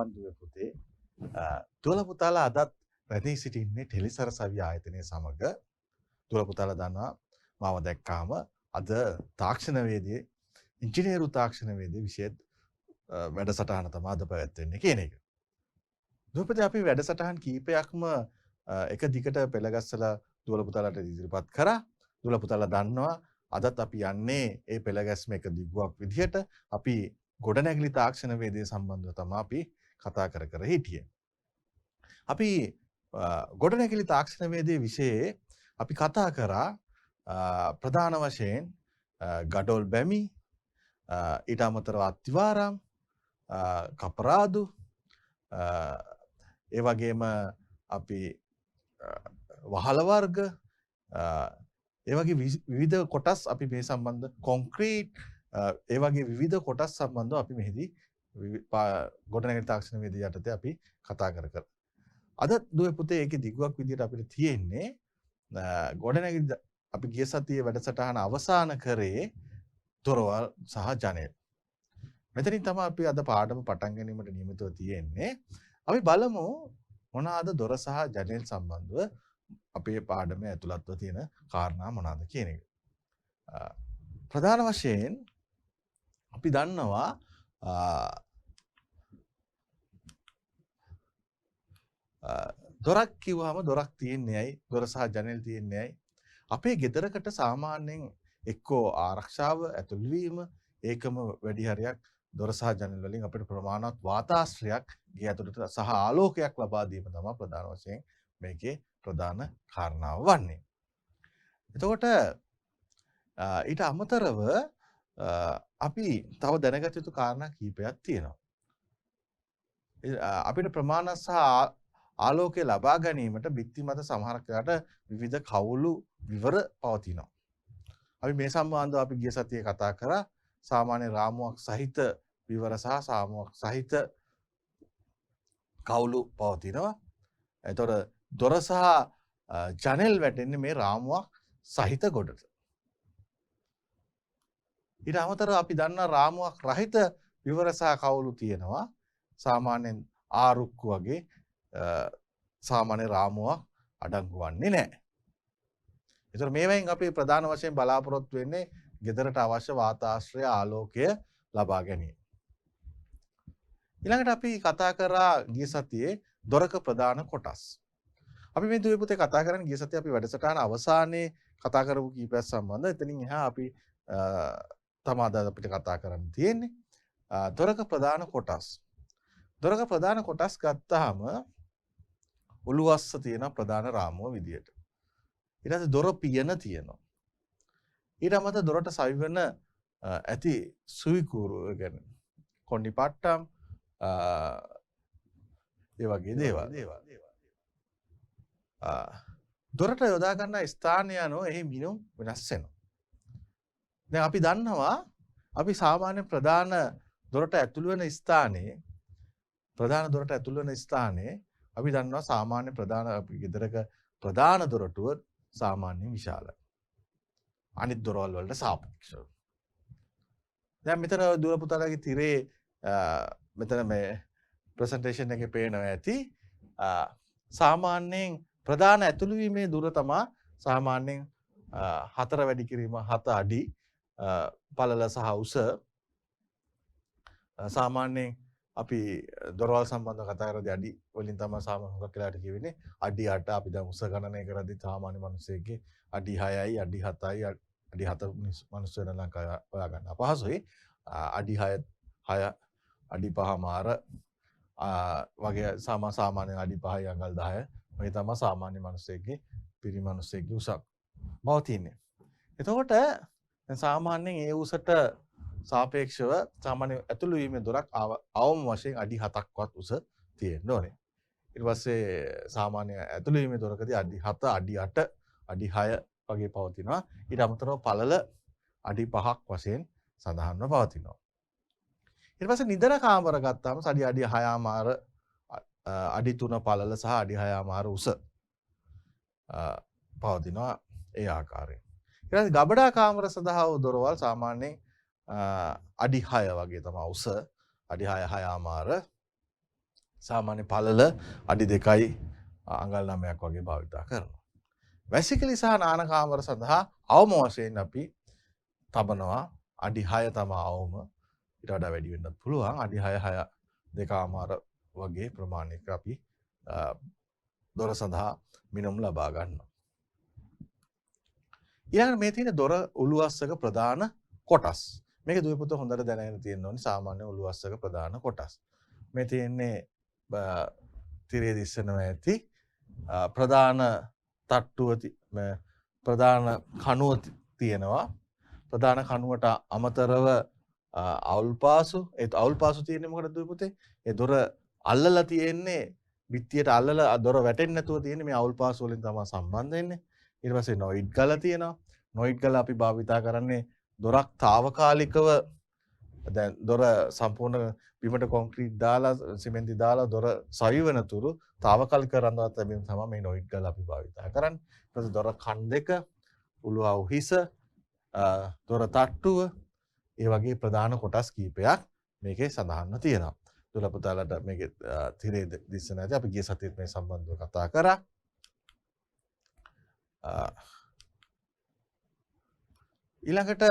ආයුබෝවන් දුවේ පුතේ. දුවල පුතාලා අදත් රැඳී සිටින්නේ ටෙලිසරසවි ආයතනය සමග. දුවල පුතාලා දන්නවා මාව දැක්කාම අද තාක්ෂණවේදී ඉංජිනේරු තාක්ෂණවේදී විෂය වැඩසටහන තමයි අද පැවැත්වෙන්නේ කියන එක. දුවේ පුතේ අපි වැඩසටහන් කීපයක්ම එක දිගට පෙළගස්සලා දුවල පුතාලාට ඉදිරිපත් කරා. දුවල පුතාලා දන්නවා අදත් අපි යන්නේ ඒ පෙළගැස්ම එක දිගුවක් විදිහට අපි ගොඩනැගිලි තාක්ෂණවේදය සම්බන්ධව තමයි අපි කතා කර හිටියේ. අපි ගොඩනැගිලි තාක්ෂණවේදයේ විෂයේ අපි කතා කරා ප්‍රධාන වශයෙන් ගඩොල් බැමි, ඊට අමතරව අත්තිවාරම්, කපරාදු, ඒ වගේම අපි වහල වර්ග, ඒ වගේ විවිධ කොටස් අපි මේ සම්බන්ධ කොන්ක්‍රීට් ඒ වගේ විවිධ කොටස් සම්බන්ධව අපි මෙහිදී ගොඩනැගිලි තාක්ෂණවේදී යටතේ අපි කතා කර. අද දුවේ පුතේ ඒකේ දිගුවක් විදිහට අපිට තියෙන්නේ ගොඩනැගිලි අපි ගිය සතියේ වැඩසටහන අවසන් කරේ දොරවල් සහ ජනෙල්. මෙතනින් තමයි අපි අද පාඩම පටන් ගැනීමට නියමිතව තියෙන්නේ. අපි බලමු මොනවාද දොර සහ ජනෙල් සම්බන්ධව අපේ පාඩමේ ඇතුළත්ව තියෙන කාරණා මොනවාද කියන එක. ප්‍රධාන වශයෙන් අපි දන්නවා දොරක් කිව්වම දොරක් තියෙන්නේ ඇයි? දොර සහ ජනෙල් තියෙන්නේ ඇයි? අපේ ගෙදරකට සාමාන්‍යයෙන් එක්කෝ ආරක්ෂාව ඇතුළු වීම ඒකම වැඩි හරියක් දොර සහ ජනෙල් වලින් අපිට ප්‍රමාණවත් වාතාශ්‍රයක් ගේ ඇතුළට සහ ආලෝකයක් ලබා දීම තමයි ප්‍රධාන වශයෙන් මේකේ ප්‍රධාන කාරණාව වන්නේ. එතකොට ඊට අමතරව අපි තව දැනගත යුතු කාරණා කීපයක් තියෙනවා. අපිට ප්‍රමාණවත් සහ ආලෝකය ලබා ගැනීමට බිත්ති මත සමහරක් වෙලාවට විවිධ කවුළු විවර පවතිනවා. අපි මේ සම්බන්ධව අපි ගිය සතියේ කතා කරා සාමාන්‍ය රාමුවක් සහිත විවර සහ සාමුවක් සහිත කවුළු පවතිනවා. එතකොට දොර සහ ජනෙල් වැටෙන්නේ මේ රාමුවක් සහිත ගොඩට. ඊට අමතරව අපි දන්නා රාමුවක් රහිත විවර සහ කවුළු තියෙනවා. සාමාන්‍යයෙන් ආරුක්කු වගේ සාමාන්‍ය රාමුවක් අඩංගු වන්නේ නැහැ. ඒතර මේවෙන් අපි ප්‍රධාන වශයෙන් බලාපොරොත්තු වෙන්නේ ගෙදරට අවශ්‍ය වාතාශ්‍රය ආලෝකය ලබා ගැනීම. ඊළඟට අපි කතා කරා ගිය සතියේ දොරක ප්‍රධාන කොටස්. අපි මේ දුවේ පුතේ කතා කරන්නේ ගිය සතියේ අපි වැඩසටහන අවසානයේ කතා කරපු කීපයක් සම්බන්ධව. එතනින් එහා අපි තමාද අපිට කතා කරන්න තියෙන්නේ දොරක ප්‍රධාන කොටස්. දොරක ප්‍රධාන කොටස් ගත්තාම උළුවස්ස තියෙන ප්‍රධාන රාමුව විදියට. ඊට පස්සේ දොර පියන තියෙනවා. ඊට අමතරව දොරට සවිවන ඇති සුවිකුරු ගැන කොණ්ඩිපට්ටම් ඒ වගේ දේවල්. දොරට යොදා ගන්න ස්ථානය අනුව එහි මිනුම් වෙනස් වෙනවා. දැන් අපි දන්නවා අපි සාමාන්‍ය ප්‍රධාන දොරට ඇතුළු වෙන ස්ථානයේ අපි දන්නවා සාමාන්‍ය ප්‍රධාන අපි ගෙදරක ප්‍රධාන දොරටුව සාමාන්‍යයෙන් විශාලයි. අනිත් දොරවල් වලට සාපේක්ෂව. දැන් මෙතන දුර පුතාලගේ තිරේ මෙතන මේ ප්‍රසන්ටේෂන් එකේ පේනවා ඇති සාමාන්‍යයෙන් ප්‍රධාන ඇතුළු වීමේ දුර තමයි සාමාන්‍යයෙන් 4 වැඩි කිරීම 7 අඩි පළල සහ උස සාමාන්‍යයෙන් අපි දොරවල් සම්බන්ධව කතා කරද්දී අඩි වලින් තමයි සාමාන්‍ය හුඟක් වෙලාට කියවෙන්නේ අඩි 8 අපි දැන් උස ගණනය කරද්දී සාමාන්‍ය මිනිස්සෙක්ගේ අඩි 6යි අඩි 7යි අඩි 7 මිනිස්සු වෙන ලංකාව හොයා ගන්න අපහසුයි අඩි 6 අඩි 5මාර වගේ සාමාන්‍යයෙන් අඩි 5යි අඟල් 10 වගේ තමයි සාමාන්‍ය මිනිස්සෙක්ගේ පිරි මිනිස්සෙක්ගේ උසක් බව තියෙන්නේ. එතකොට දැන් සාමාන්‍යයෙන් ඒ උසට සාපේක්ෂව සාමාන්‍ය ඇතුළු වීමේ දොරක් අවම වශයෙන් අඩි 7ක්වත් උස තියෙන්න ඕනේ. ඊට පස්සේ සාමාන්‍ය ඇතුළු වීමේ දොරකදී අඩි 7, අඩි 8, අඩි 6 වගේ පවතිනවා. ඊට අමතරව පළල අඩි 5ක් වශයෙන් සඳහන්ව පවතිනවා. ඊට පස්සේ නිදන කාමර ගත්තාම අඩි 6මාර අඩි 3 පළල සහ අඩි 6මාර උස පවතිනවා ඒ ආකාරයෙන්. ඊට පස්සේ ගබඩා කාමර සඳහා වූ දොරවල් සාමාන්‍යයෙන් අඩි 6 වගේ තමයි උස අඩි 6 6මාර සාමාන්‍ය පළල අඩි 2යි අඟල් 9ක් වගේ භාවිතා කරනවා. වැසිකිලි සහ නාන කාමර සඳහා අවම වශයෙන් අපි තබනවා අඩි 6 තමයි අවම. ඊට වඩා වැඩි වෙන්නත් පුළුවන්. අඩි 6 2කමාර වගේ ප්‍රමාණයක අපි දොර සඳහා මිනුම් ලබා ගන්නවා. ඊළඟට මේ තියෙන දොර උළුවස්සක ප්‍රධාන කොටස්. මේක දුවේ පුතේ හොඳට දැනගෙන තියෙන්න ඕනේ සාමාන්‍ය උළුවස්සක ප්‍රධාන කොටස්. මේ තියෙන්නේ තිරේ දිස්සනවා ඇති ප්‍රධාන තට්ටුව ප්‍රධාන කණුව තියෙනවා. ප්‍රධාන කණුවට අමතරව අවුල්පාසු ඒත් අවුල්පාසු තියෙන්නේ මොකටද දුවේ පුතේ? ඒ දොර අල්ලලා තියෙන්නේ බිත්තියට අල්ලලා දොර වැටෙන්නේ නැතුව තියෙන්නේ මේ අවුල්පාසු වලින් තමයි සම්බන්ධ වෙන්නේ. ඊට පස්සේ නොයිඩ් ගල තියෙනවා. නොයිඩ් ගල අපි භාවිතා කරන්නේ දොරක් తాවකාලිකව දැන් දොර සම්පූර්ණ බිමට කොන්ක්‍රීට් දාලා සිමෙන්ති දාලා දොර සවි වෙනතුරු తాවකාලික රඳවා තැබීම තමයි මේ නොයිඩ් ගල අපි භාවිතා කරන්නේ. ඊට පස්සේ දොර කන් දෙක, උළුවව හිස, දොර තට්ටුව ඒ වගේ ප්‍රධාන කොටස් කීපයක් මේකේ සඳහන්ව තියෙනවා. දුල පුතාලට මේකේ තිරේ දිස්සන ඇති අපි ගිය සතියේත් මේ සම්බන්ධව කතා කරා. ඊළඟට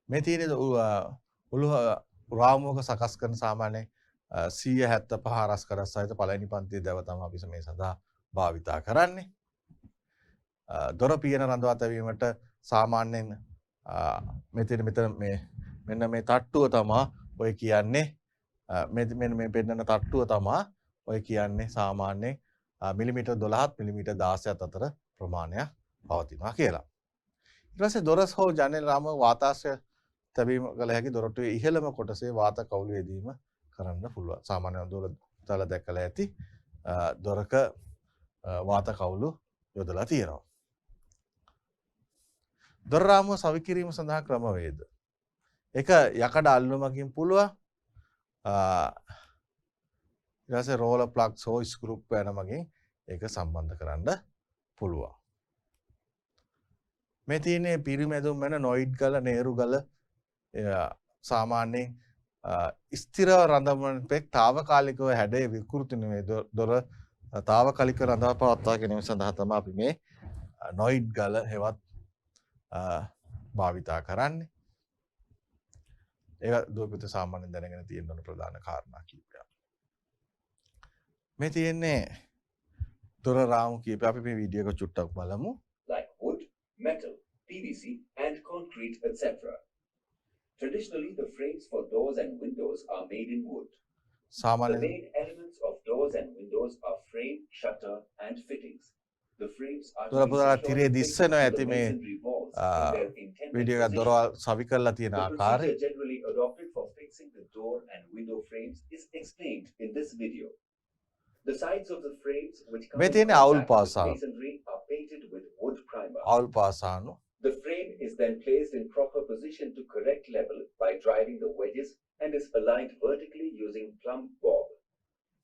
මේ තියෙන උළුව රාමුවක සකස් කරන සාමාන්‍ය 175 රස්කඩ සහිත පළවෙනි පන්තියේ දැව තමයි අපි මේ සඳහා භාවිතා කරන්නේ. දොර පියන රඳවා තැබීමට සාමාන්‍යයෙන් මෙතන මෙන්න මේ තට්ටුව තමයි ඔය කියන්නේ මෙන්න මේ පෙන්නන තට්ටුව තමයි ඔය කියන්නේ සාමාන්‍යයෙන් මිලිමීටර් 12ත් මිලිමීටර් 16ත් අතර ප්‍රමාණයක් පවතිනවා කියලා. ඊට පස්සේ දොරස් හෝ ජනෙල් රාමුව වාතාශ්‍රය තැබීම කළ හැකි දොරටුවේ ඉහළම කොටසේ වාත කවුළු යෙදීම කරන්න පුළුවන්. සාමාන්‍යයෙන් දොර තල දැකලා ඇති දොරක වාත කවුළු යොදලා තියෙනවා. දොර රාමුව සවි කිරීම සඳහා ක්‍රමවේද. එක යකඩ අල්ලුමකින් පුළුවන්. ඊට පස්සේ රෝලර් ප්ලග්ස් හෝ ස්ක්‍රූ පැනමකින් ඒක සම්බන්ධ කරන්න පුළුවන්. මේ තියෙන්නේ පිරිමැදුම් වෙන නොයිඩ් ගල, නේරු ගල සාමාන්‍යයෙන් ස්ථිරව රඳවන පෙක් తాවකාලිකව හැඩය විකෘති නෙවෙයි දොර తాවකාලික රඳවා පවත්වා ගැනීම සඳහා තමයි අපි මේ නොයිඩ් ගල හෙවත් භාවිතා කරන්නේ. ඒක දුවපිට සාමාන්‍යයෙන් දැනගෙන තියෙන ඕන ප්‍රධාන කාරණා කීපයක්. මේ තියෙන්නේ දොර රාමු කීපය අපි මේ වීඩියෝ එක චුට්ටක් බලමු. Like wood, metal, PVC and concrete etc. Traditionally, the frames for doors and windows are made in wood. The සාමාන්‍ය main elements of doors and windows are frame, shutter and fittings. The frames are to දොර be පුතාලා securely තිරේ fixed දිස්සනවා to the ඇති මේ masonry walls in their intended video එක position. දොරවල් සවි කරලා තියෙන The ආකාරය procedure generally adopted for fixing the door and window frames is explained in this video. The sides of the frames which come මේ in තියෙන්නේ අවුල් contact with පාසාව. masonry are painted with wood primer. අවුල් පාසානු The frame is then placed in proper position to correct level by driving the wedges and is aligned vertically using plumb bob.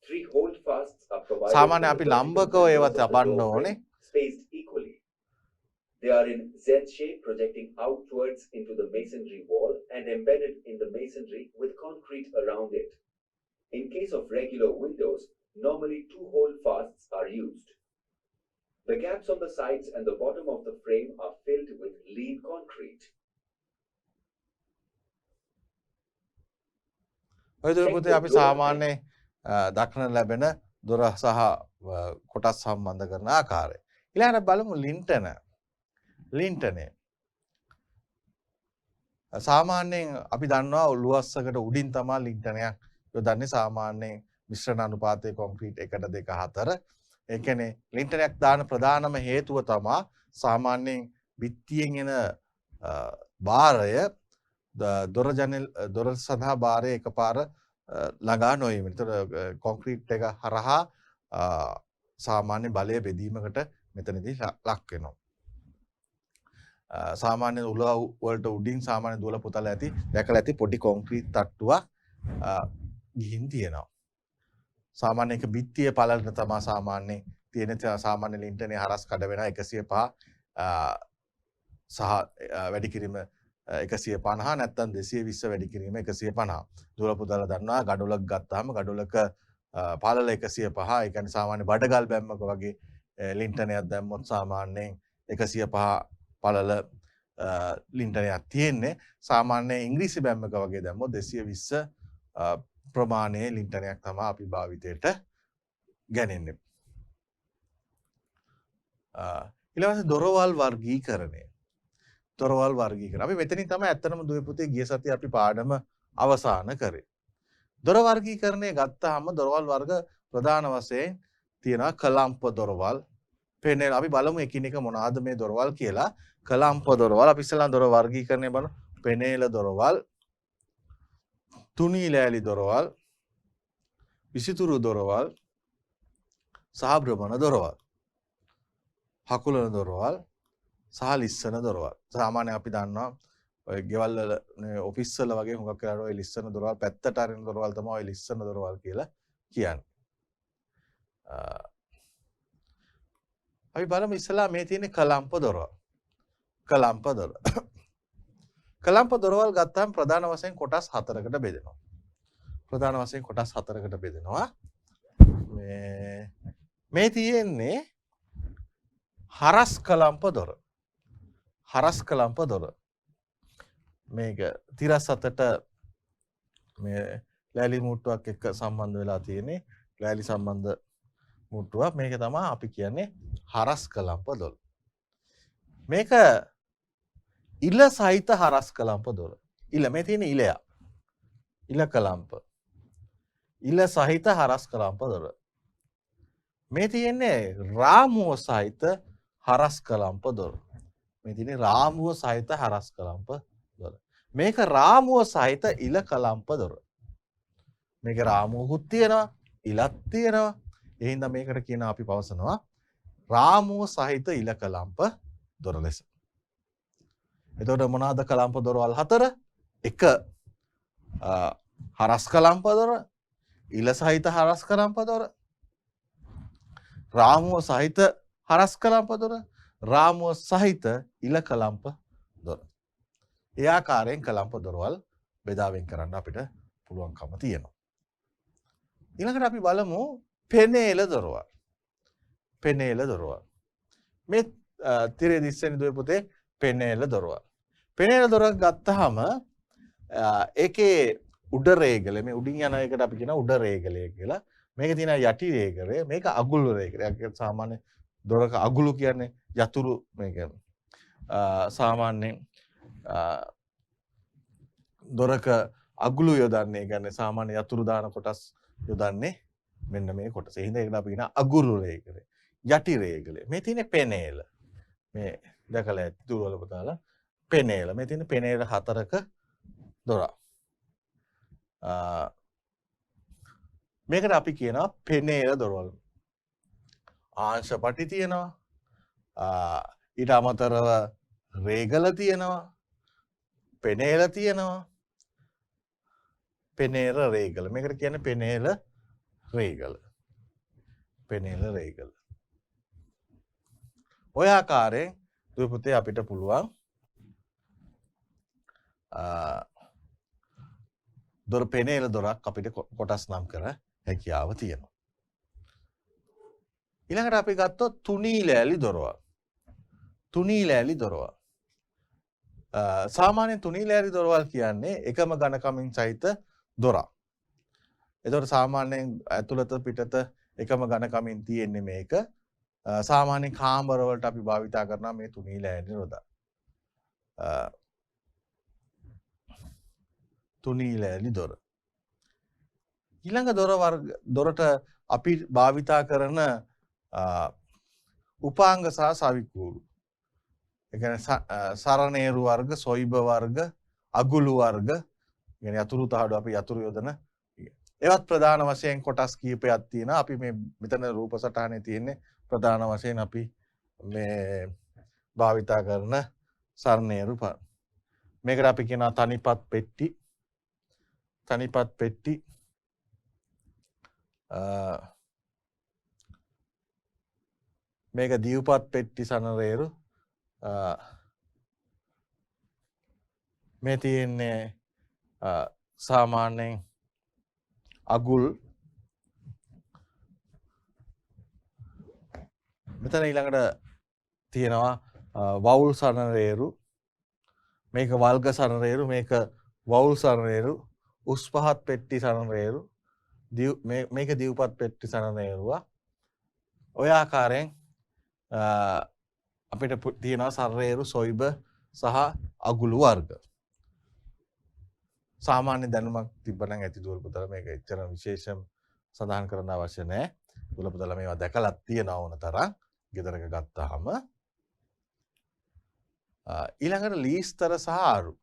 3 holdfasts are provided සාමාන්‍ය in අපි the vertical ලම්බකව ඒවා angles of the තබන්න door ඕනේ. frame, spaced equally. They are in Z shape projecting outwards into the masonry wall and embedded in the masonry with concrete around it. In case of regular windows, normally 2 holdfasts are used. The gaps on the sides and the bottom of the frame are filled with lean concrete. ඔය දොර පුතේ අපි සාමාන්‍ය දක්න ලැබෙන දොර සහ කොටස් සම්බන්ධ කරන ආකාරය. ඊළඟට බලමු ලින්ටන. ලින්ටනේ සාමාන්‍යයෙන් අපි දන්නවා උළුවස්සකට උඩින් තමයි ලින්ටනයක් යොදන්නේ සාමාන්‍යයෙන් මිශ්‍රණ අනුපාතයේ කොන්ක්‍රීට් 1 2 4. ඒ කියන්නේ ලින්ටනයක් දාන ප්‍රධානම හේතුව තමයි සාමාන්‍යයෙන් බිත්තියෙන් එන භාරය දොර ජනෙල් දොර සඳහා භාරය එකපාර ළඟා නොවීම. ඒතර කොන්ක්‍රීට් එක හරහා සාමාන්‍ය බලය බෙදීමකට මෙතනදී ලක් වෙනවා. සාමාන්‍ය උළුව වලට උඩින් සාමාන්‍ය දුවල පුතල ඇති දැකලා ඇති පොඩි කොන්ක්‍රීට් තට්ටුවක් ගිහින් තියෙනවා. සාමාන්‍ය එක බිත්තිය පළලට තමයි සාමාන්‍ය තියෙන සාමාන්‍ය ලින්ටනේ හරස් කඩ වෙන 105 සහ වැඩි කිරීම 150 නැත්නම් 220 වැඩි කිරීම 150. දුවල පුතල දන්නවා ගඩොලක් ගත්තාම ගඩොලක පළල 105 ඒ කියන්නේ සාමාන්‍ය බඩගල් බැම්මක වගේ ලින්ටනයක් දැම්මොත් සාමාන්‍යයෙන් 105 පළල ලින්ටනයක් තියෙන්නේ. සාමාන්‍ය ඉංග්‍රීසි බැම්මක වගේ දැම්මොත් 220 ප්‍රමාණයේ ලින්ටනයක් තමයි අපි භාවිතයට ගන්නේ. ඊළඟට දොරවල් වර්ගීකරණය. දොරවල් වර්ගීකරණ. අපි මෙතනින් තමයි ඇත්තටම දුවේ පුතේ ගිය සතියේ අපි පාඩම අවසන් කරේ. දොර වර්ගීකරණය ගත්තාම දොරවල් වර්ග ප්‍රධාන වශයෙන් තියෙනවා කලම්ප දොරවල්. පෙනෙල් අපි බලමු එකිනෙක මොනවාද මේ දොරවල් කියලා. කලම්ප දොරවල් අපි ඉස්සෙල්ලා දොර වර්ගීකරණය බලමු. පෙනේල දොරවල්, තුනී ලෑලි දොරවල්, විසිතුරු දොරවල්, සහ භ්‍රමණ දොරවල්. හකුලන දොරවල් සහ ලිස්සන දොරවල්. සාමාන්‍යයෙන් අපි දන්නවා ඔය ගෙවල් වල ඔෆිස් වල වගේ හුඟක් වෙලාවට ඔය ලිස්සන දොරවල් පැත්තට අරින දොරවල් තමයි ඔය ලිස්සන දොරවල් කියලා කියන්නේ. අපි බලමු ඉස්සලා මේ තියෙන කලම්ප දොරවල්. කලම්ප දොර. කලම්ප දොරවල් ගත්තාම ප්‍රධාන වශයෙන් කොටස් 4කට බෙදෙනවා. ප්‍රධාන වශයෙන් කොටස් 4කට බෙදෙනවා. මේ තියෙන්නේ හරස් කලම්ප දොර. හරස් කලම්ප දොර. මේක තිරස් අතට මේ ලෑලි මුට්ටුවක් එක්ක සම්බන්ධ වෙලා තියෙන්නේ. ලෑලි සම්බන්ධ මුට්ටුවක්. මේක තමයි අපි කියන්නේ හරස් කලම්ප දොර. මේක ඉල සහිත හරස් කලම්ප දොර. ඉල මේ තියෙන ඉලයක්. ඉල කලම්ප. ඉල සහිත හරස් කලම්ප දොර. මේ තියෙන්නේ රාමුව සහිත හරස් කලම්ප දොර. මේ තියෙන්නේ රාමුව සහිත හරස් කලම්ප දොර. මේක රාමුව සහිත ඉල කලම්ප දොර. මේක රාමුවකුත් තියෙනවා, ඉලක් තියෙනවා. ඒ හින්දා මේකට කියන අපි පවසනවා රාමුව සහිත ඉල කලම්ප දොර ලෙස. එතකොට මොනවාද කලම්ප දොරවල් 4? එක හරස් කලම්ප දොර, ඉල සහිත හරස් කලම්ප දොර, රාමුව සහිත හරස් කලම්ප දොර, රාමුව සහිත ඉල කලම්ප දොර. ඒ ආකාරයෙන් කලම්ප දොරවල් බෙදා වෙන් කරන්න අපිට පුළුවන්කම තියෙනවා. ඊළඟට අපි බලමු පෙනේල දොරවල්. පෙනේල දොරවල්. මේ තිරේ දිස්සෙන දුවේ පුතේ පෙනේල දොරවල්. පෙනේල දොරක් ගත්තාම ඒකේ උඩ රේගල මේ උඩින් යන එකට අපි කියන උඩ රේගලය කියලා. මේක තියෙන යටි රේගලය, මේක අගුළු රේගලය. සාමාන්‍ය දොරක අගුළු කියන්නේ යතුරු මේක. සාමාන්‍යයෙන් දොරක අගුළු යොදන්නේ කියන්නේ සාමාන්‍ය යතුරු දාන කොටස් යොදන්නේ මෙන්න මේ කොටස. ඒ හින්දා ඒකට අපි කියන අගුරු රේගලය. යටි රේගලය. මේ තියෙන්නේ පෙනේල. මේ දැකලා ඇති දුරවල පුතාලා පෙනේල. මේ තියෙන පෙනේල 4ක දොරක්. මේකට අපි කියනවා පෙනේල දොරවල්. ආංශපටි තියෙනවා. ඊට අමතරව රේගල තියෙනවා. පෙනේල තියෙනවා. පෙනේල රේගල. මේකට කියන්නේ පෙනේල රේගල. පෙනේල රේගල. ඔය ආකාරයෙන් දුවේ පුතේ අපිට පුළුවන් දොර පෙනේල දොරක් අපිට කොටස් නම් කර හැකියාව තියෙනවා. ඊළඟට අපි ගත්තොත් තුනී ලෑලි දොරවල්. තුනී ලෑලි දොරවල්. සාමාන්‍යයෙන් තුනී ලෑලි දොරවල් කියන්නේ එකම ඝනකමින් සහිත දොරක්. ඒතකොට සාමාන්‍යයෙන් ඇතුළත පිටත එකම ඝනකමින් තියෙන්නේ මේක. සාමාන්‍ය කාමර වලට අපි භාවිතා කරනවා මේ තුනී ලෑලි දොර. තුනී ලෑලි දොර. ඊළඟ දොර වර්ග දොරට අපි භාවිතා කරන උපාංග සහ සවිකූරු. ඒ කියන්නේ සරණේරු වර්ග, සොයිබ වර්ග, අගුළු වර්ග, يعني යතුරු තහඩු අපි යතුරු යොදන. ඒවත් ප්‍රධාන වශයෙන් කොටස් කීපයක් තියෙනවා. අපි මේ මෙතන රූප සටහනේ තියෙන්නේ ප්‍රධාන වශයෙන් අපි මේ භාවිතා කරන සරණේරු. මේකට අපි කියනවා තනිපත් පෙට්ටි. තනිපත් පෙට්ටි. මේක දීවපත් පෙට්ටි සනරේරු. මේ තියෙන්නේ සාමාන්‍යයෙන් අගුල් මෙතන ඊළඟට තියෙනවා වවුල් සරණරේරු මේක වල්ග සරණරේරු මේක වවුල් සරණරේරු උස් පහත් පෙට්ටි සරණරේරු මේක දිව්පත් පෙට්ටි සරණරේරුවා ඔය ආකාරයෙන් අපිට තියෙනවා සරණරේරු සොයිබ සහ අගුළු වර්ග සාමාන්‍ය දැනුමක් තිබ්බනම් ඇති දුවල පුතලා මේක එච්චර විශේෂම සඳහන් කරන්න අවශ්‍ය නැහැ දුවල පුතලා මේවා දැකලා තියෙනවා ඕන තරම් ගෙදරක ගත්තාම ඊළඟට ලීස්තර සහ ආරු.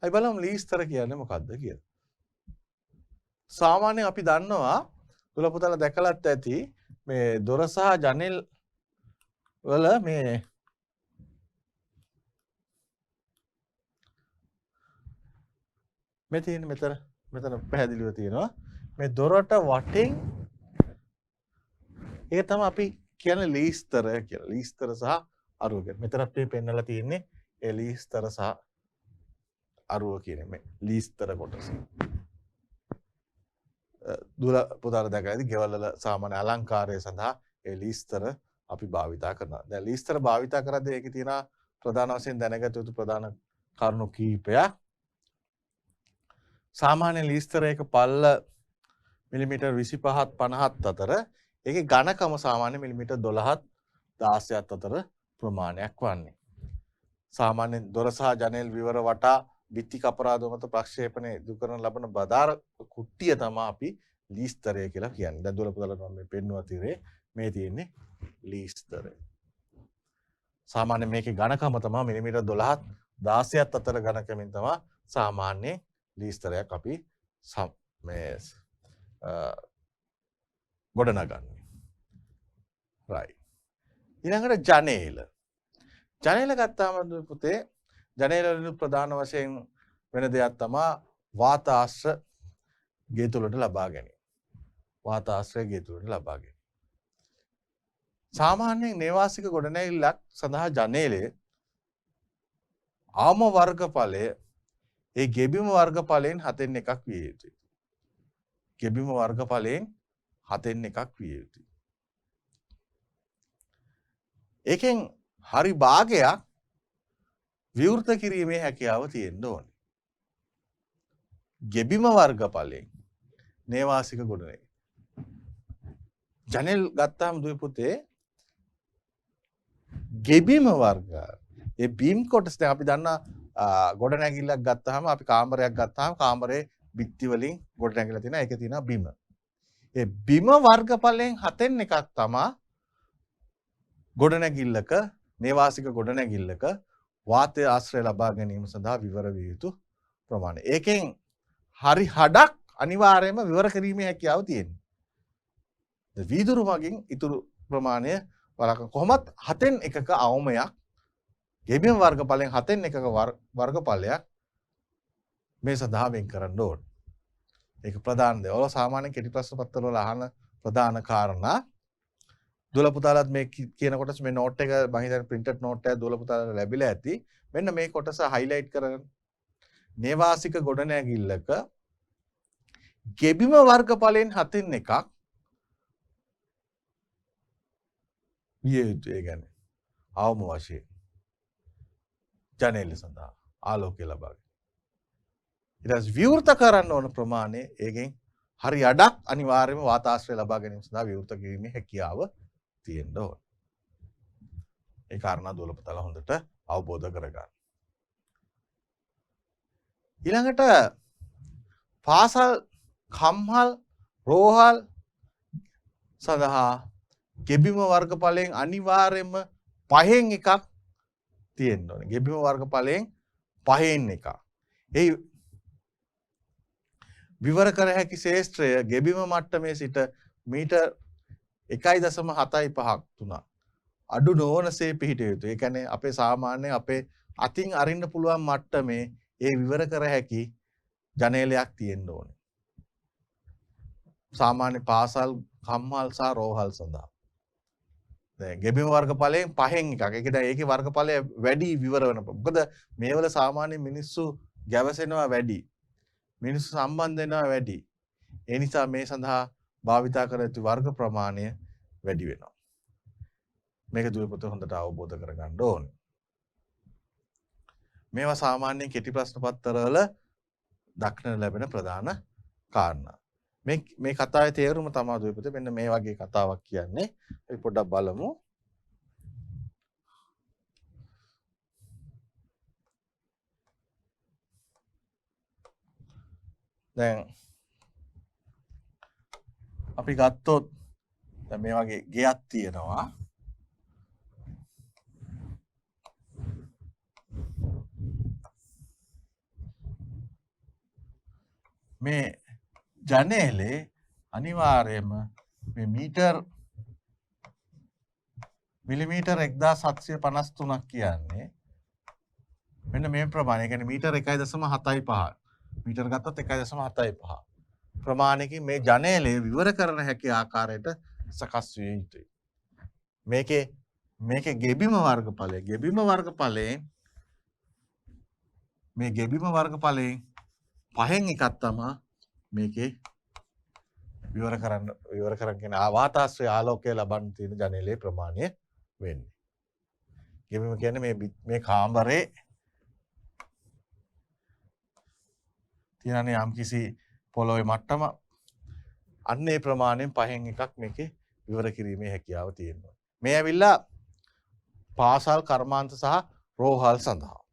අපි බලමු ලීස්තර කියන්නේ මොකක්ද කියලා. සාමාන්‍යයෙන් අපි දන්නවා දුවල පුතලා දැකලත් ඇති මේ දොර සහ ජනෙල් වල මේ මෙතන පැහැදිලිව තියෙනවා මේ දොරට වටෙන් ඒක තමයි අපි කියන්නේ ලීස්තර කියලා. ලීස්තර සහ අරුව කියලා. මෙතන අපි පෙන්නලා තියෙන්නේ ඒ ලීස්තර සහ අරුව කියන මේ ලීස්තර කොටස. දුර පුතාලා දැකලා ඇති ගෙවල් වල සාමාන්‍ය අලංකාරය සඳහා ඒ ලීස්තර අපි භාවිතා කරනවා. දැන් ලීස්තර භාවිතා කරද්දී ඒකේ තියෙන ප්‍රධාන වශයෙන් දැනගත යුතු ප්‍රධාන කරුණු කීපයක්. සාමාන්‍ය ලීස්තරයක පල්ල මිලිමීටර් 25ත් 50ත් අතර ඒකේ ඝනකම සාමාන්‍ය මිලිමීටර් 12ත් 16ත් අතර ප්‍රමාණයක් වන්නේ. සාමාන්‍ය දොර සහ ජනෙල් විවර වටා බිත්ති කපරාද මත ප්‍රක්ෂේපණය ඉදු කරන ලබන බදාර කුට්ටිය තමයි අපි ලීස්තරය කියලා කියන්නේ. දැන් දුවල පුතලා මේ පෙන්වුවා තිරේ මේ තියෙන්නේ ලීස්තරය. සාමාන්‍ය මේකේ ඝනකම තමයි මිලිමීටර් 12ත් 16ත් අතර ඝනකමින් තමයි සාමාන්‍ය ලීස්තරයක් අපි ගොඩනගන්නේ. right. ඊළඟට ජනේල. ජනේල ගත්තාම පුතේ ජනේල වලින් ප්‍රධාන වශයෙන් වෙන දෙයක් තමයි වාතාශ්‍ර ගේ තුලට ලබා ගැනීම. වාතාශ්‍රය ගේ තුලට ලබා ගැනීම. සාමාන්‍යයෙන් නේවාසික ගොඩනැගිල්ලක් සඳහා ජනේලයේ ආම වර්ගඵලය ඒ ගෙබිම වර්ගඵලයෙන් 7න් එකක් විය යුතුයි. ගෙබිම වර්ගඵලයෙන් 7න් එකක් විය යුතුයි. ඒකෙන් හරි භාගයක් විවෘත කිරීමේ හැකියාව තියෙන්න ඕනේ. ගෙබිම වර්ගඵලයෙන් නේවාසික ගොඩනැගිලි. ජනෙල් ගත්තාම දුවේ පුතේ ගෙබිම වර්ග ඒ බීම් කොටස් දැන් අපි දන්නා ගොඩනැගිල්ලක් ගත්තාම අපි කාමරයක් ගත්තාම කාමරේ බිත්ති වලින් ගොඩනැගිලා තියෙනවා. ඒකේ තියෙනවා බිම. ඒ බිම වර්ගඵලයෙන් 7න් එකක් තමයි ගොඩනැගිල්ලක නේවාසික ගොඩනැගිල්ලක වාතය ආශ්‍රය ලබා ගැනීම සඳහා විවර විය යුතු ප්‍රමාණය. ඒකෙන් හරි හඩක් අනිවාර්යයෙන්ම විවර කිරීමේ හැකියාව තියෙනවා. වීදුරු මගින් ඉතුරු ප්‍රමාණය වලක කොහොමත් 7න් එකක අවමයක් ගෙබිම වර්ගඵලයෙන් 7න් එකක වර්ගඵලයක් මේ සඳහා වෙන් කරන්න ඕන. ඒක ප්‍රධාන දේ. ඔය සාමාන්‍ය කෙටි ප්‍රශ්න පත්‍ර වල අහන ප්‍රධාන කාරණා. දුවල පුතාලාත් මේ කියන කොටස මේ නෝට් එක මම හිතන්නේ printed note එක දුවල පුතාලාට ලැබිලා ඇති. මෙන්න මේ කොටස highlight කරගන්න. නේවාසික ගොඩනැගිල්ලක ගෙබිම වර්ගඵලයෙන් 7න් එකක් විය යුතුයි. ඒ කියන්නේ අවම වශයෙන් ජනේල සඳහා ආලෝකය ලබා ගැනීම. ඊට පස්සේ විවෘත කරන්න ඕන ප්‍රමාණය ඒකෙන් හරි අඩක් අනිවාර්යයෙන්ම වාතාශ්‍රය ලබා ගැනීම සඳහා විවෘත කිරීමේ හැකියාව තියෙන්න ඕන. ඒ කාරණා දුවල පුතාලා හොඳට අවබෝධ කරගන්න. ඊළඟට පාසල් කම්හල් රෝහල් සඳහා ගෙබිම වර්ගඵලයෙන් අනිවාර්යයෙන්ම 5න් එකක් තියෙන්න ඕනේ. ගෙබිම වර්ගඵලයෙන් 5න් එකක්. ඒ විවර කර හැකි ශේෂ්ත්‍රය ගෙබිම මට්ටමේ සිට මීටර් 1.75ක් තුනක් අඩු නොවනසේ පිහිටිය යුතුයි. ඒ කියන්නේ අපේ සාමාන්‍ය අපේ අතින් අරින්න පුළුවන් මට්ටමේ ඒ විවර කර හැකි ජනේලයක් තියෙන්න ඕනේ. සාමාන්‍ය පාසල් කම්හල් සහ රෝහල් සඳහා. දැන් ගෙබිම වර්ගඵලයෙන් 5න් එකක්. ඒක දැන් ඒකේ වර්ගඵලය වැඩි විවර වෙන. මොකද මේවල සාමාන්‍ය මිනිස්සු ගැවසෙනවා වැඩි. මිනිස්සු සම්බන්ධ වෙනවා වැඩි. ඒ නිසා මේ සඳහා භාවිතා කර යුතු වර්ග ප්‍රමාණය වැඩි වෙනවා. මේක දුර පුතේ හොඳට අවබෝධ කරගන්න ඕනේ. මේවා සාමාන්‍යයෙන් කෙටි ප්‍රශ්න පත්‍රවල දක්නට ලැබෙන ප්‍රධාන කාරණා. මේ කතාවේ තේරුම තමයි දුර පුතේ මෙන්න මේ වගේ කතාවක් කියන්නේ. අපි පොඩ්ඩක් බලමු. දැන් අපි ගත්තොත් දැන් මේ වගේ ගෙයක් තියෙනවා. මේ ජනේලේ අනිවාර්යයෙන්ම මේ මිලිමීටර් 1753ක් කියන්නේ මෙන්න මේ ප්‍රමාණය. ඒ කියන්නේ මීටර් 1.75. මීටර් ගත්තොත් 1.75 ප්‍රමාණයකින් මේ ජනේලය විවර කරන හැකි ආකාරයට සකස් විය යුතුයි. මේකේ ගෙබිම වර්ගඵලයෙන් මේ ගෙබිම වර්ගඵලයෙන් පහෙන් එකක් තමයි මේකේ විවර කරන්න කියන වාතාශ්‍රය ආලෝකය ලබන්න තියෙන ජනේලයේ ප්‍රමාණය වෙන්නේ. ගෙබිම කියන්නේ මේ කාමරේ තියෙන යම්කිසි පොළොවේ මට්ටම අන්න ඒ ප්‍රමාණයෙන් පහෙන් එකක් මේකේ විවර කිරීමේ හැකියාව තියෙනවා. මේ ඇවිල්ලා පාසල් කර්මාන්ත සහ රෝහල් සඳහා.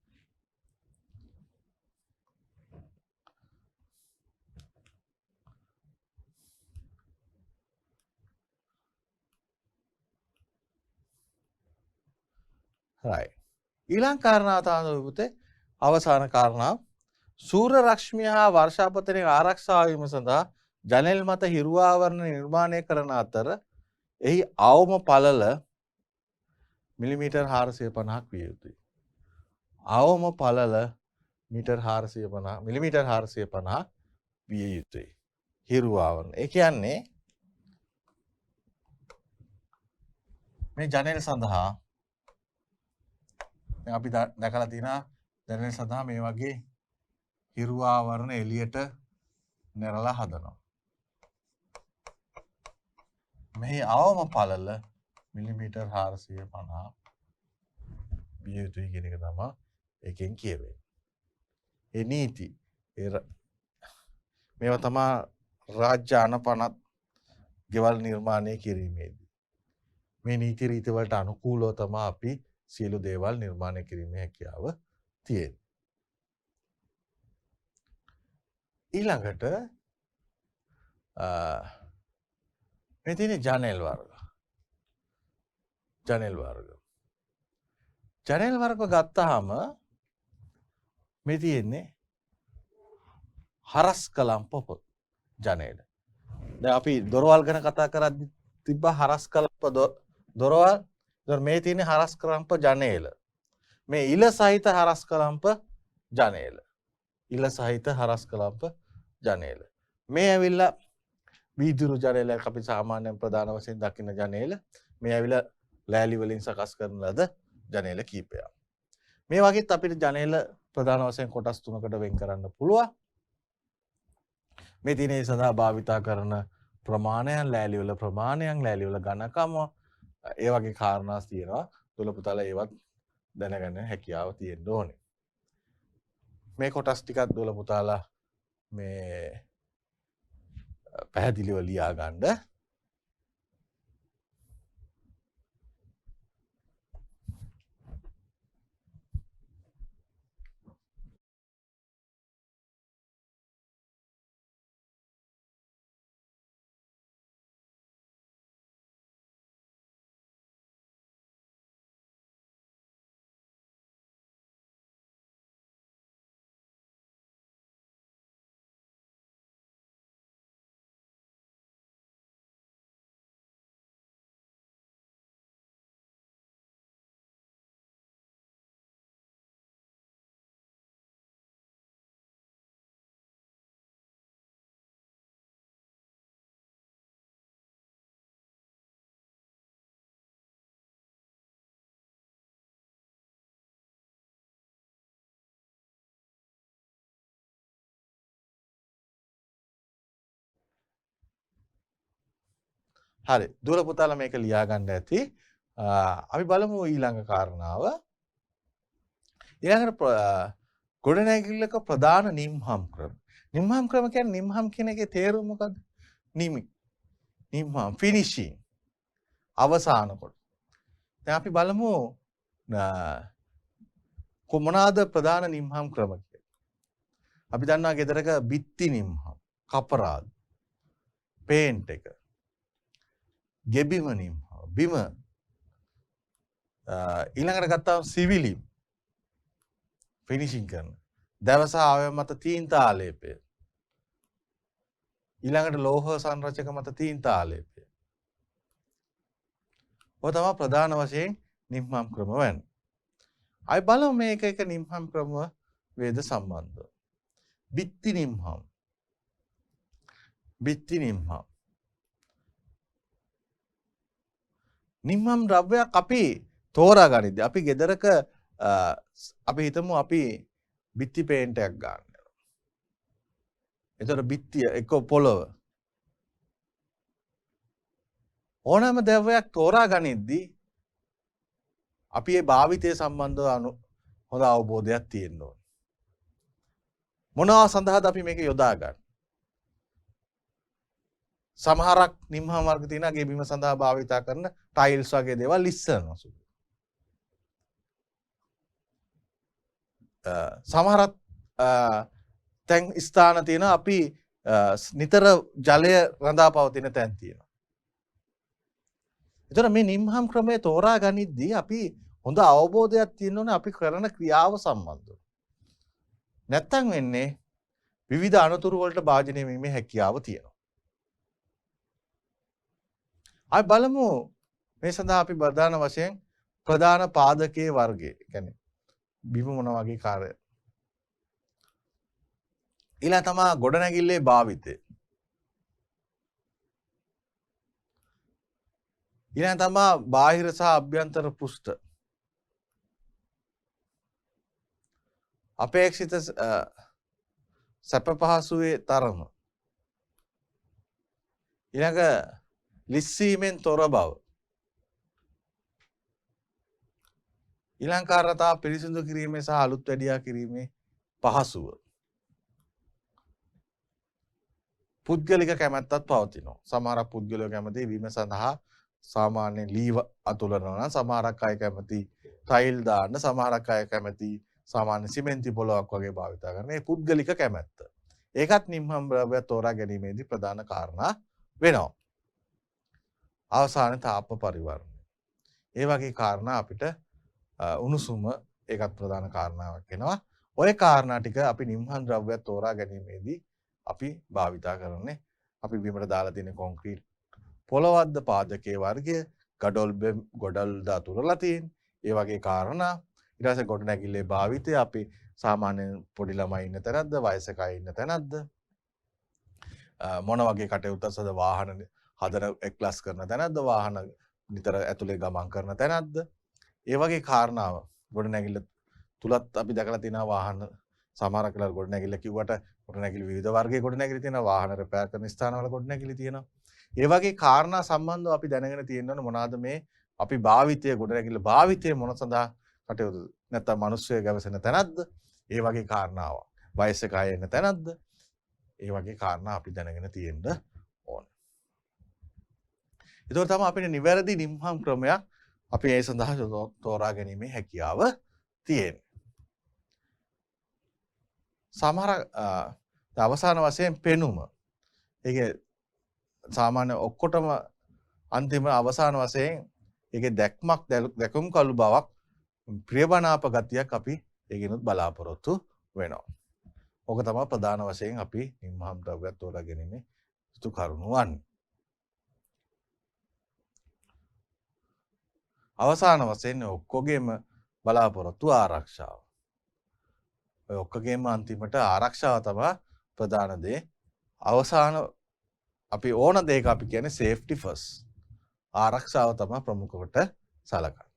right. ඊළඟ කාරණාව තමයි පුතේ අවසාන කාරණාව. සූර්ය රශ්මිය හා වර්ෂාපතනයේ ආරක්ෂා වීම සඳහා ජනෙල් මත හිරු ආවරණ නිර්මාණය කරන අතර එහි අවම පළල මිලිමීටර් 450ක් විය යුතුයි. අවම පළල මිලිමීටර් 450ක් විය යුතුයි. හිරු ආවරණ. ඒ කියන්නේ මේ ජනෙල් සඳහා අපි දැකලා තියෙනවා ජනෙල් සඳහා මේ වගේ හිරු ආවරණ එළියට නැරලා හදනවා. මෙහි අවම පළල මිලිමීටර් 450 විය යුතුයි කියන එක තමයි එකෙන් කියවෙන්නේ. ඒ නීති මේවා තමයි රාජ්‍ය අනපනත් ගෙවල් නිර්මාණය කිරීමේදී මේ නීති රීති වලට අනුකූලව තමයි අපි සියලු දේවල් නිර්මාණය කිරීමේ හැකියාව තියෙන්නේ. ඊළඟට මේ තියෙන ජනෙල් වර්ග ගත්තාම මේ තියෙන්නේ හරස් කලම්ප ජනේල. දැන් අපි දොරවල් ගැන කතා කරද්දි තිබ්බ හරස් කලම්ප දොරවල්. මේ තියෙන්නේ හරස් කලම්ප ජනේල. මේ ඉල සහිත හරස් කලම්ප ජනේල. මේ ඇවිල්ලා වීදුරු ජනේලයක් අපි සාමාන්‍යයෙන් ප්‍රධාන වශයෙන් දකින ජනේල. මේ ඇවිල්ලා ලෑලි වලින් සකස් කරන ලද ජනේල කීපයක්. මේ වගේත් අපිට ජනේල ප්‍රධාන වශයෙන් කොටස් තුනකට වෙන් කරන්න පුළුවන්. මේ දිනේ සඳහා භාවිතා කරන ප්‍රමාණයන්, ලෑලි වල ප්‍රමාණයන්, ලෑලි වල ඝනකම, ඒ වගේ කාරණා තියෙනවා. දුල පුතාලා ඒවත් දැනගන්න හැකියාව තියෙන්න ඕනේ. මේ කොටස් ටිකක් දුල පුතාලා මේ පැහැදිලිව ලියා ගන්න. හරි. දුර පුතාලා මේක ලියා ගන්න ඇති. අපි බලමු ඊළඟ කාරණාව. ඊළඟට ගොඩනැගිල්ලක ප්‍රධාන නිම්හම් ක්‍රම. නිම්හම් ක්‍රම කියන්නේ නිම්හම් කියන එකේ තේරුම මොකද්ද? නිමි. නිම්හම් ෆිනිෂින්. අවසාන කොට. දැන් අපි බලමු මොනවාද ප්‍රධාන නිම්හම් ක්‍රම කියලා. අපි දන්නවා ගෙදරක බිත්ති නිම්හම්, කපරාදු, පේන්ට් එක, ගෙබිම නිම්හම්, බිම ඊළඟට ගත්තාම සිවිලිම් ෆිනිෂින් කරන. දවස ආවය මත තීන්තා ආලේපය. ඊළඟට ලෝහ සංරචක මත තීන්තා ආලේපය. ඔය තමයි ප්‍රධාන වශයෙන් නිම්හම් ක්‍රම වෙන්නේ. අය බලමු මේක එක නිම්හම් ක්‍රම වේද සම්බන්ධව. බිත්ති නිම්හම්. බිත්ති නිම්හම්. නිම්හම් ද්‍රව්‍යයක් අපි තෝරා ගනිද්දී අපි ගෙදරක අපි හිතමු අපි බිත්ති පේන්ට් එකක් ගන්නවා. එතකොට බිත්තිය එක්ක පොළව ඕනෑම ද්‍රව්‍යයක් තෝරා ගනිද්දී අපි ඒ භාවිතය සම්බන්ධව හොඳ අවබෝධයක් තියෙන්න ඕන. මොනවා සඳහාද අපි මේක යොදා ගන්න? සමහරක් නිම්හම් වර්ග තියෙනවා ගේ බිම සඳහා භාවිත කරන ටයිල්ස් වගේ දේවල් ඉස්සනවා. සමහරක් තැන් ස්ථාන තියෙනවා අපි නිතර ජලය රඳා පවතින තැන් තියෙනවා. එතකොට මේ නිම්හම් ක්‍රමය තෝරා ගනිද්දී අපි හොඳ අවබෝධයක් තියෙන්න ඕනේ අපි කරන ක්‍රියාව සම්බන්ධව. නැත්තම් වෙන්නේ විවිධ අනතුරු වලට භාජනය වීමේ හැකියාව තියෙනවා. අපි බලමු මේ සඳහා අපි ප්‍රධාන වශයෙන් ප්‍රධාන පාදකයේ වර්ගය. කියන්නේ බිම මොන වගේ කාර්ය. ඊළඟ තමයි ගොඩනැගිල්ලේ භාවිතය. ඊළඟ තමයි බාහිර සහ අභ්‍යන්තර පෘෂ්ඨ. අපේක්ෂිත සැප පහසුවේ තරම. ඊළඟ ලිස්සීමෙන් තොර බව. ඊළඟ කාරණා පිරිසිදු කිරීමේ සහ අලුත් වැඩියා කිරීමේ පහසුව. පුද්ගලික කැමැත්තක් පවතිනවා. සමහර පුද්ගලයෝ කැමති බිම සඳහා සාමාන්‍ය ලී අතුලනවා නම් සමහරක් අය කැමති ටයිල් දාන්න, සමහරක් අය කැමති සාමාන්‍ය සිමෙන්ති පොලොක් වගේ භාවිත කරන. මේ පුද්ගලික කැමැත්ත. ඒකත් නිම්හම් ද්‍රව්‍ය තෝරා ගැනීමේදී ප්‍රධාන කාරණා වෙනවා. අවසානයේ තාප පරිවර්තනය. ඒ වගේ කාරණා අපිට උණුසුම ඒකත් ප්‍රධාන කාරණාවක් වෙනවා. ওই කාරණා ටික අපි නිම්හම් ද්‍රව්‍ය තෝරා ගැනීමේදී අපි භාවිතා කරන්නේ. අපි බිමට දාලා තියෙන කොන්ක්‍රීට් පොළවද්ද පාදකයේ වර්ගය, ගොඩල් දාතුරලා තියෙන. ඒ වගේ කාරණා. ඊට පස්සේ ගොඩනැගිල්ලේ භාවිතය අපි සාමාන්‍යයෙන් පොඩි ළමයි ඉන්න තැනක්ද, වයසක අය ඉන්න තැනක්ද, මොන වගේ කටයුත්තක්ද, වාහන හදන එක්ලස් කරන තැනක්ද, වාහන නිතර ඇතුලේ ගමන් කරන තැනක්ද, ඒ වගේ කාරණාව ගොඩනැගිල්ල තුලත් අපි දැකලා තියෙනවා. වාහන සමහරක් වෙලාවට ගොඩනැගිල්ල කිව්වට ගොඩනැගිලි විවිධ වර්ගයේ ගොඩනැගිලි තියෙනවා. වාහන රිපෙයාර් කරන ස්ථානවල ගොඩනැගිලි තියෙනවා. ඒ වගේ කාරණා සම්බන්ධව අපි දැනගෙන තියෙන්න ඕන මොනවාද මේ අපි භාවිතය ගොඩනැගිල්ල භාවිතය මොන සඳහා කටයුතු නැත්නම් මිනිස්සු ගැවසෙන තැනක්ද? ඒ වගේ කාරණාවක්. වයසක අය ඉන්න තැනක්ද? ඒ වගේ කාරණා අපි දැනගෙන තියෙන්න ඕන. ඒතකොට තමයි අපිට නිවැරදි නිම්හම් ක්‍රමයක් අපි ඒ සඳහා තෝරා ගැනීමේ හැකියාව තියෙන්නේ. සමහර අවසාන වශයෙන් පෙනුම. ඒකේ සාමාන්‍ය ඔක්කොටම අන්තිම අවසාන වශයෙන් ඒකේ දැකුම් කළු බවක්, ප්‍රියමනාප ගතියක් අපි ඒකිනුත් බලාපොරොත්තු වෙනවා. ඕක තමයි ප්‍රධාන වශයෙන් අපි නිම්හම් ද්‍රව්‍ය තෝරා ගැනීමේ යුතු කරුණු වන්නේ. අවසාන වශයෙන් ඔක්කොගේම බලාපොරොත්තු ආරක්ෂාව. ඔය ඔක්කොගේම අන්තිමට ආරක්ෂාව තමයි ප්‍රධාන දේ. අවසාන අපි ඕන දෙයක අපි කියන්නේ සේෆ්ටි ෆස්ට්. ආරක්ෂාව තමයි ප්‍රමුඛ කොට සලකන්නේ.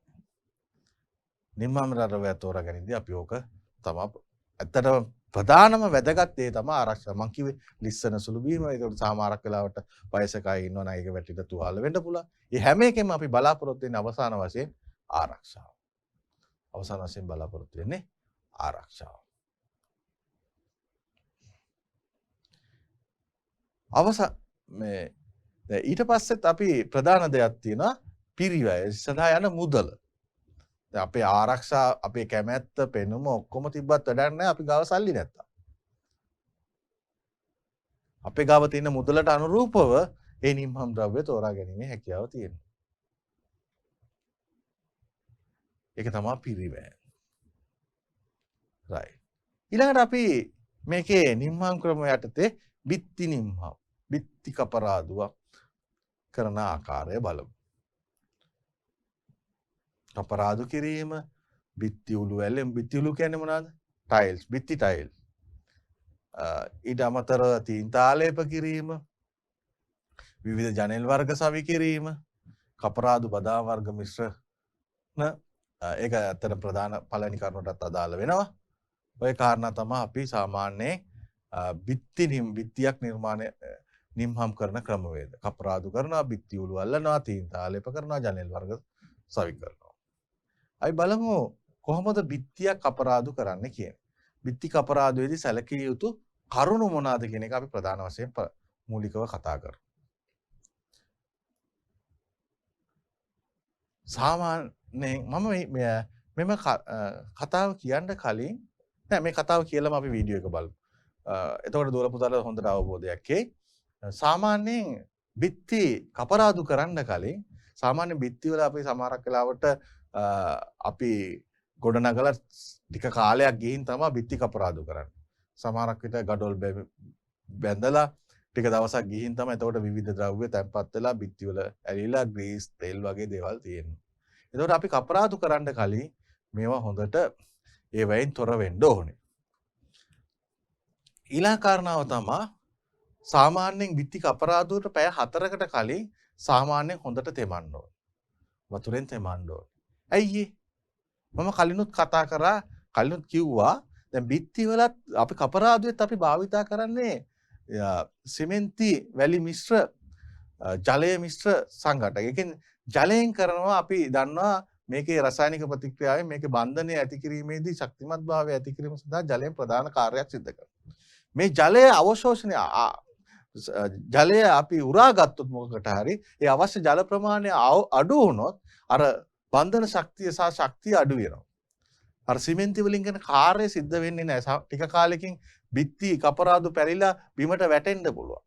නිම්හම් ද්‍රව්‍ය තෝරා ගැනීමදී අපි ඕක තමයි ඇත්තටම ප්‍රධානම වැදගත් දේ තමයි ආරක්ෂාව. මං කිව්වේ ලිස්සන සුළු බීම. ඒකට සමහරක් වෙලාවට වයසක අය ඉන්නවනම් ඒක වැටිලා තුවාල වෙන්න පුළුවන්. මේ හැම එකෙම අපි බලාපොරොත්තු වෙන්නේ අවසාන වශයෙන් ආරක්ෂාව. අවසාන වශයෙන් බලාපොරොත්තු වෙන්නේ ආරක්ෂාව. මේ ඊට පස්සෙත් අපි ප්‍රධාන දෙයක් තියෙනවා පිරිවැය සඳහා යන මුදල. දැන් අපේ ආරක්ෂා අපේ කැමැත්ත පෙනුම ඔක්කොම තිබ්බත් වැඩක් නැහැ අපි ගාව සල්ලි නැත්තම්. අපේ ගාව තියෙන මුදලට අනුරූපව ඒ නිම්හම් ද්‍රව්‍ය තෝරා ගැනීමේ හැකියාව තියෙනවා. ඒක තමයි පිරිවැය. right. ඊළඟට අපි මේකේ නිම්හම් ක්‍රම යටතේ බිත්ති නිම්හම් බිත්ති කපරාදුවක් කරන ආකාරය බලමු. කපරාදු කිරීම බිත්ති උළු ඇලෙම් බිත්ති උළු කියන්නේ මොනවද? ටයිල්ස් බිත්ති ටයිල්. ඊට අමතරව තීන්තාලේප කිරීම විවිධ ජනෙල් වර්ග සවි කිරීම කපරාදු බදාම් වර්ග මිශ්‍රණ ඒක ඇත්තට ප්‍රධාන පළවෙනි කරුණටත් අදාළ වෙනවා. ඔය කාරණා තමයි අපි සාමාන්‍යයෙන් බිත්තියක් නිර්මාණය නිම්හම් කරන ක්‍රමවේද. කපරාදු කරනවා, බිත්ති උළු අල්ලනවා, තීන්තාලේප කරනවා, ජනෙල් වර්ග සවි කරනවා. අපි බලමු කොහොමද බිත්තියක් කපරාදු කරන්නේ කියන්නේ. බිත්ති කපරාදුවේදී සැලකිය යුතු කරුණු මොනවාද කියන එක අපි ප්‍රධාන වශයෙන් මූලිකව කතා කරමු. සාමාන්‍යයෙන් මම මෙම කතාව කියන්න කලින් නෑ මේ කතාව කියලාම අපි වීඩියෝ එක බලමු. එතකොට දුවල පුතාලට හොඳට අවබෝධයක් එයි. සාමාන්‍යයෙන් බිත්ති කපරාදු කරන්න කලින් සාමාන්‍ය බිත්ති වල අපි සමහරක් වෙලාවට අපි ගොඩනගලා ටික කාලයක් ගිහින් තමයි බිත්ති කපරාදු කරන්නේ. සමහරක් විට ගඩොල් බැඳලා ටික දවසක් ගිහින් තමයි එතකොට විවිධ ද්‍රව්‍ය තැන්පත් වෙලා බිත්ති වල ඇලිලා ග්‍රීස් තෙල් වගේ දේවල් තියෙනවා. එතකොට අපි කපරාදු කරන්න කලින් මේවා හොඳට ඒ වයින් තොර වෙන්න ඕනේ. ඊළඟ කාරණාව තමයි සාමාන්‍යයෙන් බිත්ති කපරාදුවට පැය 4කට කලින් සාමාන්‍යයෙන් හොඳට තෙමන්න ඕනේ. වතුරෙන් තෙමන්න ඕනේ. ඇයි මම කලිනුත් කතා කරා කලිනුත් කිව්වා දැන් බිත්ති වලත් අපි කපරාදුවෙත් අපි භාවිතා කරන්නේ සිමෙන්ති වැලි මිශ්‍ර ජලය මිශ්‍ර සංඝටක. ඒ කියන්නේ ජලයෙන් කරනවා අපි දන්නවා මේකේ රසායනික ප්‍රතික්‍රියාවෙන් මේකේ බන්ධනය ඇති කිරීමේදී ශක්තිමත් භාවය ඇති කිරීම සඳහා ජලයෙන් ප්‍රධාන කාර්යයක් සිදු කරනවා. මේ ජලය අවශෝෂණය ජලය අපි උරා ගත්තොත් මොකකට හරි ඒ අවශ්‍ය ජල ප්‍රමාණය අඩු වුණොත් අර බන්ධන ශක්තිය සහ ශක්තිය අඩු වෙනවා. අර සිමෙන්ති වලින් කරන කාර්යය සිද්ධ වෙන්නේ නැහැ. ටික කාලෙකින් බිත්ති කපරාදු පැරිලා බිමට වැටෙන්න පුළුවන්.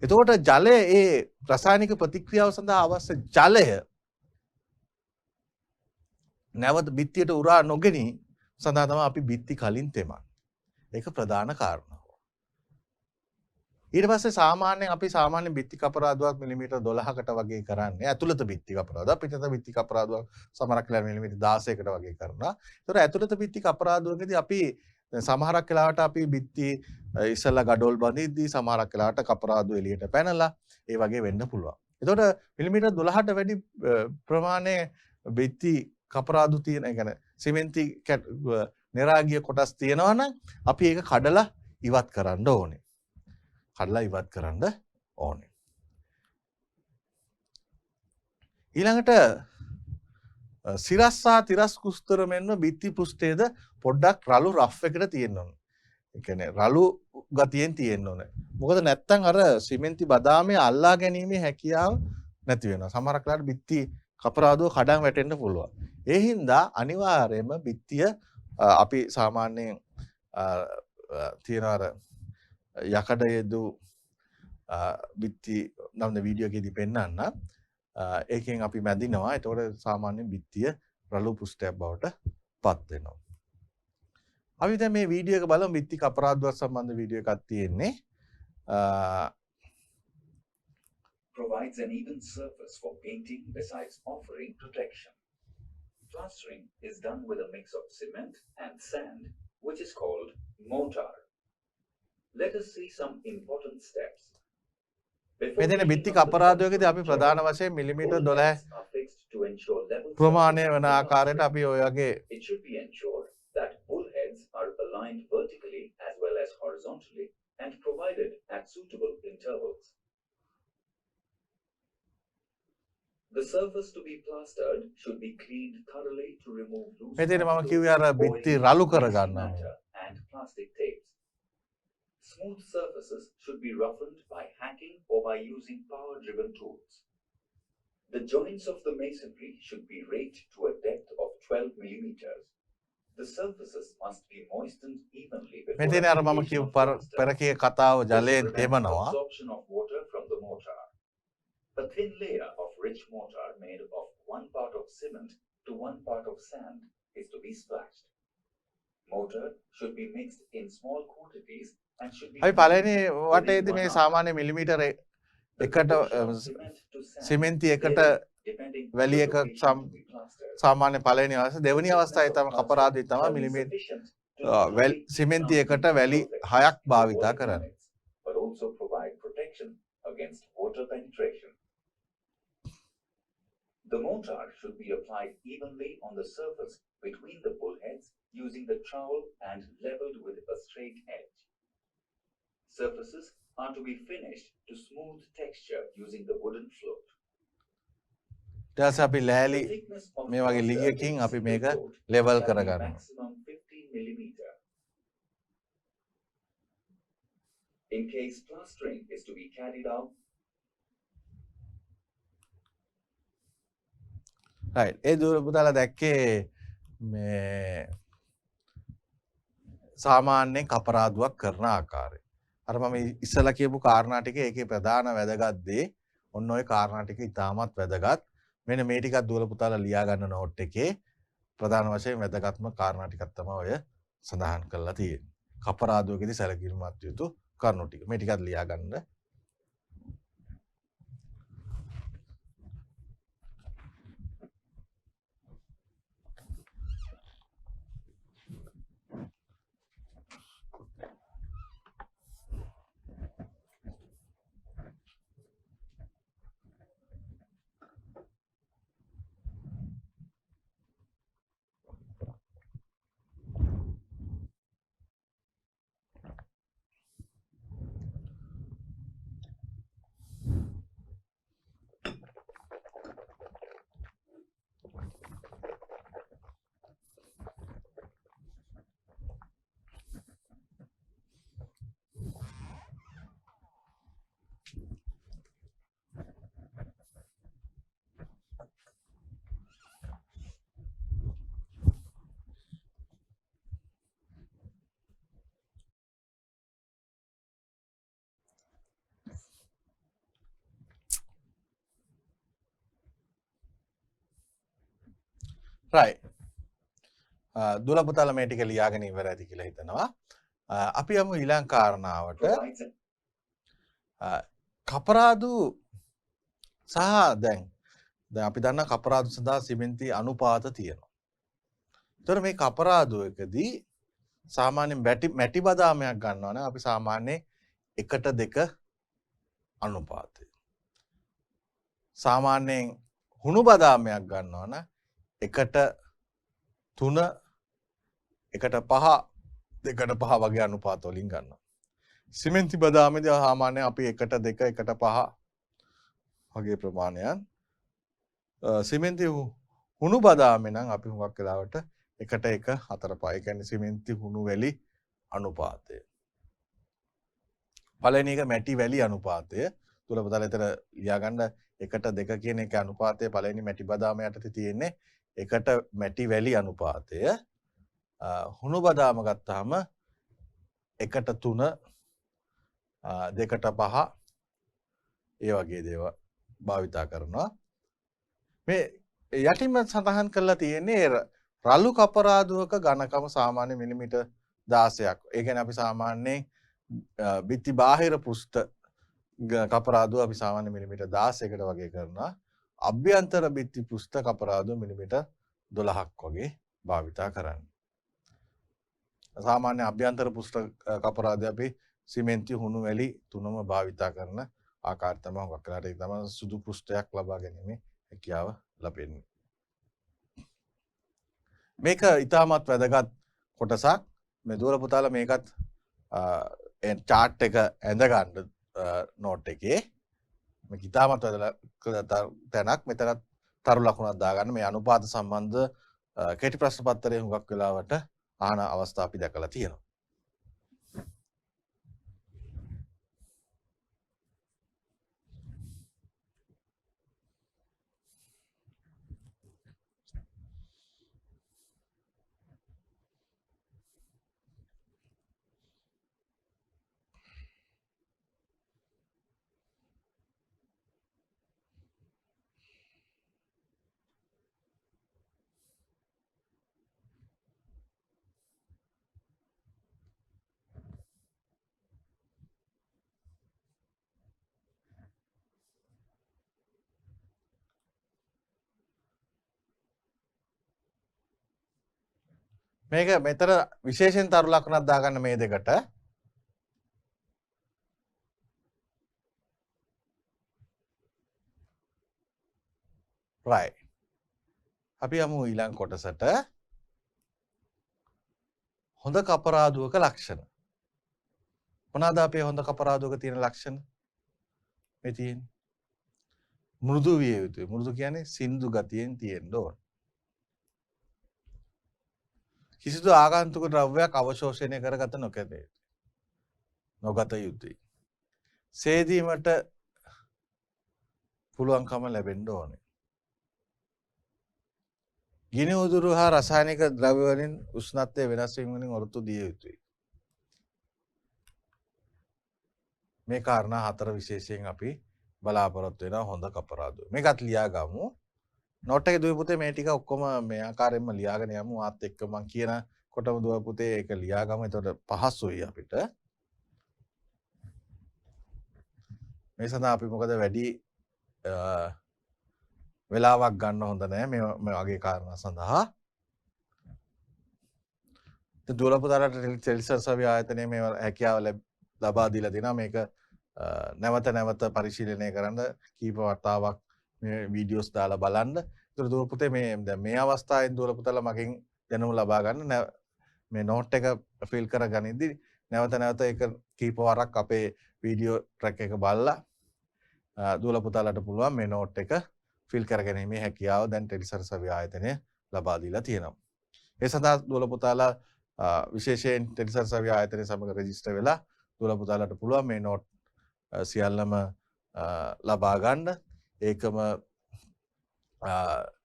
එතකොට ජලය ඒ රසායනික ප්‍රතික්‍රියාව සඳහා අවශ්‍ය ජලය නැවත බිත්තියට උරා නොගෙන සඳහා තමයි අපි බිත්ති කලින් තෙමන්නේ. ඒක ප්‍රධාන කාරණාව. ඊට පස්සේ සාමාන්‍යයෙන් අපි සාමාන්‍ය බිත්ති කපරාදුවක් මිලිමීටර් 12කට වගේ කරන්නේ. ඇතුළත බිත්ති කපරාදුවක් පිටත බිත්ති කපරාදුවක් සමහරක් වෙලාවට මිලිමීටර් 16කට වගේ කරනවා. ඒතර ඇතුළත බිත්ති කපරාදුවකදී අපි සමහරක් වෙලාවට අපි බිත්ති ඉස්සලා ගඩොල් බඳිද්දී සමහරක් වෙලාවට කපරාදු එළියට පැනලා ඒ වගේ වෙන්න පුළුවන්. ඒතකොට මිලිමීටර් 12ට වැඩි ප්‍රමාණයේ බිත්ති කපරාදු තියෙන ඒ කියන්නේ සිමෙන්ති නිරාගිය කොටස් තියෙනවා නම් අපි ඒක කඩලා ඉවත් කරන්න ඕනේ. කඩලා ඉවත් කරන්න ඕනේ. ඊළඟට සිරස් සහ තිරස් කුස්තර මෙන්ම බිත්ති පෘෂ්ඨයේද පොඩ්ඩක් රළු රෆ් එකට තියෙන්න ඕනේ. ඒ කියන්නේ රළු ගතියෙන් තියෙන්න ඕනේ. මොකද නැත්තම් අර සිමෙන්ති බදාමේ අල්ලා ගැනීමේ හැකියාව නැති වෙනවා. සමහරක් වෙලාවට බිත්ති කපරාදුව කඩන් වැටෙන්න පුළුවන්. ඒ හින්දා අනිවාර්යයෙන්ම බිත්තිය අපි සාමාන්‍යයෙන් තියෙන අර යකඩ යෙදු බිත්ති නම් වීඩියෝ එකේදී පෙන්නන්න. ඒකෙන් අපි මැදිනවා. ඒතකොට සාමාන්‍යයෙන් බිත්තිය රළු පුෂ්ඨයක් බවට පත් වෙනවා. අපි දැන් මේ වීඩියෝ එක බලමු. බිත්ති කපරාදුවක් සම්බන්ධ වීඩියෝ එකක් තියෙන්නේ. Provides an even surface for painting besides offering protection. Plastering is done with a mix of cement and sand, which is called mortar. Let us see some important steps. මෙතන බිත්ති කපරාදුවකදී අපි ප්‍රධාන වශයෙන් මිලිමීටර් 12 ප්‍රමාණය වෙන ආකාරයට අපි ඔය වගේ it should be ensured that bullheads are aligned vertically The surface to be plastered should be cleaned thoroughly to remove loose මෙතන මම particles, කිව්වේ අර බිත්ති oil, රළු කර greasy ගන්නවා. matter, and plastic tapes. Smooth surfaces should be roughened by hacking or by using power-driven tools. The joints of the masonry should be raked to a depth of 12 millimeters. The surfaces must be moistened evenly before මෙතන අර මම application කියපු of plaster. පෙරකේ කතාව This ජලයෙන් prevents තෙමනවා. absorption of water from the mortar. A thin layer of rich mortar made of 1 part of cement to 1 part of sand is to be splashed. Mortar should be mixed in small quantities and should be අපි used පළවෙනි within වටේදී 1 මේ hour. සාමාන්‍ය මිලිමීටර The එකට proportion of cement to sand සිමෙන්ති එකට varies depending on වැලි the එක location to be plastered. සාමාන්‍ය පළවෙනි අවස්ථාව දෙවෙනි අවස්ථාවේ Thickness of තමයි කපරාදුයි plaster තමයි shall be මිලිමීටර sufficient to not only keep සිමෙන්ති එකට transmitting වැලි surface 6ක් to the භාවිතා wall කරන්න. units, but also provide protection against water penetration. The mortar should be applied evenly on the surface between the bullheads using the trowel and leveled with a straight edge. Surfaces are to be finished to smooth texture using the wooden float. ඊට පස්සේ අපි ලෑලි The thickness of මේ වගේ plaster ලීයකින් in අපි single මේක coat level shall be කරගන්නවා. maximum 15 millimeter. In case plastering is to be carried out, right ඒ දුර පුතාලා දැක්කේ මේ සාමාන්‍යයෙන් කපරාදුවක් කරන ආකාරය. අර මම ඉස්සලා කියපු කාරණා ටික ඒකේ ප්‍රධාන වැදගත් දේ ඔන්න ඔය කාරණා ටික ඉතාමත් වැදගත්. මෙන්න මේ ටිකක් දුවල පුතාලා ලියා ගන්න නෝට් එකේ ප්‍රධාන වශයෙන් වැදගත්ම කාරණා ටිකක් තමයි ඔය සඳහන් කරලා තියෙන්නේ. කපරාදුවකදී සැලකිලිමත් යුතු කරුණු ටික. මේ ටිකත් ලියා ගන්න. right දුවල පුතාලා මේ ටික ලියාගෙන ඉවර ඇති කියලා හිතනවා. අපි යමු ඊළඟ කාරණාවට. provides කපරාදු සහ දැන් අපි දන්නා කපරාදු සඳහා සිමෙන්ති අනුපාත තියෙනවා. ඒතර මේ කපරාදුවකදී සාමාන්‍යයෙන් මැටි බදාමයක් ගන්නවා නම් අපි සාමාන්‍යයෙන් 1:2 අනුපාතය. සාමාන්‍යයෙන් හුණු බදාමයක් ගන්නවා නම් 1:3 1:5 2:5 වගේ අනුපාත වලින් ගන්නවා. සිමෙන්ති බදාමේදී සාමාන්‍යයෙන් අපි 1:2 1:5 වගේ ප්‍රමාණයන් සිමෙන්ති හුණු බදාමේ නම් අපි හුඟක් වෙලාවට 1:1 4:5 ඒ කියන්නේ සිමෙන්ති හුණු වැලි අනුපාතය. පළවෙනි එක මැටි වැලි අනුපාතය. තුල පුතාලා එතන ලියා ගන්න 1:2 කියන එක අනුපාතය පළවෙනි මැටි බදාම යටතේ තියෙන්නේ 1 මැටි වැලි අනුපාතය. හුණු බදාම ගත්තාම 1:3 2:5 ඒ වගේ දේවල් භාවිතා කරනවා. මේ යටින්ම සඳහන් කරලා තියෙන්නේ රළු කපරාදුවක ඝනකම සාමාන්‍ය මිලිමීටර් 16ක්. ඒ කියන්නේ අපි සාමාන්‍යයෙන් බිත්ති බාහිර පෘෂ්ඨ කපරාදුව අපි සාමාන්‍ය මිලිමීටර් 16කට වගේ කරනවා. අභ්‍යන්තර බිත්ති පෘෂ්ඨ කපරාදුව මිලිමීටර් 12ක් වගේ භාවිතා කරන්නේ. සාමාන්‍ය අභ්‍යන්තර පෘෂ්ඨ කපරාදුව අපි සිමෙන්ති හුණු වැලි තුනම භාවිතා කරන ආකාරය තමයි හුඟක් වෙලාට ඒක තමයි සුදු පෘෂ්ඨයක් ලබා ගැනීමේ හැකියාව ලැබෙන්නේ. මේක ඉතාමත් වැදගත් කොටසක්. මේ දුවල පුතාලා මේකත් chart එක ඇඳ ගන්න නෝට් එකේ මේක ඉතාමත් වැදගත් තැනක්. මෙතන තරු ලකුණක් දාගන්න මේ අනුපාත සම්බන්ධ කෙටි ප්‍රශ්න පත්‍රයේ හුඟක් වෙලාවට අහන අවස්ථා අපි දැකලා තියෙනවා. මේක මෙතන විශේෂයෙන් තරු ලකුණක් දාගන්න මේ දෙකට. right. අපි යමු ඊළඟ කොටසට. හොඳ කපරාදුවක ලක්ෂණ. මොනවාද අපේ හොඳ කපරාදුවක තියෙන ලක්ෂණ? මේ තියෙන්නේ. මෘදු විය යුතුයි. මෘදු කියන්නේ සින්දු ගතියෙන් තියෙන්න ඕන. කිසිදු ආගන්තුක ද්‍රව්‍යයක් අවශෝෂණය කරගත නොගත යුතුයි. සේදීමට පුළුවන්කම ලැබෙන්න ඕනේ. ගිනි උදුරු හා රසායනික ද්‍රව්‍ය වලින් උෂ්ණත්වය වෙනස් වීම වලින් ඔරොත්තු දිය යුතුයි. මේ කාරණා හතර විශේෂයෙන් අපි බලාපොරොත්තු වෙනවා හොඳ කපරාදුව. මේකත් ලියා ගමු. නෝට් එකේ දුවේ පුතේ මේ ටික ඔක්කොම මේ ආකාරයෙන්ම ලියාගෙන යමු. ආත් එක්ක මම කියන කොටම දුව පුතේ ඒක ලියා ගමු. එතකොට පහසුයි අපිට. මේ සඳහා අපි මොකද වැඩි වෙලාවක් ගන්න හොඳ නැහැ මේ වගේ කාරණා සඳහා. දුවල පුතාලට ටෙලිසර්සවි ආයතනයේ මේ හැකියාව ලබා දීලා දෙනවා. මේක නැවත නැවත පරිශීලනය කරන්න කීප වතාවක් මේ වීඩියෝස් දාලා බලන්න. ඒතර දුවල පුතේ මේ අවස්ථාවෙන් දුවල පුතාලා මගෙන් දැනුම ලබා ගන්න මේ නෝට් එක ෆිල් කරගනිද්දි නැවත නැවත ඒක කීප වරක් අපේ වීඩියෝ ට්‍රැක් එක බලලා දුවල පුතාලට පුළුවන් මේ නෝට් එක ෆිල් කරගැනීමේ හැකියාව දැන් ටෙලිසර්සවි ආයතනය ලබා දීලා තියෙනවා. ඒ සඳහා දුවල පුතාලා විශේෂයෙන් ටෙලිසර්සවි ආයතනය සමග රෙජිස්ටර් වෙලා දුවල පුතාලට පුළුවන් මේ නෝට් සියල්ලම ලබා ගන්න. ඒකම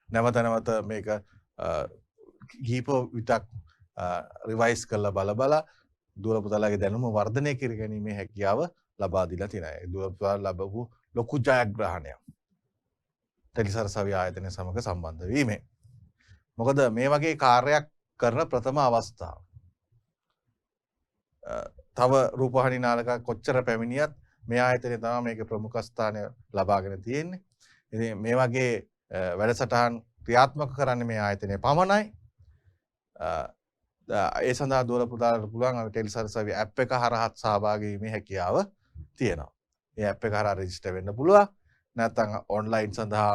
නැවත නැවත මේක කීප විටක් රිවයිස් කරලා බල දුවල පුතාලාගේ දැනුම වර්ධනය කර ගැනීමේ හැකියාව ලබා දීලා තියෙනවා. දුවල පුතාලා ලැබපු ලොකු ජයග්‍රහණයක් ටෙලිසර්සවි ආයතනය සමග සම්බන්ධ වීමෙන්. මොකද මේ වගේ කාර්යයක් කරන ප්‍රථම අවස්ථාව. තව රූපවාහිනී නාලිකා කොච්චර පැමිණියත් මේ ආයතනය තමයි මේකේ ප්‍රමුඛ ස්ථානය ලබාගෙන තියෙන්නේ. ඉතින් මේ වගේ වැඩසටහන් ක්‍රියාත්මක කරන්නේ මේ ආයතනය පමණයි. ඒ සඳහා දුවල පුතාලට පුළුවන් ටෙලිසර්සවි ඇප් එක හරහා සහභාගී වීමේ හැකියාව තියෙනවා. ඒ ඇප් එක හරහා රෙජිස්ටර් වෙන්න පුළුවන්. නැත්නම් ඔන්ලයින් සඳහා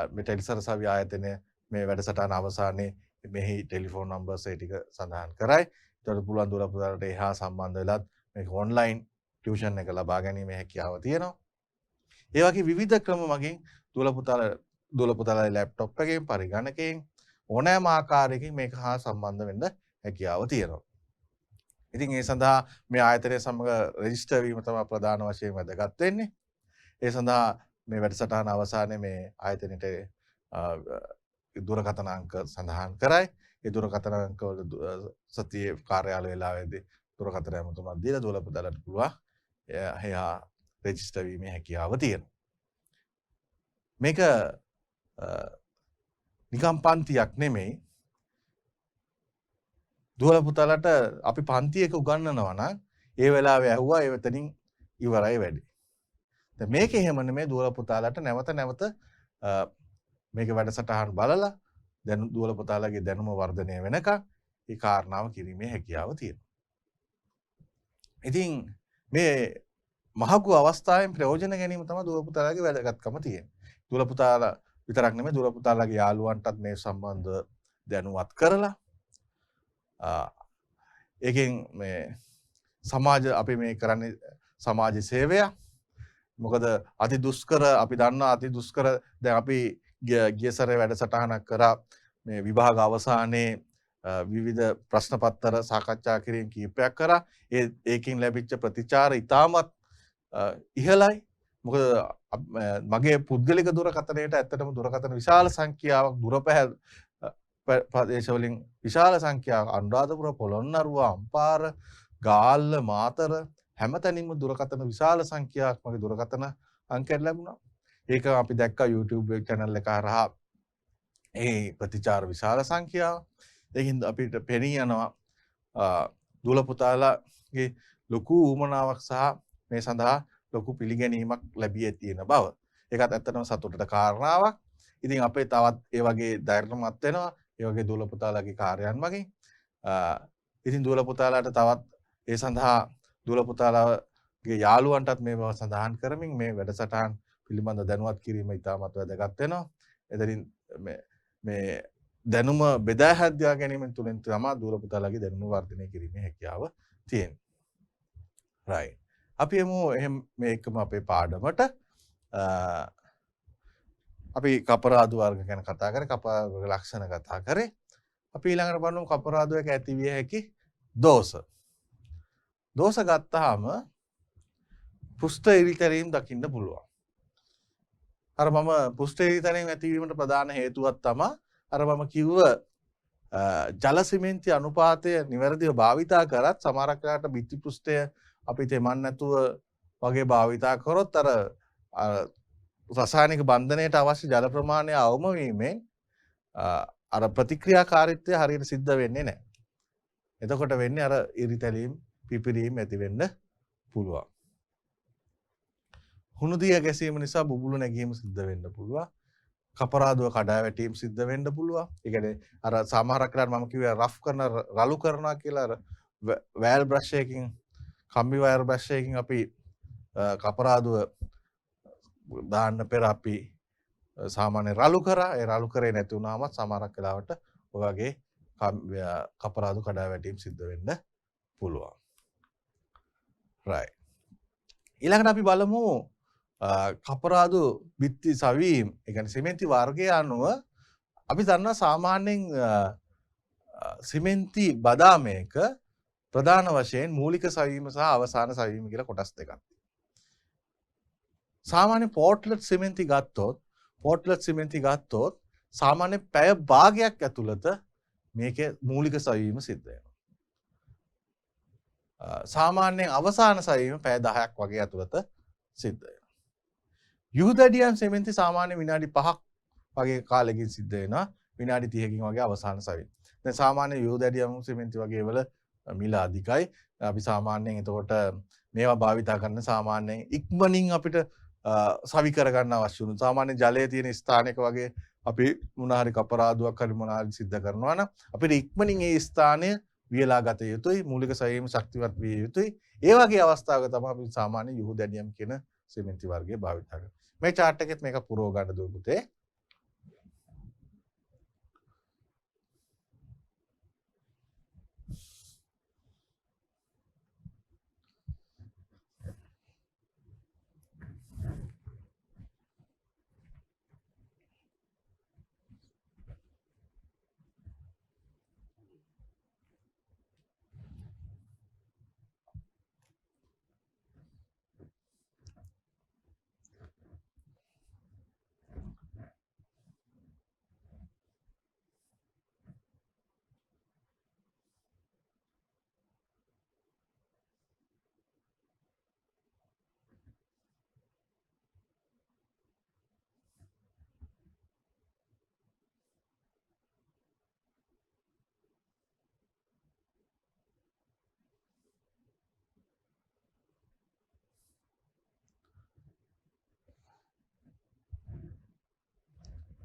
මේ ටෙලිසර්සවි ආයතනය මේ වැඩසටහන අවසානයේ මෙහි ටෙලිෆෝන් නම්බර්ස් ඒ ටික සඳහන් කරයි. ඒකට පුළුවන් දුවල පුතාලට එහා සම්බන්ධ වෙලත් මේක ඔන්ලයින් ටියුෂන් එක ලබා ගැනීමේ හැකියාව තියෙනවා. ඒ වගේ විවිධ ක්‍රම මගින් දුවල පුතාලගේ ලැප්ටොප් එකෙන් පරිගණකයෙන් ඕනෑම ආකාරයකින් මේක හා සම්බන්ධ වෙන්න හැකියාව තියෙනවා. ඉතින් ඒ සඳහා මේ ආයතනය සමග රෙජිස්ටර් වීම තමයි ප්‍රධාන වශයෙන් වැදගත් වෙන්නේ. ඒ සඳහා මේ වැඩසටහන අවසානයේ මේ ආයතනයේ දුරකථන අංක සඳහන් කරයි. ඒ දුරකථන අංක වල සතියේ කාර්යාල වේලාවේදී දුරකථන ඇමතුමක් දීලා දුවල පුතාලට පුළුවන් එහා රෙජිස්ටර් වීමේ හැකියාව තියෙනවා. මේක නිකම් පන්තියක් නෙමෙයි. දුවල පුතාලට අපි පන්තියක උගන්වනවා නම් ඒ වෙලාවේ ඇහුවා ඒ වෙතනින් ඉවරයි වැඩි. දැන් මේක එහෙම නෙමෙයි. දුවල පුතාලට නැවත නැවත මේක වැඩසටහන් බලලා දැන් දුවල පුතාලගේ දැනුම වර්ධනය වෙනකන් ඒ කාරණාව කිරීමේ හැකියාව තියෙනවා. ඉතින් මේ මහගු අවස්ථාවෙන් ප්‍රයෝජන ගැනීම තමයි දුවල පුතාලගේ වැදගත්කම තියෙන්නේ. දුවල පුතාලා විතරක් නෙමෙයි දුවල පුතාලගේ යාළුවන්ටත් මේ සම්බන්ධ දැනුවත් කරලා ඒකෙන් මේ සමාජ අපි මේ කරන්නේ සමාජ සේවය. මොකද අති දුෂ්කර අපි දන්නා අති දුෂ්කර දැන් අපි ගිය සැරේ වැඩසටහනක් කරා මේ විභාග අවසානයේ විවිධ ප්‍රශ්න පත්‍ර සාකච්ඡා කිරීම කීපයක් කරා. ඒකෙන් ලැබිච්ච ප්‍රතිචාර ඉතාමත් ඉහළයි. මොකද මගේ පුද්ගලික දුරකථනයට ඇත්තටම දුරකථන විශාල සංඛ්‍යාවක් දුර ප්‍රදේශවලින් විශාල සංඛ්‍යාවක් අනුරාධපුර පොළොන්නරුව අම්පාර ගාල්ල මාතර හැමතැනින්ම දුරකථන විශාල සංඛ්‍යාවක් මගේ දුරකථන අංකයට ලැබුණා. ඒක අපි දැක්කා YouTube channel එක හරහා ඒ ප්‍රතිචාර විශාල සංඛ්‍යාවක්. ඒකින් අපිට පෙනී යනවා දුල පුතාලාගේ ලොකු උවමනාවක් සහ මේ සඳහා ලොකු පිළිගැනීමක් ලැබී තියෙන බව. ඒකත් ඇත්තටම සතුටට කාරණාවක්. ඉතින් අපේ තවත් ඒ වගේ ධෛර්යමත් වෙනවා. ඒ වගේ දුල පුතාලාගේ කාර්යයන් මගින්. ඉතින් දුල පුතාලාට තවත් ඒ සඳහා දුල පුතාලාගේ යාළුවන්ටත් මේ බව සඳහන් කරමින් මේ වැඩසටහන් පිළිබඳ දැනුවත් කිරීම ඉතාමත් වැදගත් වෙනවා. එතනින් මේ දැනුම බෙදා හැද්දා ගැනීම තුළින් තමයි දුල පුතාලාගේ දැනුම වර්ධනය කිරීමේ හැකියාව තියෙන්නේ. right. අපි එමු එහෙම මේකම අපේ පාඩමට අපි කපරාදු වර්ග ගැන කතා කරේ කපරාදු වර්ග ලක්ෂණ කතා කරේ අපි ඊළඟට බලමු කපරාදුවක ඇතිවිය හැකි දෝෂ ගත්තාම පෘෂ්ඨ ඉරිතැරීම් දකින්න පුළුවන්. අර මම පෘෂ්ඨ ඉරිතැරීම් ඇතිවීමට ප්‍රධාන හේතුවක් තමයි අර මම කිව්ව ජල සිමෙන්ති අනුපාතය නිවැරදිව භාවිතා කරත් සමහරක් වෙලාවට බිත්ති පෘෂ්ඨය අපි තෙමන් නැතුව වගේ භාවිතා කරොත් අර රසායනික බන්ධනයට අවශ්‍ය ජල ප්‍රමාණය අවම වීමෙන් අර ප්‍රතික්‍රියාකාරීත්වය හරියට සිද්ධ වෙන්නේ නැහැ. එතකොට වෙන්නේ අර ඉරිතැලීම් පිපිරීම් ඇති වෙන්න පුළුවන්. හුණුදිය ගැසීම නිසා බුබුලු නැගීම සිද්ධ වෙන්න පුළුවන්. කපරාදුව කඩා වැටීම සිද්ධ වෙන්න පුළුවන්. ඒ කියන්නේ අර සමහරක් වෙලාවට මම කිව්වා රෆ් කරන රළු කරනවා කියලා අර වෑල් බ්‍රෂ් එකකින් කම්බි වයර් බ්‍රෂ් එකකින් අපි කපරාදුව දාන්න පෙර අපි සාමාන්‍ය රළු කරා. ඒ රළු කරේ නැති වුණාම සමහරක් වෙලාවට ඔය වගේ කපරාදු කඩා වැටීම් සිද්ධ වෙන්න පුළුවන්. right. ඊළඟට අපි බලමු කපරාදු බිත්ති සවීම් ඒ කියන්නේ සිමෙන්ති වර්ගය අනුව අපි දන්නා සාමාන්‍යයෙන් සිමෙන්ති බදාමයක ප්‍රධාන වශයෙන් මූලික සවීම සහ අවසාන සවීම කියලා කොටස් දෙකක් තියෙනවා. සාමාන්‍ය පෝර්ට්ලට් සිමෙන්ති ගත්තොත් සාමාන්‍ය පැය භාගයක් ඇතුළත මේකේ මූලික සවීම සිද්ධ වෙනවා. සාමාන්‍යයෙන් අවසාන සවීම පැය 10ක් වගේ ඇතුළත සිද්ධ වෙනවා. යුදඩියම් සිමෙන්ති සාමාන්‍ය විනාඩි 5ක් වගේ කාලෙකින් සිද්ධ වෙනවා. විනාඩි 30කින් වගේ අවසාන සවීම. දැන් සාමාන්‍ය යුදඩියම් සිමෙන්ති වගේ වල මිල අධිකයි. අපි සාමාන්‍යයෙන් එතකොට මේවා භාවිතා කරන සාමාන්‍යයෙන් ඉක්මනින් අපිට සවි කරගන්න අවශ්‍ය වුණු සාමාන්‍ය ජලයේ තියෙන ස්ථානයක වගේ අපි මොන හරි කපරාදුවක් හරි මොන හරි සිද්ධ කරනවා නම් අපිට ඉක්මනින් ඒ ස්ථානය වියලා ගත යුතුයි. මූලික සවීම ශක්තිවත් විය යුතුයි. ඒ වගේ අවස්ථාවක තමයි අපි සාමාන්‍ය යුදඩියම් කියන සිමෙන්ති වර්ගය භාවිතා කරන්නේ. මේ chart එකෙත් මේක පුරව ගන්න දුව පුතේ.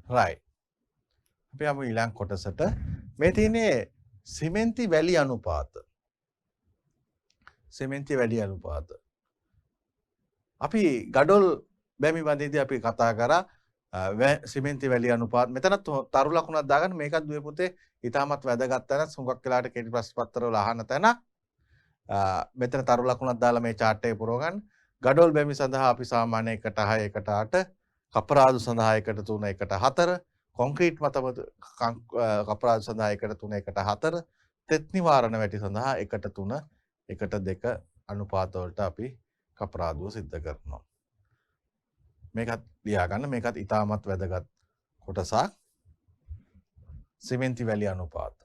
right. අපි යමු ඊළඟ කොටසට. මේ තියෙන්නේ සිමෙන්ති වැලි අනුපාත. අපි ගඩොල් බැමි බඳින්දී අපි කතා කරා සිමෙන්ති වැලි අනුපාත. මෙතනත් තරු ලකුණක් දාගන්න. මේකත් දුවේ පුතේ ඊටමත් වැදගත් තැන. සුඟක් වෙලාට කෙටි ප්‍රශ්න පත්‍ර වල අහන තැන. මෙතන තරු ලකුණක් දාලා මේ chart එක පුරව ගන්න. ගඩොල් බැමි සඳහා අපි සාමාන්‍ය 1.6 1.8 කපරාදු සඳහා 1.3 1.4 කොන්ක්‍රීට් මතමත කපරාදු සඳහා 1.3 1.4 තෙත් නිවාරණ වැටි සඳහා 1.3 1.2 අනුපාත වලට අපි කපරාදුව සිද්ධ කරනවා. මේකත් ලියා ගන්න. මේකත් ඉතාමත් වැදගත් කොටසක්. සිමෙන්ති වැලි අනුපාත.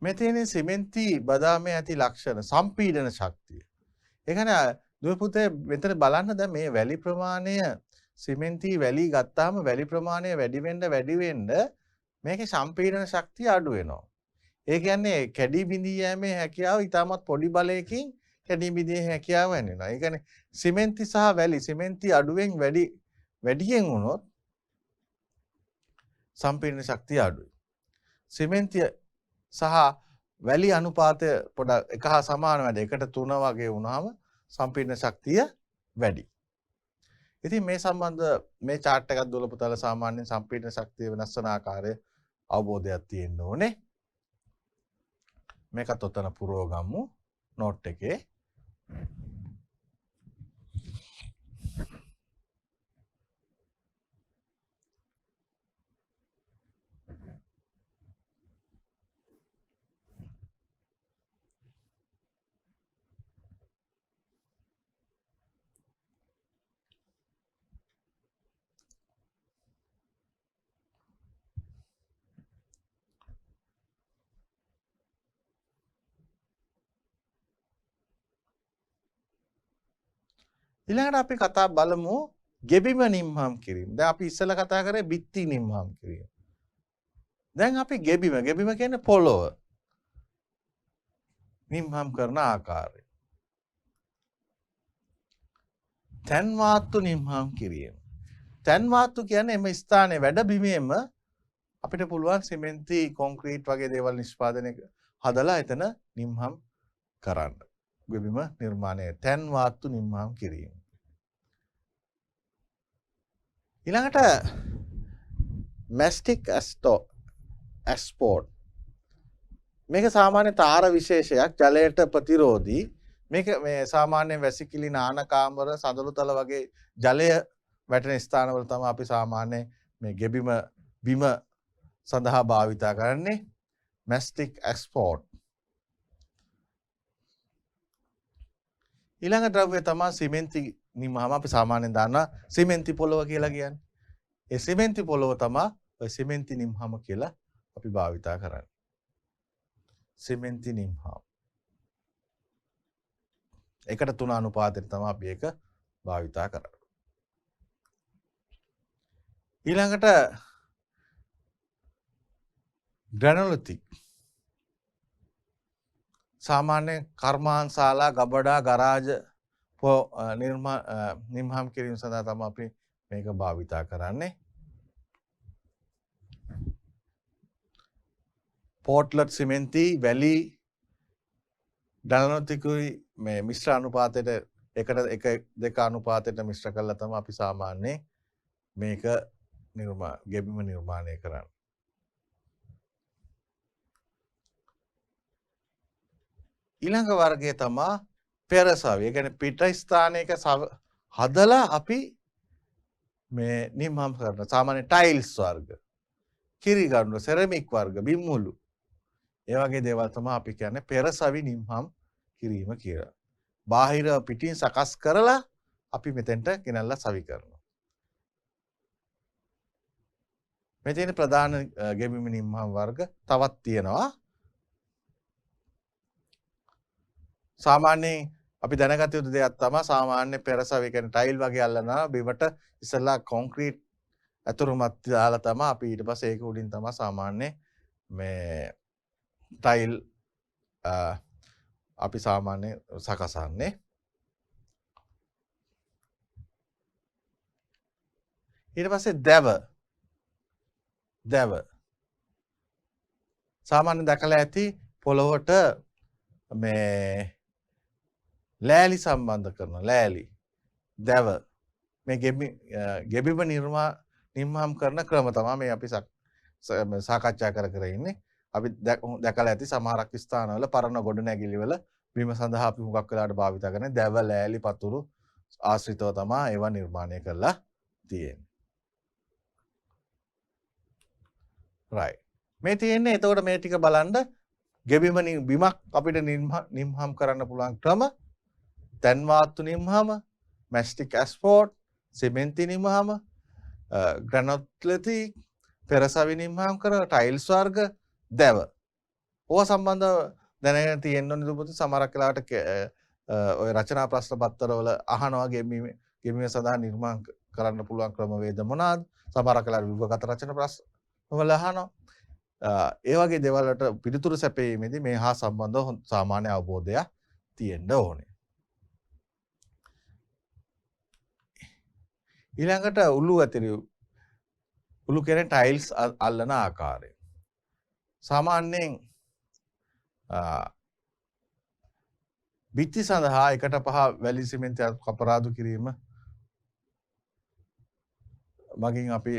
මෙතන සිමෙන්ති බදාමේ ඇති ලක්ෂණ සම්පීඩන ශක්තිය. ඒ කියන්නේ දුව පුතේ මෙතන බලන්න දැන් මේ වැලි ප්‍රමාණය සිමෙන්ති වැලි ගත්තාම වැලි ප්‍රමාණය වැඩි වෙන්න මේකේ සම්පීඩන ශක්තිය අඩු වෙනවා. ඒ කියන්නේ කැඩී බිඳී යෑමේ හැකියාව ඉතාමත් පොඩි බලයකින් කැඩී බිඳී හැකියාව වෙනවා. ඒ කියන්නේ සිමෙන්ති සහ වැලි සිමෙන්ති අඩුවෙන් වැඩියෙන් වුණොත් සම්පීඩන ශක්තිය අඩුයි. සිමෙන්ති සහ වැලි අනුපාතය පොඩක් එක හා සමාන වැඩ 1:3 වගේ වුණාම සම්පීඩන ශක්තිය වැඩි. ඉතින් මේ සම්බන්ධ මේ chart එකක් දුවලා පුතාලා සාමාන්‍යයෙන් සම්පීඩන ශක්තිය වෙනස් වන ආකාරය අවබෝධයක් තියෙන්න ඕනේ. මේකත් ඔතන පුරව ගමු නෝට් එකේ. ඊළඟට අපි කතා බලමු ගෙබිම නිම්හම් කිරීම. දැන් අපි ඉස්සෙල්ලා කතා කරේ බිත්ති නිම්හම් කිරීම. දැන් අපි ගෙබිම කියන්නේ පොළොව නිම්හම් කරන ආකාරය. තැන්වාත්තු නිම්හම් කිරීම. තැන්වාත්තු කියන්නේ එම ස්ථානයේ වැඩ බිමේම අපිට පුළුවන් සිමෙන්ති කොන්ක්‍රීට් වගේ දේවල් නිෂ්පාදනය හදලා එතන නිම්හම් කරන්න. ගෙබිම නිර්මාණය තැන්වාත්තු නිම්හම් කිරීම. ඊළඟට මැස්ටික් ඇස්පෝර්ට් මේක සාමාන්‍ය තාර විශේෂයක් ජලයට ප්‍රතිරෝධී. මේක මේ සාමාන්‍ය වැසිකිලි නාන කාමර සඳළුතල වගේ ජලය වැටෙන ස්ථානවල තමයි අපි සාමාන්‍ය මේ ගෙබිම බිම සඳහා භාවිතා කරන්නේ මැස්ටික් ඇස්පෝර්ට්. ඊළඟ ද්‍රව්‍ය තමයි සිමෙන්ති නිම්හම අපි සාමාන්‍යයෙන් දන්නා සිමෙන්ති පොළව කියලා කියන්නේ. ඒ සිමෙන්ති පොළව තමයි ඔය සිමෙන්ති නිම්හම කියලා අපි භාවිතා කරන්නේ. සිමෙන්ති නිම්හම. 1:3 අනුපාතයට තමයි අපි ඒක භාවිතා කරන්නේ. ඊළඟට ග්‍රැනුලිතික් සාමාන්‍ය කර්මාන්තශාලා ගබඩා ගරාජ නිම්හම් කිරීම සඳහා තමයි අපි මේක භාවිතා කරන්නේ. පෝට්ලට් සිමෙන්ති වැලි ග්‍රැනුලිතිකුයි මේ මිශ්‍ර අනුපාතයට 1:2 අනුපාතයට මිශ්‍ර කරලා තමයි අපි සාමාන්‍ය මේක ගෙබිම නිර්මාණය කරන්නේ. ඊළඟ වර්ගය තමයි පෙරසවි. ඒ කියන්නේ පිට ස්ථානයක හදලා අපි මේ නිම්හම් කරන සාමාන්‍ය ටයිල්ස් වර්ග, කිරිගඩොල, සෙරමික් වර්ග, බිම්මුළු ඒ වගේ දේවල් තමයි අපි කියන්නේ පෙරසවි නිම්හම් කිරීම කියලා. බාහිර පිටින් සකස් කරලා අපි මෙතෙන්ට ගෙනල්ලා සවි කරනවා. මේ තියෙන ප්‍රධාන ගෙබිම නිම්හම් වර්ග තවත් තියෙනවා. සාමාන්‍යයෙන් අපි දැනගත යුතු දෙයක් තමයි සාමාන්‍ය පෙරසවි කියන්නේ ටයිල් වගේ අල්ලනවා බිමට ඉස්සලා කොන්ක්‍රීට් අතුරුමත් දාලා තමයි අපි ඊට පස්සේ ඒක උඩින් තමයි සාමාන්‍ය මේ ටයිල් අපි සාමාන්‍ය සකසන්නේ. ඊට පස්සේ දැව සාමාන්‍ය දැකලා ඇති පොළොවට මේ ලෑලි සම්බන්ධ කරන ලෑලි දැව මේ ගෙබිම නිර්මාම් කරන ක්‍රම තමයි මේ අපි සාකච්ඡා කර ඉන්නේ. අපි දැකලා ඇති සමහරක් ස්ථානවල පරණ ගොඩනැගිලිවල බිම සඳහා අපි හුඟක් වෙලාවට භාවිත කරන දැව ලෑලි පතුරු ආශ්‍රිතව තමයි ඒවා නිර්මාණය කරලා තියෙන්නේ. right. මේ තියෙන්නේ එතකොට මේ ටික බලන්න ගෙබිම බිමක් අපිට නිම්හම් කරන්න පුළුවන් ක්‍රම තැන් වාත්තු නිම්හම මැස්ටික් ඇස්ෆෝට් සිමෙන්ති නිම්හම ග්‍රැනොට්ලති පෙරසවි නිම්හම් කර ටයිල්ස් වර්ග දැව ඕවා සම්බන්ධව දැනගෙන තියෙන්න ඕනේ දුපුතු සමහරක් වෙලාවට ඔය රචනා ප්‍රශ්න පත්තරවල අහනවා ගෙබිම සඳහා නිර්මාණ කරන්න පුළුවන් ක්‍රමවේද මොනවාද සමහරක් වෙලාවට විභාගගත රචන ප්‍රශ්න වල අහනවා ඒ වගේ දේවල් වලට පිළිතුරු සැපයීමේදී මේ හා සම්බන්ධව සාමාන්‍ය අවබෝධයක් තියෙන්න ඕනේ. ඊළඟට උළු කෙරෙන ටයිල්ස් අල්ලන ආකාරය. සාමාන්‍යයෙන් බිත්ති සඳහා 1/5 වැලි සිමෙන්ති කපරාදු කිරීම මගින් අපි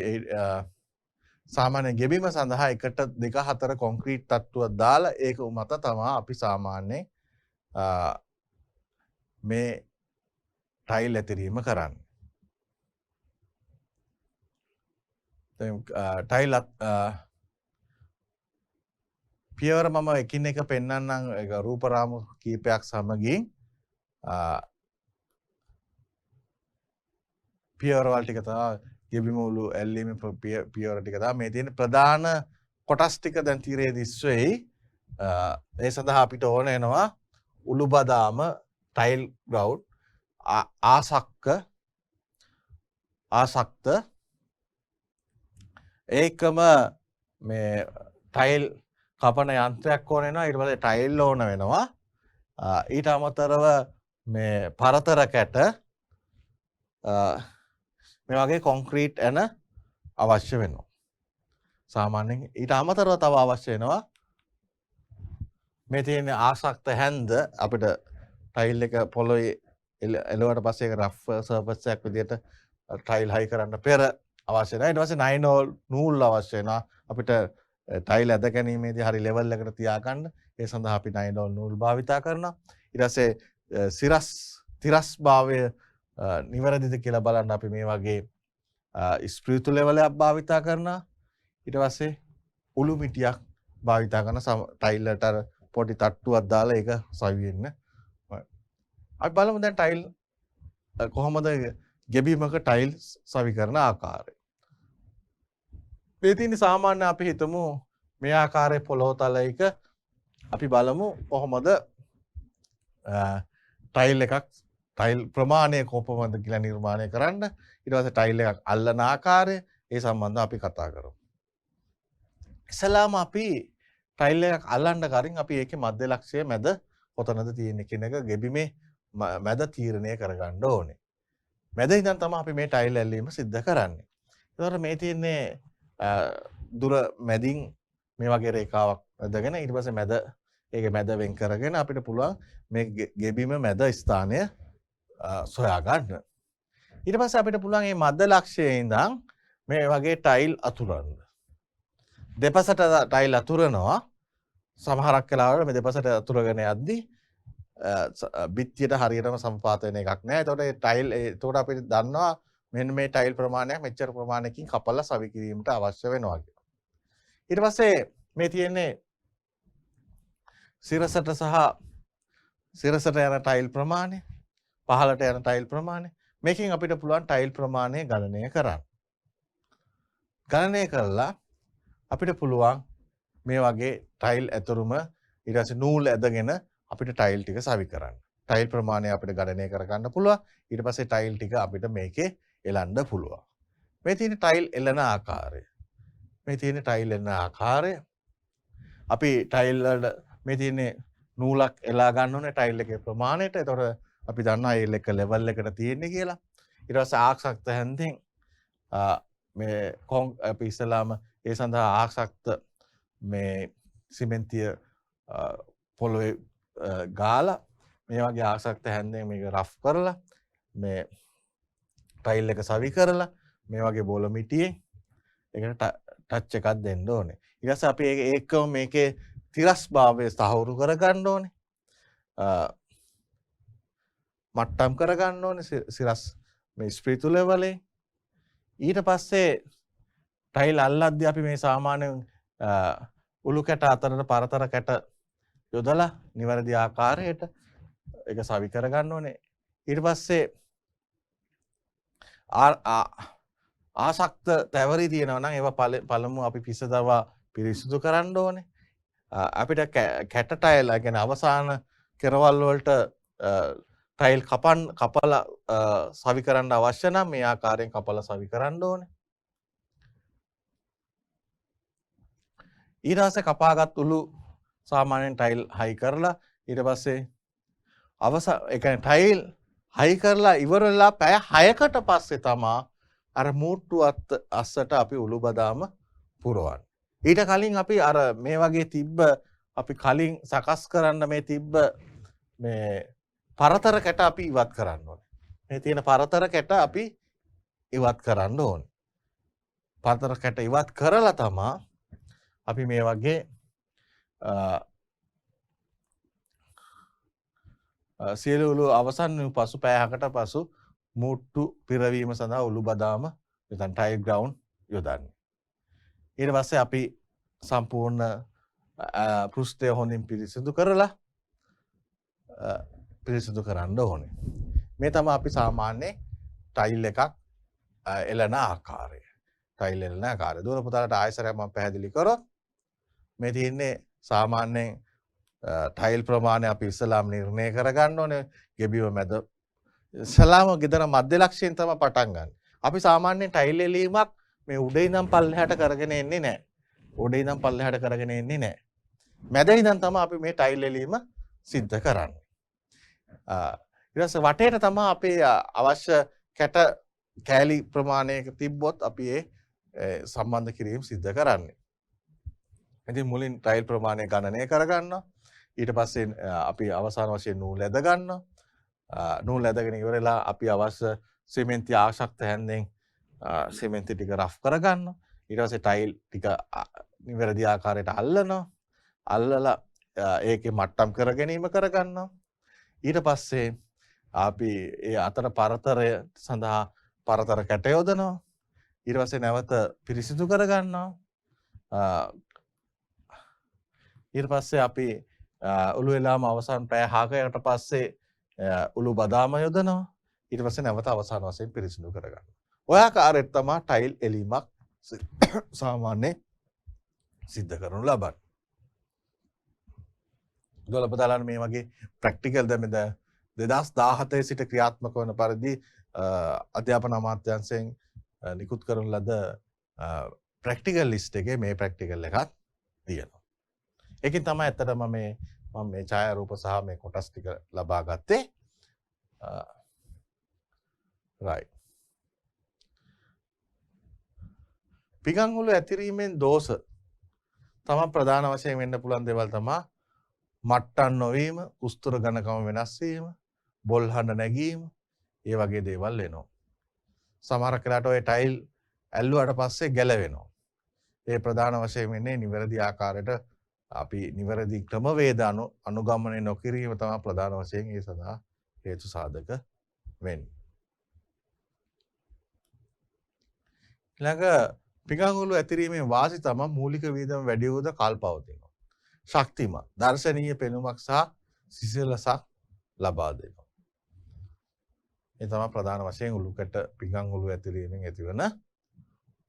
සාමාන්‍ය ගෙබිම සඳහා 1-2-4 කොන්ක්‍රීට් තට්ටුවක් දාලා ඒක මත තමයි අපි සාමාන්‍යයෙන් මේ ටයිල් ඇතිරීම කරන්නේ. ටයිල් පියවර මම එකින් එක පෙන්වන්නම් ඒක රූප රාමු කීපයක් සමගින් පියවරවල් ටික තමයි ගෙබිම උළු ඇල්ලීමේ පියවර ටික තමයි මේ තියෙන ප්‍රධාන කොටස් ටික දැන් තීරයේ දිස්වෙයි. ඒ සඳහා අපිට ඕන වෙනවා උළු බදාම ටයිල් ග්‍රවුන්ඩ් ආසක්ත ඒකම මේ ටයිල් කපන යන්ත්‍රයක් ඕන වෙනවා. ඊට පස්සේ ටයිල් ඕන වෙනවා. ඊට අමතරව මේ පරතර කැට මේ වගේ කොන්ක්‍රීට් ඇන අවශ්‍ය වෙනවා. සාමාන්‍යයෙන් ඊට අමතරව තව අවශ්‍ය වෙනවා මේ තියෙන ආසක්ත හැන්ද අපිට ටයිල් එක පොළොවේ එලුවට පස්සේ ඒක රෆ් සර්ෆස් එකක් විදිහට ටයිල් හයි කරන්න පෙර අවශ්‍ය නැහැ. ඊට පස්සේ 9 නූල් අවශ්‍ය වෙනවා අපිට ටයිල් ඇද ගැනීමේදී හරි ලෙවල් එකට තියාගන්න. ඒ සඳහා අපි 9 නූල් භාවිතා කරනවා. ඊට පස්සේ තිරස් භාවය නිවැරදිද කියලා බලන්න අපි මේ වගේ ස්ප්‍රිතු ලෙවලයක් භාවිතා කරනවා. ඊට පස්සේ උළු මිටියක් භාවිතා කරන ටයිල්ලට පොඩි තට්ටුවක් දාලා ඒක සවි වෙන්න. අපි බලමු දැන් ටයිල් කොහොමද ගෙබිමක ටයිල් සවි කරන ආකාරය. මේ තියෙන සාමාන්‍ය අපි හිතමු මේ ආකාරයේ පොළොව තලයක අපි බලමු කොහොමද ටයිල් ප්‍රමාණය කොපමණද කියලා නිර්මාණය කරන්න. ඊට පස්සේ ටයිල් එකක් අල්ලන ආකාරය ඒ සම්බන්ධව අපි කතා කරමු. ඉස්සලාම අපි ටයිල් එකක් අල්ලන්න කලින් අපි ඒකේ මධ්‍ය ලක්ෂය මැද කොතනද තියෙන්නේ කියන එක ගෙබිමේ මැද තීරණය කරගන්න ඕනේ. මැද ඉඳන් තමයි අපි මේ ටයිල් ඇල්ලීම සිද්ධ කරන්නේ. ඒතකොට මේ තියෙන්නේ දුර මැදින් මේ වගේ රේඛාවක් ඇදගෙන ඊට පස්සේ මැද ඒකේ මැද වෙන් කරගෙන අපිට පුළුවන් මේ ගෙබිම මැද ස්ථානය සොයා ගන්න. ඊට පස්සේ අපිට පුළුවන් මේ මධ්‍ය ලක්ෂයේ ඉඳන් මේ වගේ ටයිල් අතුරන්න. දෙපසට ටයිල් අතුරනවා. සමහරක් වෙලාවට මේ දෙපසට අතුරගෙන යද්දී බිත්තියට හරියටම සමපාත වෙන එකක් නෑ. එතකොට මේ ටයිල් එතකොට අපිට දන්නවා මෙන්න මේ ටයිල් ප්‍රමාණයක් මෙච්චර ප්‍රමාණයකින් කපලා සවි කිරීමට අවශ්‍ය වෙනවා කියලා. ඊට පස්සේ මේ තියෙන්නේ සිරසට යන ටයිල් ප්‍රමාණය, පහළට යන ටයිල් ප්‍රමාණය. මේකෙන් අපිට පුළුවන් ටයිල් ප්‍රමාණය ගණනය කරන්න. ගණනය කරලා අපිට පුළුවන් මේ වගේ ටයිල් ඇතුරුම ඊට පස්සේ නූල් ඇදගෙන අපිට ටයිල් ටික සවි කරන්න. ටයිල් ප්‍රමාණය අපිට ගණනය කරගන්න පුළුවන්. ඊට පස්සේ ටයිල් ටික අපිට මේකේ එලන්න පුළුවන්. මේ තියෙන ටයිල් එලන ආකාරය. අපි ටයිල් වල මේ තියෙන්නේ නූලක් එලා ගන්න ඕනේ ටයිල් එකේ ප්‍රමාණයට. ඒතකොට අපි දන්නවා ඒ එක ලෙවල් එකට තියෙන්නේ කියලා. ඊට පස්සේ ආක්ෂක්ත හැන්දෙන් මේ අපි ඉස්සලාම ඒ සඳහා ආසක්ත මේ සිමෙන්තිය පොළොවේ ගාලා මේ වගේ ආසක්ත හැන්දෙන් මේක රෆ් කරලා මේ ටයිල් එක සවි කරලා මේ වගේ බෝල මිටියෙන් ඒකට ටච් එකක් දෙන්න ඕනේ. ඊට පස්සේ අපි ඒකම මේකේ තිරස් භාවය සහවුරු කරගන්න ඕනේ. මට්ටම් කරගන්න ඕනේ සිරස් මේ ස්ප්‍රීතු ලෙවලේ. ඊට පස්සේ ටයිල් අල්ලද්දී අපි මේ සාමාන්‍යයෙන් උළු කැට අතරට පරතර කැට යොදලා නිවැරදි ආකාරයට ඒක සවි කරගන්න ඕනේ. ඊට පස්සේ ආසක්ත තැවරි තියෙනවා නම් ඒවා පළමු අපි පිස්සදවා පිරිසිදු කරන්න ඕනේ. අපිට කැට ටයිල් කියන්නේ අවසාන කෙරවල් වලට ටයිල් කපලා සවි කරන්න අවශ්‍ය නම් මේ ආකාරයෙන් කපලා සවි කරන්න ඕනේ. ඊට පස්සේ කපාගත් උළු සාමාන්‍යයෙන් ටයිල් හයි කරලා ඊට පස්සේ ඒ කියන්නේ ටයිල් හයි කරලා ඉවරලා පැය 6කට පස්සේ තමා අර මූට්ටු අස්සට අපි උළු බදාම පුරවන්නේ. ඊට කලින් අපි අර මේ වගේ තිබ්බ අපි කලින් සකස් කරන්න මේ තිබ්බ මේ පරතර කැට අපි ඉවත් කරන්න ඕනේ. මේ තියෙන පරතර කැට අපි ඉවත් කරන්න ඕනේ. පරතර කැට ඉවත් කරලා තමා අපි මේ වගේ සියලු උළු අවසන් වූ පසු පැයකට පසු මූට්ටු පිරවීම සඳහා උළු බදාම නැත්නම් ටයිල් ග්‍රවුන්ඩ් යොදන්නේ. ඊට පස්සේ අපි සම්පූර්ණ පෘෂ්ඨය හොඳින් පිරිසිදු කරලා පිරිසිදු කරන්න ඕනේ. මේ තමයි අපි සාමාන්‍ය ටයිල් එකක් එළන ආකාරය. ටයිල් එළන ආකාරය. දුර පුතාලට ආයසරයක් මම පැහැදිලි කරොත් මේ තියෙන්නේ සාමාන්‍යයෙන් ටයිල් ප්‍රමාණය අපි ඉස්සලාම නිර්ණය කරගන්න ඕනේ. ගෙබිව මැද ඉස්සලාම ගෙදර මධ්‍ය ලක්ෂයෙන් තමයි පටන් ගන්න. අපි සාමාන්‍යයෙන් ටයිල් එලීමක් මේ උඩ ඉඳන් පල්ලෙහාට කරගෙන එන්නේ නැහැ. උඩ ඉඳන් පල්ලෙහාට කරගෙන එන්නේ නැහැ. මැද ඉඳන් තමයි අපි මේ ටයිල් එලීම සිද්ධ කරන්නේ. ඊට පස්සේ වටේට තමයි අපි අවශ්‍ය කැට කෑලි ප්‍රමාණයක තිබ්බොත් අපි ඒ සම්බන්ධ කිරීම සිද්ධ කරන්නේ. ඉතින් මුලින් ටයිල් ප්‍රමාණය ගණනය කරගන්නවා. ඊට පස්සේ අපි අවසාන වශයෙන් නූල් ඇද ගන්නවා. නූල් ඇදගෙන ඉවරලා අපි අවශ්‍ය සිමෙන්ති ආශක්ත හැන්දෙන් සිමෙන්ති ටික රෆ් කරගන්නවා. ඊට පස්සේ ටයිල් ටික නිවැරදි ආකාරයට අල්ලනවා. අල්ලලා ඒකේ මට්ටම් කර ගැනීම කරගන්නවා. ඊට පස්සේ අපි ඒ අතර පරතරය සඳහා පරතර කැට යොදනවා. ඊට පස්සේ නැවත පිරිසිදු කරගන්නවා. ඊට පස්සේ අපි උළු වෙලාම අවසන් පැය 6කට පස්සේ උළු බදාම යොදනවා. ඊට පස්සේ නැවත අවසාන වශයෙන් පිරිසිදු කරගන්නවා. ඔය ආකාරයට තමයි ටයිල් එලීමක් සාමාන්‍ය සිද්ධ කරනු ලබන්නේ. දොළපදාලන් මේ වගේ ප්‍රැක්ටිකල් දැන් 2017 සිට ක්‍රියාත්මක වන පරිදි අධ්‍යාපන අමාත්‍යාංශයෙන් නිකුත් කරන ලද ප්‍රැක්ටිකල් ලිස්ට් එකේ මේ ප්‍රැක්ටිකල් එකක් තියෙනවා. ඒකෙන් තමයි ඇත්තටම මම මේ ඡායාරූප සහ මේ කොටස් ටික ලබා ගත්තේ. right. පිගන් උළු ඇතිරීමෙන් දෝෂ තමයි ප්‍රධාන වශයෙන් වෙන්න පුළුවන් දේවල් තමයි මට්ටම් නොවීම, උස්තුර ඝනකම වෙනස් වීම, බොල් හඬ නැගීම, ඒ වගේ දේවල් වෙනවා. සමහර වෙලාවට ඔය ටයිල් ඇල්ලුවාට පස්සේ ගැලවෙනවා. ඒ ප්‍රධාන වශයෙන් වෙන්නේ නිවැරදි ආකාරයට අපි නිවැරදි ක්‍රමවේද අනුගමනය නොකිරීම තමයි ප්‍රධාන වශයෙන් ඒ සඳහා හේතු සාධක වෙන්නේ. ඊළඟ පිගන් උළු ඇතිරීමේ වාසි තමයි මූලික වීදම වැඩි වූද කල්පවතිනවා. ශක්තිමත් දර්ශනීය පෙනුමක් සහ සිසිලසක් ලබා දෙනවා. ඒ තමයි ප්‍රධාන වශයෙන් උළුකට පිගන් උළු ඇතිරීමෙන් ඇතිවන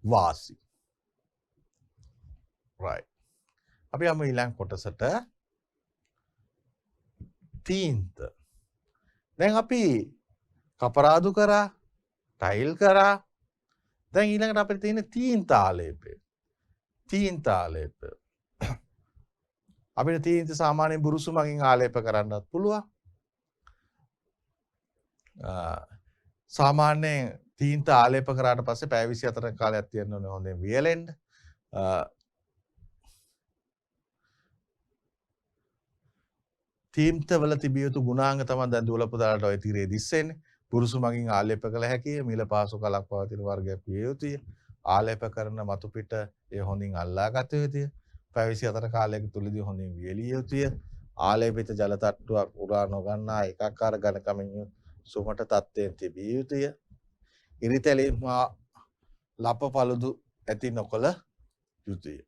වාසි. right. අපි යමු ඊළඟ කොටසට. තීන්ත. දැන් අපි කපරාදු කරා, ටයිල් කරා. දැන් ඊළඟට අපිට තියෙන තීන්ත ආලේපය. තීන්ත ආලේපය. අපිට තීන්ත සාමාන්‍යයෙන් බුරුසු මගින් ආලේප කරන්නත් පුළුවන්. සාමාන්‍යයෙන් තීන්ත ආලේප කරාට පස්සේ පැය 24ක කාලයක් තියෙන්න ඕනේ හොඳින් වියලෙන්න. තීන්තවල තිබිය යුතු ගුණාංග තමයි දැන් දුවල පුතාලට ඔය තිරේ දිස්සෙන්නේ. පුරුෂු මගින් ආලේප කළ හැකිය, මිල පාසු කලක් පවතින වර්ගයක් විය යුතුය. ආලේප කරන මතු පිට ඒ හොඳින් අල්ලා ගත යුතුය. පැය 24 කාලයක තුලදී හොඳින් වියලිය යුතුය. ආලේපිත ජල තට්ටුවක් උරා නොගන්නා ඒකාකාර ඝනකමින් සුමට තත්ත්වයෙන් තිබිය යුතුය. ඉරිතැලි ලප පළුදු ඇති නොකළ යුතුය.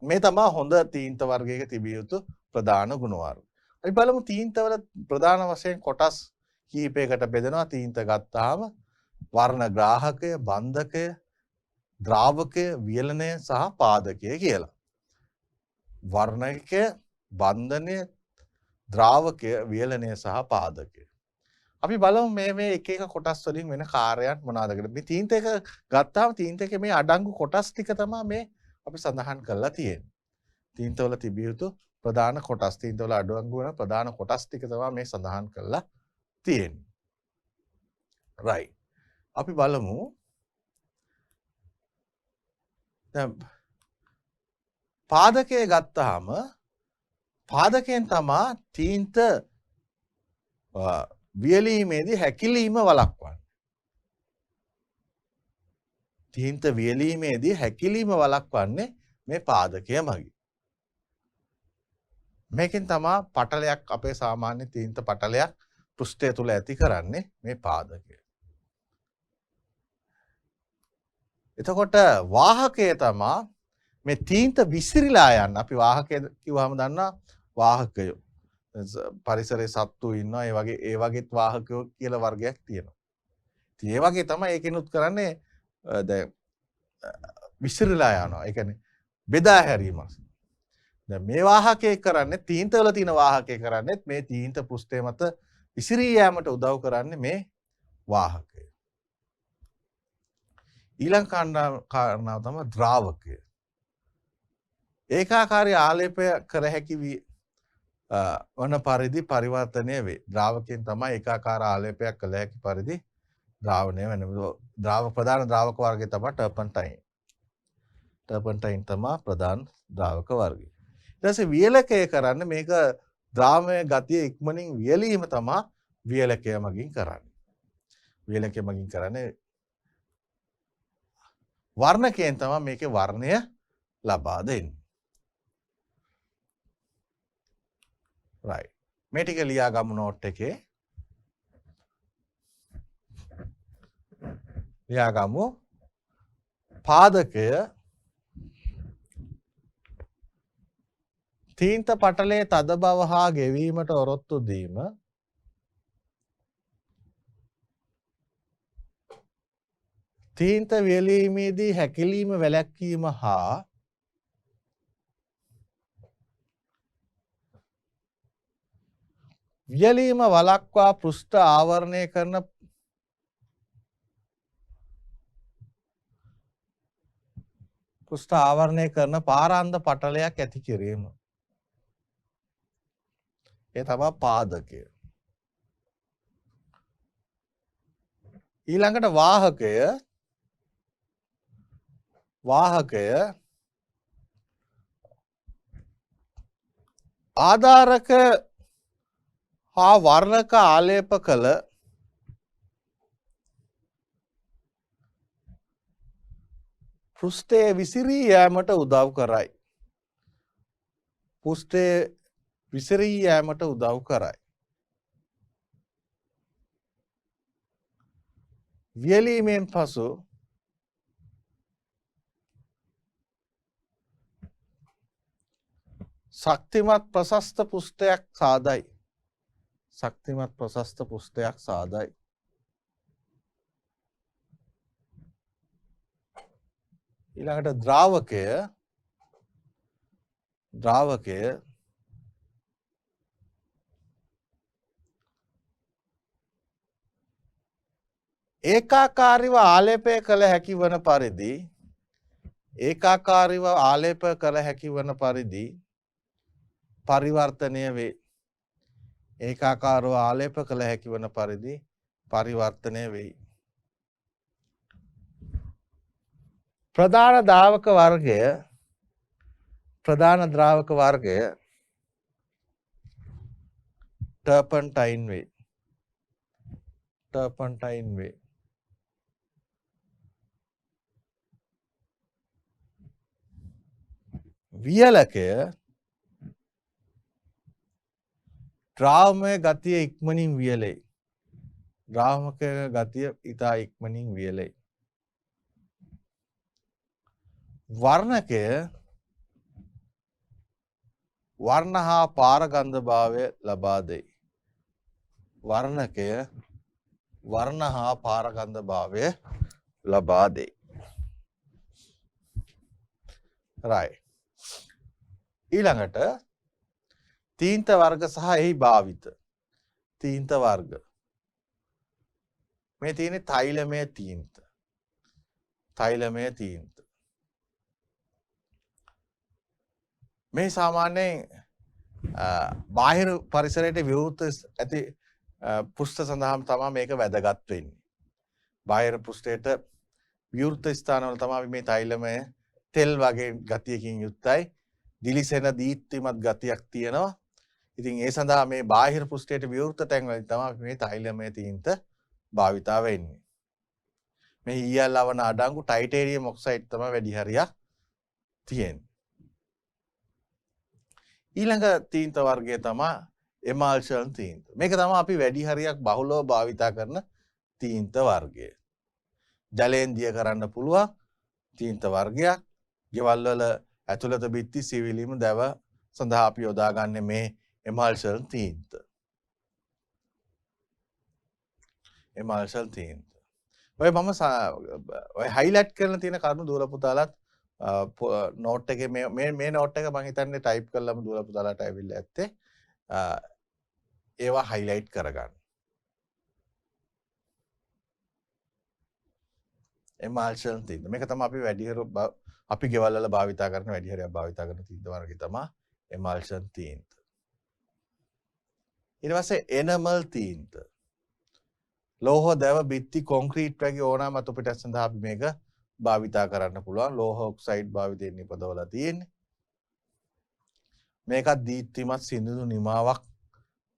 මේ තමයි හොඳ තීන්ත වර්ගයක තිබිය යුතු ප්‍රධාන ගුණ වර්ග. අපි බලමු තීන්තවල ප්‍රධාන වශයෙන් කොටස් කීපයකට බෙදෙනවා. තීන්ත ගත්තාම වර්ණ ග්‍රාහකය, බන්ධකය, ද්‍රාවකය, වියලනය සහ පාදකය කියලා. වර්ණකය, බන්ධනය, ද්‍රාවකය, වියලනය සහ පාදකය. අපි බලමු මේ එක එක කොටස් වලින් වෙන කාර්යයන් මොනවාද කියලා. මේ තීන්ත එක ගත්තාම තීන්ත එකේ මේ අඩංගු කොටස් ටික තමයි මේ අපි සඳහන් කරලා තියෙන්නේ. තීන්තවල තිබිය යුතු ප්‍රධාන කොටස්, තීන්තවල අඩංගු වෙන ප්‍රධාන කොටස් ටික තමයි මේ සඳහන් කරලා තියෙන්නේ. right. අපි බලමු දැන් පාදකයේ ගත්තාම පාදකයෙන් තමයි තීන්ත වියලීමේදී හැකිලීම වළක්වන්නේ. තීන්ත වියලීමේදී හැකිලීම වළක්වන්නේ මේ පාදකය මගින්. මේකෙන් තමයි පටලයක් අපේ සාමාන්‍ය තීන්ත පටලයක් පෘෂ්ඨය තුල ඇති කරන්නේ මේ පාදකය. එතකොට වාහකය තමයි මේ තීන්ත විසිරීලා යන. අපි වාහකය කිව්වම දන්නා වාහකය. පරිසරයේ සත්තු ඉන්නවා. ඒ වගේත් වාහකයෝ කියලා වර්ගයක් තියෙනවා. ඉතින් ඒ වගේ තමයි ඒකිනුත් කරන්නේ දැන් විසිරීලා යනවා. ඒ කියන්නේ බෙදා හැරීමක්. දැන් මේ වාහකයේ කරන්නේ තීන්තවල තියෙන වාහකයේ කරන්නේ මේ තීන්ත පෘෂ්ඨය මත විසිරී යාමට උදව් කරන්නේ මේ වාහකය. ඊළඟ කාරණාව තමයි ද්‍රාවකය. ඒකාකාරී ආලේපය කර හැකි වන පරිදි පරිවර්තනය වේ. ද්‍රාවකයෙන් තමයි ඒකාකාර ආලේපයක් කළ හැකි පරිදි ද්‍රාවණය වෙනවා. ප්‍රධාන ද්‍රාවක වර්ගය තමයි ටර්පන්ටයින්. ටර්පන්ටයින් තමයි ප්‍රධාන ද්‍රාවක වර්ගය. ඊට පස්සේ වියලකය කරන්නේ මේක ද්‍රාවණය ගතිය ඉක්මනින් වියලීම තමයි වියලකය මගින් කරන්නේ. වියලකය මගින් කරන්නේ වර්ණකයෙන් තමයි මේකේ වර්ණය ලබා දෙන්නේ. right. මේ ටික ලියා ගමු නෝට් එකේ. ලියා ගමු. පාදකය තීන්ත පටලයේ තද බව හා ගෙවීමට ඔරොත්තු දීම තීන්ත වියලීමේදී හැකිලීම වැළැක්වීම හා වියලීම වළක්වා පෘෂ්ඨ ආවරණය කරන පාරාන්ද පටලයක් ඇති කිරීම. ඒ තමයි පාදකය. ඊළඟට වාහකය ආධාරක හා වර්ණක ආලේප කළ පෘෂ්ඨයේ විසිරී යෑමට උදව් කරයි. පෘෂ්ඨයේ විසිරී යෑමට උදව් කරයි. වියලීමෙන් පසු ශක්තිමත් ප්‍රශස්ත පෘෂ්ඨයක් සාදයි. ශක්තිමත් ප්‍රශස්ත පෘෂ්ඨයක් සාදයි. ඊළඟට ද්‍රාවකය ඒකාකාරීව ආලේපය කළ හැකි වන පරිදි පරිවර්තනය වේ. ඒකාකාරව ආලේප කළ හැකි වන පරිදි පරිවර්තනය වෙයි. ප්‍රධාන ද්‍රාවක වර්ගය ටර්පන්ටයින් වේ. වියලකය ද්‍රාවමය ගතිය ඉක්මනින් වියලෙයි. ද්‍රාවක ගතිය ඉතා ඉක්මනින් වියලෙයි. වර්ණකය වර්ණ හා පාරගන්ධ භාවය ලබා දෙයි. වර්ණකය වර්ණ හා පාරගන්ධ භාවය ලබා දෙයි. right. ඊළඟට තීන්ත වර්ග සහ එහි භාවිත. තීන්ත වර්ග. මේ තියෙන්නේ තෛලමය තීන්ත. තෛලමය තීන්ත. මේ සාමාන්‍යයෙන් බාහිර පරිසරයට විවෘත ඇති පෘෂ්ඨ සඳහාම තමයි මේක වැදගත් වෙන්නේ. බාහිර පෘෂ්ඨයට විවෘත ස්ථානවල තමයි මේ තෛලමය තෙල් වගේ ගතියකින් යුක්තයි. දිලිසෙන දීප්තිමත් ගතියක් තියෙනවා. ඉතින් ඒ සඳහා මේ බාහිර පෘෂ්ඨයට විවෘත තැන්වල තමයි මේ තෛලමය තීන්ත භාවිතා වෙන්නේ. මේ ඊයල් ලවණ අඩංගු ටයිටේනියම් ඔක්සයිඩ් තමයි වැඩි හරියක් තියෙන්නේ. ඊළඟ තීන්ත වර්ගය තමයි එමල්ෂන් තීන්ත. මේක තමයි අපි වැඩි හරියක් බහුලව භාවිතා කරන තීන්ත වර්ගය. ජලයෙන් දිය කරන්න පුළුවන් තීන්ත වර්ගයක්. ගෙවල් වල ඇතුළත බිත්ති සිවිලීම දැව සඳහා අපි යොදාගන්නේ මේ එමල්ෂන් තීන්ත. එමල්ෂන් තීන්ත. ඔය මම ඔය හයිලයිට් කරලා තියෙන කරුණු දුවලා පුතාලත් නෝට් එකේ මේ නෝට් එක මම හිතන්නේ ටයිප් කරලාම දුවලා පුතාලාට ඇවිල්ලා ඇත්තේ. ඒවා හයිලයිට් කරගන්න. එමල්ෂන් තීන්ත. මේක තමයි අපි අපි ගෙවල් වල භාවිතා කරන වැඩි හරියක් භාවිතා කරන තීන්ත වර්ගය තමයි එමල්ෂන් තීන්ත. ඊට පස්සේ එනමල් තීන්ත. ලෝහ දැව බිත්ති කොන්ක්‍රීට් වගේ ඕනෑම අතු පිටක් සඳහා අපි මේක භාවිතා කරන්න පුළුවන්. ලෝහ ඔක්සයිඩ් භාවිතයෙන් නිපදවලා තියෙන්නේ. මේකත් දීප්තිමත් සිනිඳු නිමාවක්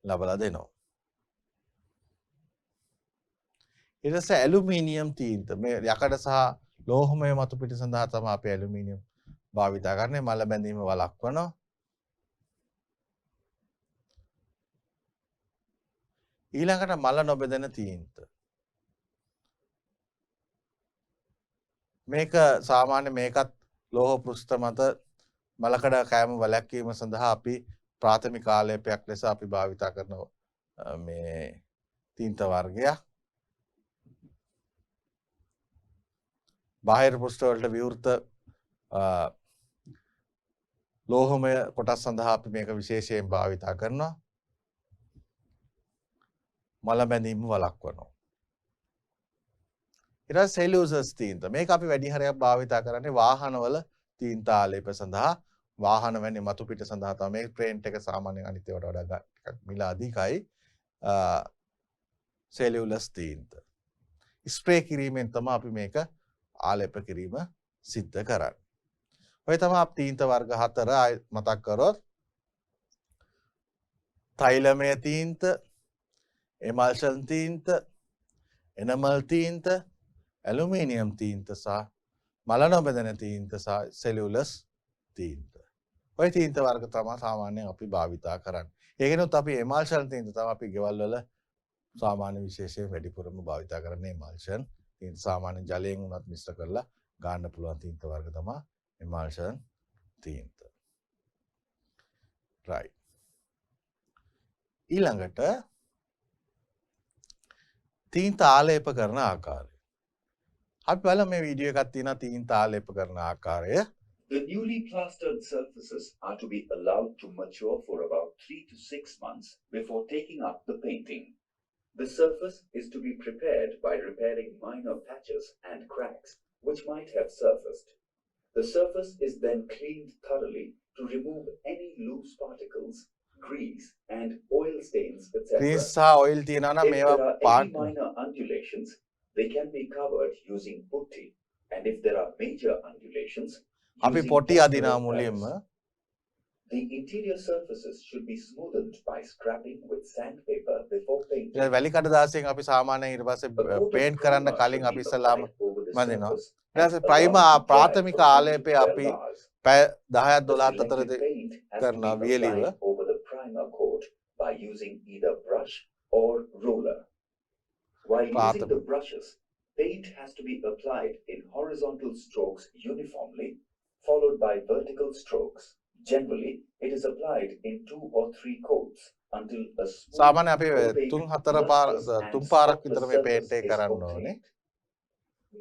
ලබලා දෙනවා. ඊට පස්සේ ඇලුමිනියම් තීන්ත. මේ යකඩ සහ ලෝහමය මතු පිට සඳහා තමයි අපි ඇලුමිනියම් භාවිතා කරන්නේ. මල බැඳීම වළක්වනවා. ඊළඟට මල නොබෙදෙන තීන්ත. මේක සාමාන්‍ය මේකත් ලෝහ පෘෂ්ඨ මත මලකඩ කෑම වැළැක්වීම සඳහා අපි ප්‍රාථමික ආලේපයක් ලෙස අපි භාවිතා කරන මේ තීන්ත වර්ගයක්. බාහිර පෘෂ්ඨ වලට විවෘත ලෝහමය කොටස් සඳහා අපි මේක විශේෂයෙන් භාවිතා කරනවා. මල බැඳීම වළක්වනවා. ඊට පස්සේ සෙලියුලෝස් තීන්ත. මේක අපි වැඩි හරියක් භාවිතා කරන්නේ වාහනවල තීන්ත ආලේප සඳහා. වාහන වැනි මතු පිට සඳහා තමයි මේ ප්‍රේන්ට් එක සාමාන්‍යයෙන් අනිත් ඒවාට වඩා ටිකක් මිල අධිකයි. සෙලියුලෝස් තීන්ත. ස්ප්‍රේ කිරීමෙන් තමයි අපි මේක ආලේප කිරීම සිද්ධ කරන්නේ. ඔය තමයි අපි තීන්ත වර්ග 4 මතක් කරොත් තෛලමය තීන්ත, එමල්ෂන් තීන්ත, එනමල් තීන්ත, ඇලුමිනියම් තීන්ත සහ මල නොබෙදෙන තීන්ත සහ සෙලියුලස් තීන්ත. ඔය තීන්ත වර්ග තමයි සාමාන්‍යයෙන් අපි භාවිතා කරන්නේ. ඒකෙනුත් අපි එමල්ෂන් තීන්ත තමයි අපි ගෙවල් වල සාමාන්‍ය විශේෂයෙන් වැඩිපුරම භාවිතා කරන්නේ එමල්ෂන් තීන්ත. සාමාන්‍ය ජලයෙන් උනත් මිශ්‍ර කරලා ගන්න පුළුවන් තීන්ත වර්ග තමයි එමල්ෂන් තීන්ත. right. ඊළඟට තීන්ත ආලේප කරන ආකාරය. අපි බලමු මේ වීඩියෝ එකක් තියෙනවා තීන්ත ආලේප කරන ආකාරය. The newly plastered surfaces are to be allowed to mature for about 3 to 6 months before taking up the painting. The surface is to be prepared by repairing minor patches and cracks which might have surfaced. The surface is then cleaned thoroughly to remove any loose particles, grease and oil stains, etc. grease සහ oil තියෙනවා නම් If මේවා there are පාට any minor undulations, they can be covered using putty and if there are major undulations, අපි using පොටි plaster අදිනවා of මුලින්ම. Paris. The interior surfaces should be smoothened by scraping with sandpaper before painting. ඊට වැලි කඩදාසියෙන් අපි සාමාන්‍යයෙන් ඊට පස්සේ A coat of paint කරන්න primer කලින් should අපි be ඉස්සලාම applied over the මදිනවා. surface ඊට and පස්සේ allowed prime to dry ප්‍රාථමික for 10 ආලේපය to අපි 12 hours. පැය 10ක් The 12ක් selected අතරදී paint has to කරනවා be වියලිව. applied over the primer coat by using either brush or roller. While using ප්‍රාථමික the brushes, paint has to be applied in horizontal strokes uniformly, followed by vertical strokes. Generally, it is applied in 2 or 3 coats until a smooth, සාමාන්‍ය අපි opaque, 3-4 පාර lustrous and 3 පාරක් spotless විතර මේ paint surface එක is කරන්න ඕනේ. obtained.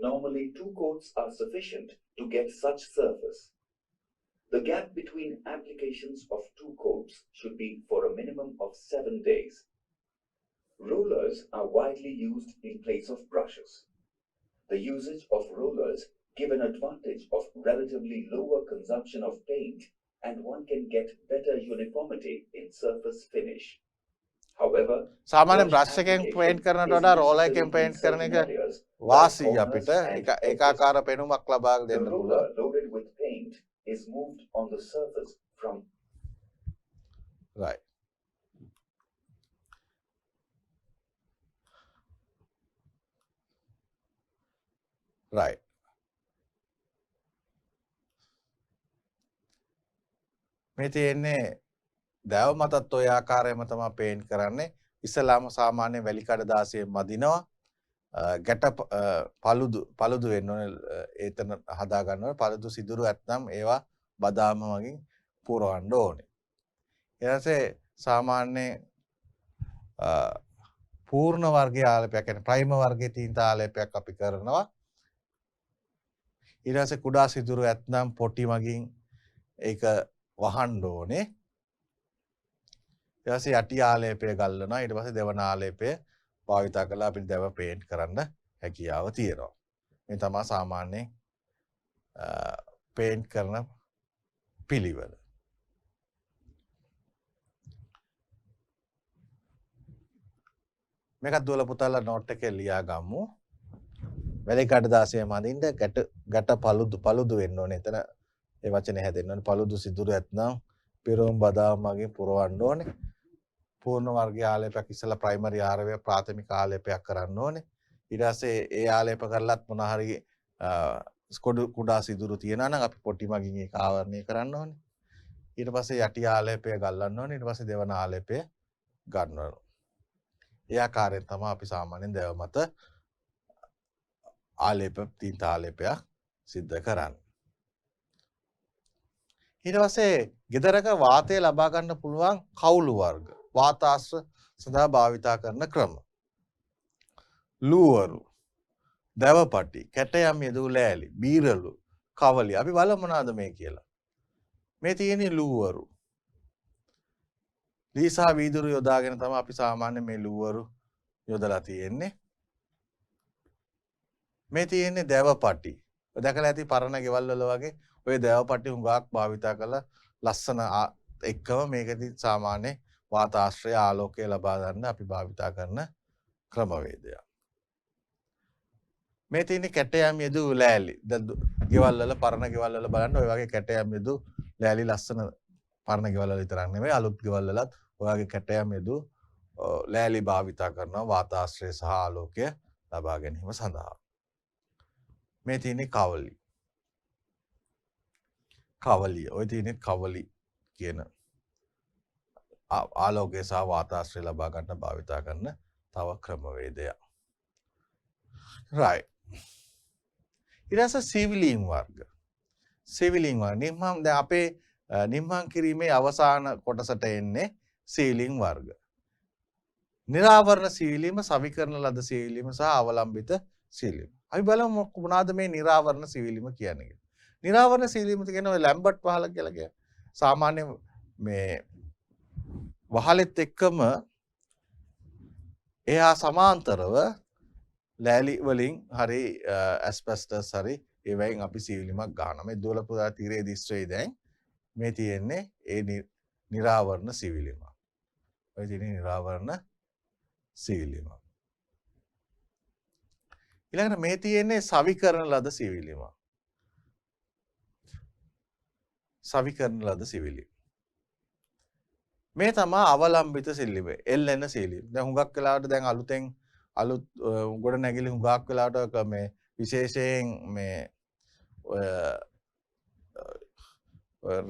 Normally, 2 coats are sufficient to get such surface. The gap between applications of 2 coats should be for a minimum of 7 days. Rollers are widely used in place of brushes. The usage of rollers give an advantage of relatively lower consumption of paint, and one can get better uniformity in surface finish. However, සාමාන්‍යයෙන් brush brush එකෙන් application paint කරනට is වඩා roller necessary එකෙන් in paint කරන certain එක areas like වාසි corners අපිට and එක edges. ඒකාකාර පෙනුමක් ලබා The දෙන්න roller පුළුවන්. loaded with paint is moved on the surface from right. right. මේ තියෙන්නේ දැව මතත් ඔය ආකාරයෙන්ම තමයි පේන්ට් කරන්නේ. ඉස්සලාම සාමාන්‍ය වැලි කඩදාසියෙන් මදිනවා. ගැට පළුදු වෙන්න ඕනේ ඒතන හදා ගන්න ඕනේ. පළුදු සිදුරු නැත්නම් ඒවා බදාම වගේ පුරවන්න ඕනේ. ඊට පස්සේ සාමාන්‍ය පූර්ණ වර්ගයේ ආලේපයක් කියන්නේ ප්‍රයිම වර්ගයේ තීන්ත ආලේපයක් අපි කරනවා. ඊට පස්සේ කුඩා සිදුරු නැත්නම් පොටි මගින් ඒක වහන්න ඕනේ. ඊට පස්සේ යටි ආලේපය ගල්වනවා. ඊට පස්සේ දෙවන ආලේපය භාවිතා කරලා අපිට දැව පේන්ට් කරන්න හැකියාව තියෙනවා. මේ තමයි සාමාන්‍ය පේන්ට් කරන පිළිවෙල. මේකත් දුවලා පුතාලා නෝට් එකේ ලියා ගමු. වැලි කඩදාසිය මදින්න ගැට පළුදු වෙන්න ඕනේ. එතන ඒ වචනේ හැදෙන්න ඕනේ. පළුදු සිදුරු නැත්නම් පිරෝම් බදාම් වගේ පුරවන්න ඕනේ. පූර්ණ වර්ගයේ ආලේපයක් ඉස්සලා ප්‍රයිමරි ආරවය ප්‍රාථමික ආලේපයක් කරන්න ඕනේ. ඊට පස්සේ ඒ ආලේප කරලත් මොන හරි කුඩා සිදුරු තියෙනවා නම් අපි පොටි මගින් ඒක ආවරණය කරන්න ඕනේ. ඊට පස්සේ යටි ආලේපය ගල්වන්න ඕනේ. ඊට පස්සේ දෙවන ආලේපය ගන්න ඕනේ. ඒ ආකාරයෙන් තමයි අපි සාමාන්‍යයෙන් දැව මත තීන්ත ආලේපයක් සිද්ධ කරන්නේ. ඊට පස්සේ ගෙදරක වාතය ලබා ගන්න පුළුවන් කවුළු වර්ග වාතාශ්‍ර සඳහා භාවිතා කරන ක්‍රම. ලූවරු, දැවපටි, කැටයම් යෙදූ ලෑලි, බීරලු, කවලි. අපි බලමු මොනවාද මේ කියලා. මේ තියෙන්නේ ලූවරු. ලී සහ වීදුරු යොදාගෙන තමයි අපි සාමාන්‍ය මේ ලූවරු යොදලා තියෙන්නේ. මේ තියෙන්නේ දැවපටි. ඔය දැකලා ඇති පරණ ගෙවල් වල වගේ ඔය දැවපටි හුඟක් භාවිතා කරලා ලස්සන එක්කම මේකදී සාමාන්‍ය වාතාශ්‍රය ආලෝකය ලබා ගන්න අපි භාවිතා කරන ක්‍රමවේදයක්. මේ තියෙන්නේ කැටයම් යෙදූ ලෑලි. ගෙවල් වල පරණ ගෙවල් වල බලන්න ඔය වගේ කැටයම් යෙදූ ලෑලි ලස්සන පරණ ගෙවල් වල විතරක් නෙමෙයි අලුත් ගෙවල් වලත් ඔය වගේ කැටයම් යෙදූ ලෑලි භාවිතා කරනවා වාතාශ්‍රය සහ ආලෝකය ලබා ගැනීම සඳහා. මේ තියෙන්නේ කවලි. කවලිය. ඔය තියෙන්නේ කවලි කියන ආලෝකය සහ වාතාශ්‍රය ලබා ගන්න භාවිතා කරන තව ක්‍රමවේදයක්. right. ඊට පස්සේ සිවිලින් වර්ග. සිවිලින් වර්ග නිම්හම් දැන් අපේ නිම්හම් කිරීමේ අවසාන කොටසට එන්නේ සිවිලින් වර්ග. නිරාවරණ සිවිලීම, සවිකරන ලද සිවිලීම සහ අවලම්බිත සිවිලීම. අපි බලමු මොනවාද මේ නිරාවරණ සිවිලීම කියන්නේ. නිරාවරණ සිවිලීම කියන්නේ ඔය ලැම්බර්ට් වහල කියලා කියන්නේ. සාමාන්‍ය මේ වහලෙත් එක්කම එහා සමාන්තරව ලෑලි වලින් හරි ඇස්බෙස්ටස් හරි ඒවයින් අපි සිවිලීමක් ගන්නවා. මේ දොළ පුදා තීරයේ දිස්ත්‍රේ දැන් මේ තියෙන්නේ ඒ නිරාවරණ සිවිලීම. ඔය තියෙන්නේ නිරාවරණ සිවිලීම. ඊළඟට මේ තියෙන්නේ සවි කරන ලද සිවිලිම. සවි කරන ලද සිවිලි. මේ තමයි අවලම්බිත සිල්ලිම. එල්ලෙන සිල්ලිම. දැන් හුඟක් වෙලාවට දැන් අලුත් ගොඩ නැගිලි හුඟක් වෙලාවට මේ විශේෂයෙන් මේ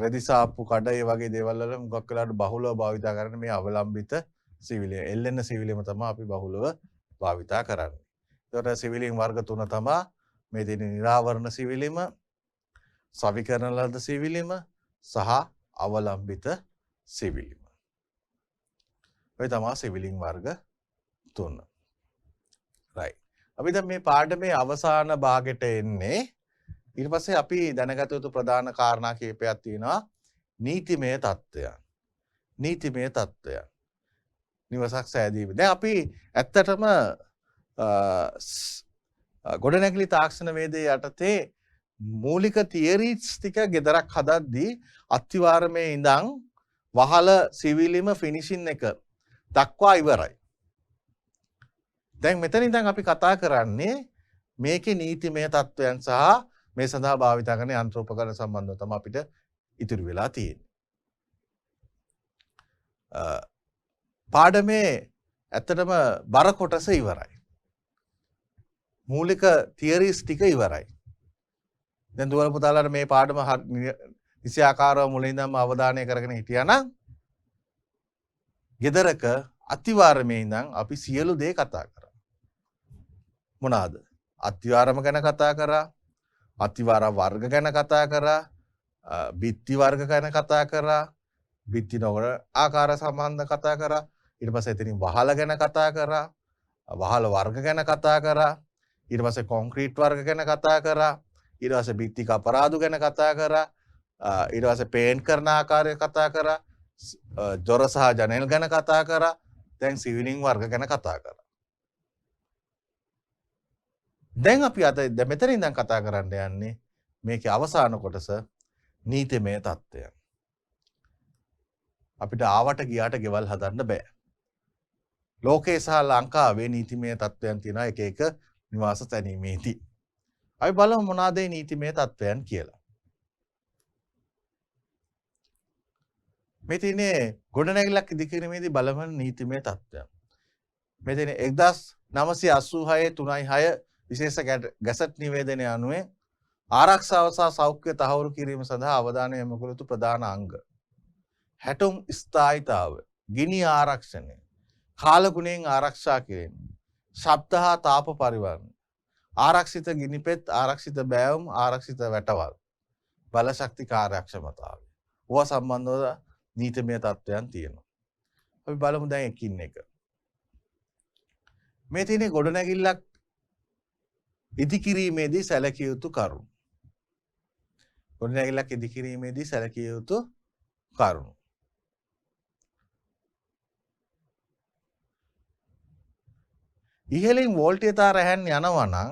රෙදිසාප්පු කඩ ඒ වගේ දේවල් වල හුඟක් වෙලාවට බහුලව භාවිතා කරන මේ අවලම්බිත සිවිලිය. එල්ලෙන සිවිලිම තමයි අපි බහුලව භාවිතා කරන්නේ. ඒකට සිවිලින් වර්ග තුන තමයි මේ තියෙන නිරාවරණ සිවිලිම, සවි කරන ලද සිවිලිම සහ අවලම්බිත සිවිලිම. ඔය තමයි සිවිලින් වර්ග තුන. right. අපි දැන් මේ පාඩමේ අවසාන භාගයට එන්නේ. ඊට පස්සේ අපි දැනගත යුතු ප්‍රධාන කාරණා කිහිපයක් තියෙනවා. නීතිමය තත්ත්වයන්. නීතිමය තත්ත්වයන්. නිවසක් සෑදීම. දැන් අපි ඇත්තටම ගොඩනැගිලි තාක්ෂණ වේදයේ යටතේ මූලික තියරිස් ටික ගෙදරක් හදද්දී අත්තිවාරමේ ඉඳන් වහල සිවිලිම ෆිනිෂින් එක දක්වා ඉවරයි. දැන් මෙතන ඉඳන් අපි කතා කරන්නේ මේකේ නීතිමය තත්ත්වයන් සහ මේ සඳහා භාවිත කරන යන්ත්‍රෝපකරණ සම්බන්ධව තමයි අපිට ඉතුරු වෙලා තියෙන්නේ. පාඩමේ ඇත්තටම බර කොටස ඉවරයි. මූලික තියරිස් ටික ඉවරයි. දැන් දුවල පුතාලාට මේ පාඩම නිසියාකාරව මුලින් ඉඳන්ම අවධානය කරගෙන හිටියා නම් ගෙදරක අතිවාරමේ ඉඳන් අපි සියලු දේ කතා කරා. මොනවාද? අතිවාරම ගැන කතා කරා, අතිවාර වර්ග ගැන කතා කරා, බිත්ති වර්ග ගැන කතා කරා, බිත්ති නොවන ආකාර සම්බන්ධ කතා කරා, ඊට පස්සේ එතනින් වහල ගැන කතා කරා, වහල වර්ග ගැන කතා කරා, ඊට පස්සේ කොන්ක්‍රීට් වර්ග ගැන කතා කරා, ඊට පස්සේ බිත්ති කපරාදු ගැන කතා කරා, ඊට පස්සේ පේන්ට් කරන ආකාරය කතා කරා, ජොර සහ ජනෙල් ගැන කතා කරා, දැන් සිවිලින් වර්ග ගැන කතා කරා. දැන් අපි අද මෙතන ඉඳන් කතා කරන්න යන්නේ මේකේ අවසාන කොටස නීතිමය තත්ත්වයන්. අපිට ආවට ගියාට ගෙවල් හදන්න බෑ. ලෝකේ සහ ලංකාවේ නීතිමය තත්ත්වයන් තියෙනවා එක එක නිවාස තැනීමේදී. අපි බලමු මොනවාද මේ නීතිමය තත්ත්වයන් කියලා. මේ තියෙන්නේ ගොඩනැගිල්ලක් ඉදිකිරීමේදී බලවන නීතිමය තත්ත්වයන්. මේ තියෙන්නේ 1986 3/6 විශේෂ ගැසට් නිවේදනය අනුව ආරක්ෂාව සහ සෞඛ්‍ය තහවුරු කිරීම සඳහා අවධානය යොමු කළ යුතු ප්‍රධාන අංග. හැටුම් ස්ථායීතාව, ගිනි ආරක්ෂණය, කාලගුණයෙන් ආරක්ෂා කිරීම, ශබ්ද හා තාප පරිවර්තන, ආරක්ෂිත ගිනිපෙත්, ආරක්ෂිත බෑවුම්, ආරක්ෂිත වැටවල්, බලශක්ති කාර්යක්ෂමතාවය. ඕවා සම්බන්ධව නීතිමය තත්ත්වයන් තියෙනවා. අපි බලමු දැන් එකින් එක. මේ තියෙන්නේ ගොඩනැගිල්ලක් ඉදිකිරීමේදී සැලකිය යුතු කරුණු. ගොඩනැගිල්ලක් ඉදිකිරීමේදී සැලකිය යුතු කරුණු. ඉහළින් වෝල්ට්‍යතා රැහැන් යනවා නම්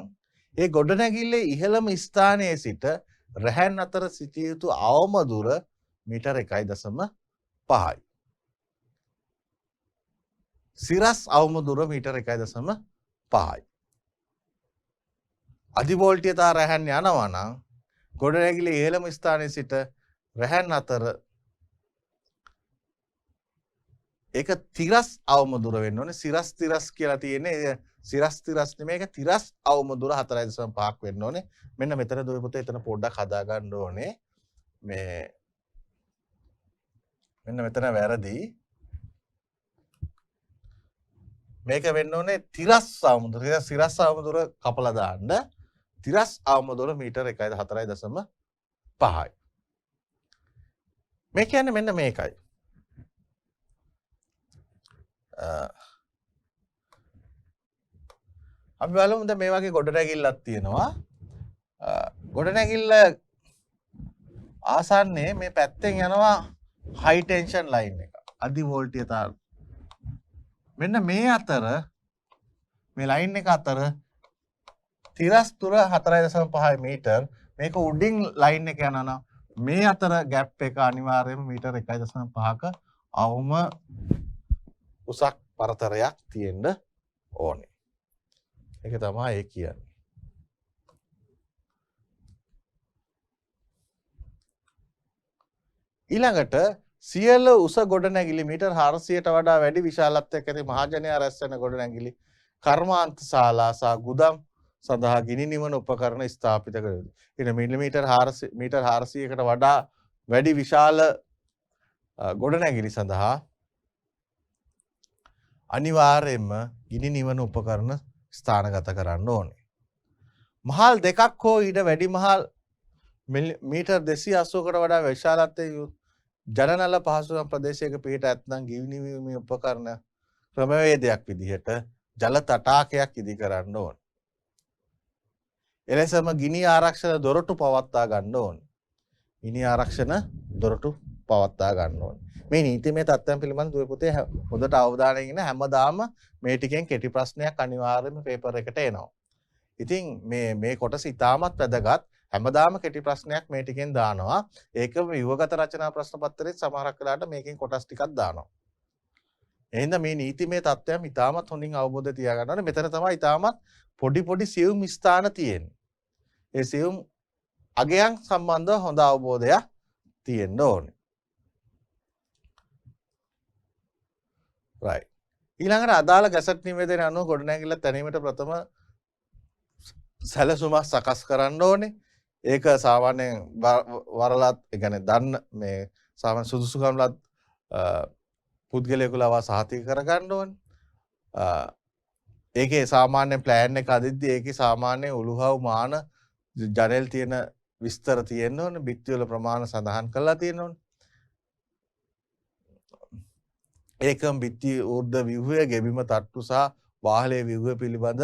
ඒ ගොඩනැගිල්ලේ ඉහළම ස්ථානයේ සිට රැහැන් අතර සිටිය යුතු අවම දුර මීටර් 1.5යි. සිරස් අවම දුර මීටර් 1.5යි. අධිවෝල්ට්‍යතා රැහැන් යනවා නම් ගොඩනැගිල්ලේ ඉහළම ස්ථානයේ සිට රැහැන් අතර ඒක තිරස් අවම දුර වෙන්න ඕනේ. සිරස් තිරස් කියලා තියෙන්නේ සිරස් තිරස් නෙමෙයි, ඒක තිරස් අවම දුර 4.5ක් වෙන්න ඕනේ. මෙන්න මෙතන දුවේ පුතේ එතන පොඩ්ඩක් හදා ගන්න ඕනේ. මේ මෙන්න මෙතන වැරදි. මේක වෙන්න ඕනේ තිරස් අවම දුර. සිරස් අවම දුර කපලා දාන්න. තිරස් අවම දුර මීටර් 4.5යි. මේ කියන්නේ මෙන්න මේකයි. අපි බලමු දැන් මේ වගේ ගොඩනැගිල්ලක් තියෙනවා. ගොඩනැගිල්ල ආසන්නයේ මේ පැත්තෙන් යනවා හයි ටෙන්ෂන් ලයින් එක. අධි වෝල්ට්‍යතා. මෙන්න මේ අතර මේ ලයින් එක අතර තිරස් දුර 4.5 මීටර්. මේක උඩින් ලයින් එක යනවා. මේ අතර ગેප් එක අනිවාර්යයෙන්ම මීටර් 1.5ක අවම උසක් පරතරයක් තියෙන්න ඕනේ. ඒක තමයි ඒ කියන්නේ. ඊළඟට සියල උස ගොඩනැගිලි මීටර් 400ට වඩා වැඩි විශාලත්වයක් ඇති මහජනයා රැස් වෙන ගොඩනැගිලි කර්මාන්ත ශාලා සහ ගුදම් සඳහා ගිනි නිවන උපකරණ ස්ථාපිත කර යුතුයි. ඉතින් මීටර් 400කට වඩා වැඩි විශාල ගොඩනැගිලි සඳහා අනිවාර්යයෙන්ම ගිනි නිවන උපකරණ ස්ථානගත කරන්න ඕනේ. මහල් දෙකක් හෝ ඊට වැඩි මහල් මීටර් 280කට වඩා විශාලත්වයේ ජනනල පහසුකම් ප්‍රදේශයක පිහිට ඇත්නම් ගිනි නිවීමේ උපකරණ ක්‍රමවේදයක් විදිහට ජල තටාකයක් ඉදි කරන්න ඕන. එලෙසම ගිනි ආරක්ෂණ දොරටු පවත්වා ගන්න ඕන. ගිනි ආරක්ෂණ දොරටු පවත්වා ගන්න ඕන. මේ නීතිමය තත්ත්වයන් පිළිබඳ දුවේ පුතේ හොඳට අවධානයෙන් ඉන්න හැමදාම මේ ටිකෙන් කෙටි ප්‍රශ්නයක් අනිවාර්යයෙන්ම පේපර් එකට එනවා. ඉතින් මේ කොටස ඉතාමත් වැදගත්. හැමදාම කෙටි ප්‍රශ්නයක් මේ ටිකෙන් දානවා. ඒක ව්‍යුහගත රචනා ප්‍රශ්න පත්‍රයේ සමහරක් වෙලාවට මේකෙන් කොටස් ටිකක් දානවා. එහෙනම් මේ නීතිමය තත්ත්වයන් ඉතාමත් හොඳින් අවබෝධ තියාගන්න ඕනේ. මෙතන තමයි ඉතාමත් පොඩි සියුම් ස්ථාන තියෙන්නේ. ඒ සියුම් අගයන් සම්බන්ධව හොඳ අවබෝධයක් තියෙන්න ඕනේ. right. ඊළඟට අදාළ ගැසට් නිවේදනය අනුව ගොඩනැගිල්ල තැනීමට ප්‍රථම සැලසුමක් සකස් කරන්න ඕනේ. ඒක සාමාන්‍යයෙන් වරලත් ඒ කියන්නේ දන්න මේ සාමාන්‍ය සුදුසුකම්ලත් පුද්ගලයෙකු ලවා සහතික කරගන්න ඕනේ. ඒකේ සාමාන්‍ය ප්ලෑන් එක අදිද්දී ඒකේ සාමාන්‍ය උළුහව් මාන ජනෙල් තියෙන විස්තර තියෙන්න ඕනේ. බිත්ති වල ප්‍රමාණ සඳහන් කරලා තියෙන්න ඕනේ. ඒකම බිත්ති ඌර්ධ ව්‍යුහය ගෙබිම තට්ටු සහ වාහලේ ව්‍යුහය පිළිබඳ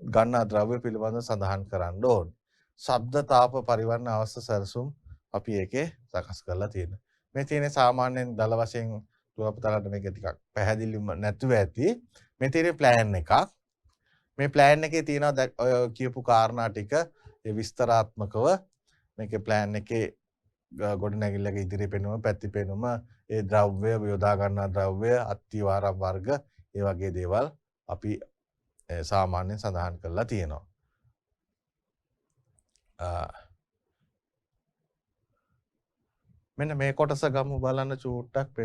ගන්නා ද්‍රව්‍ය පිළිබඳ සඳහන් කරන්න ඕනේ. ශබ්ද තාප පරිවර්ණ අවස්ථ සැලසුම් අපි ඒකේ සකස් කරලා තියෙනවා. මේ තියෙන සාමාන්‍යයෙන් දල වශයෙන් දුරපතලට මේක ටිකක් පැහැදිලිව නැතුව ඇති. මේ තියෙන ප්ලෑන් එකක්. මේ ප්ලෑන් එකේ තියෙනවා ඔය කියපු කාරණා ටික ඒ විස්තරාත්මකව මේකේ ප්ලෑන් එකේ ගොඩනැගිල්ලක ඉදිරි පෙනුම පැති පෙනුම ඒ ද්‍රව්‍ය යොදා ගන්නා ද්‍රව්‍ය අත්තිවාරම් වර්ග ඒ වගේ දේවල් අපි සාමාන්‍යයෙන් සඳහන් කරලා තියෙනවා. මෙන්න මේ කොටස ගමු බලන්න චූට්ටක්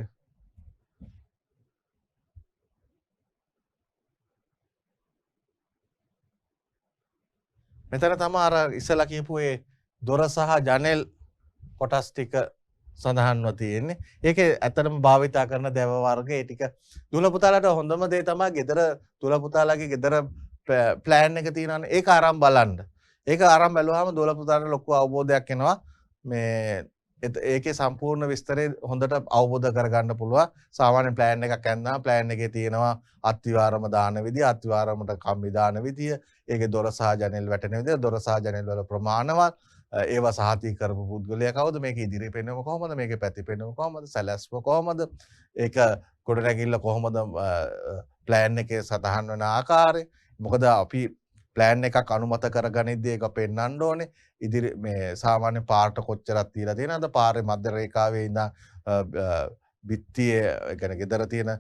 මෙතන තමයි අර ඉස්සලා කියපු ඒ දොර සහ ජනෙල් කොටස් ටික සඳහන්ව තියෙන්නේ. ඒකේ ඇත්තටම භාවිතා කරන දැව වර්ග ඒ ටික දුල පුතාලට හොඳම දේ තමයි ගෙදර දුල පුතාලගේ ගෙදර ප්ලෑන් එක තියෙනවානේ. ඒක අරන් බලන්න. ඒක අරන් බැලුවාම දුල පුතාලට ලොකු අවබෝධයක් එනවා. මේ ඒකේ සම්පූර්ණ විස්තරය හොඳට අවබෝධ කරගන්න පුළුවන්. සාමාන්‍ය ප්ලෑන් එකක් ඇන්නා ප්ලෑන් එකේ තියෙනවා අත්විවරම දාන විදිය, අත්විවරමට කම්බි දාන විදිය, ඒකේ දොර සහ ජනෙල් වැටෙන විදිය, දොර සහ ජනෙල් වල ප්‍රමාණවත්, ඒවා සහතික කරපු පුද්ගලයා කවුද, මේක ඉදිරිය පෙන්වම කොහොමද, මේකේ පැති පෙන්වම කොහොමද, සැලැස්ම කොහොමද, ඒක ගොඩනැගිල්ල කොහොමද, ප්ලෑන් එකේ සටහන් වෙන ආකාරය. මොකද අපි ප්ලෑන් එකක් අනුමත කරගනිද්දී ඒක පෙන්වන්න ඕනේ. ඉදිරි මේ සාමාන්‍ය පාට කොච්චරක් තියලා තියෙනවද, පාරේ මැද රේඛාවේ ඉඳන් බිත්තියේ ඒ කියන්නේ ගෙදර තියෙන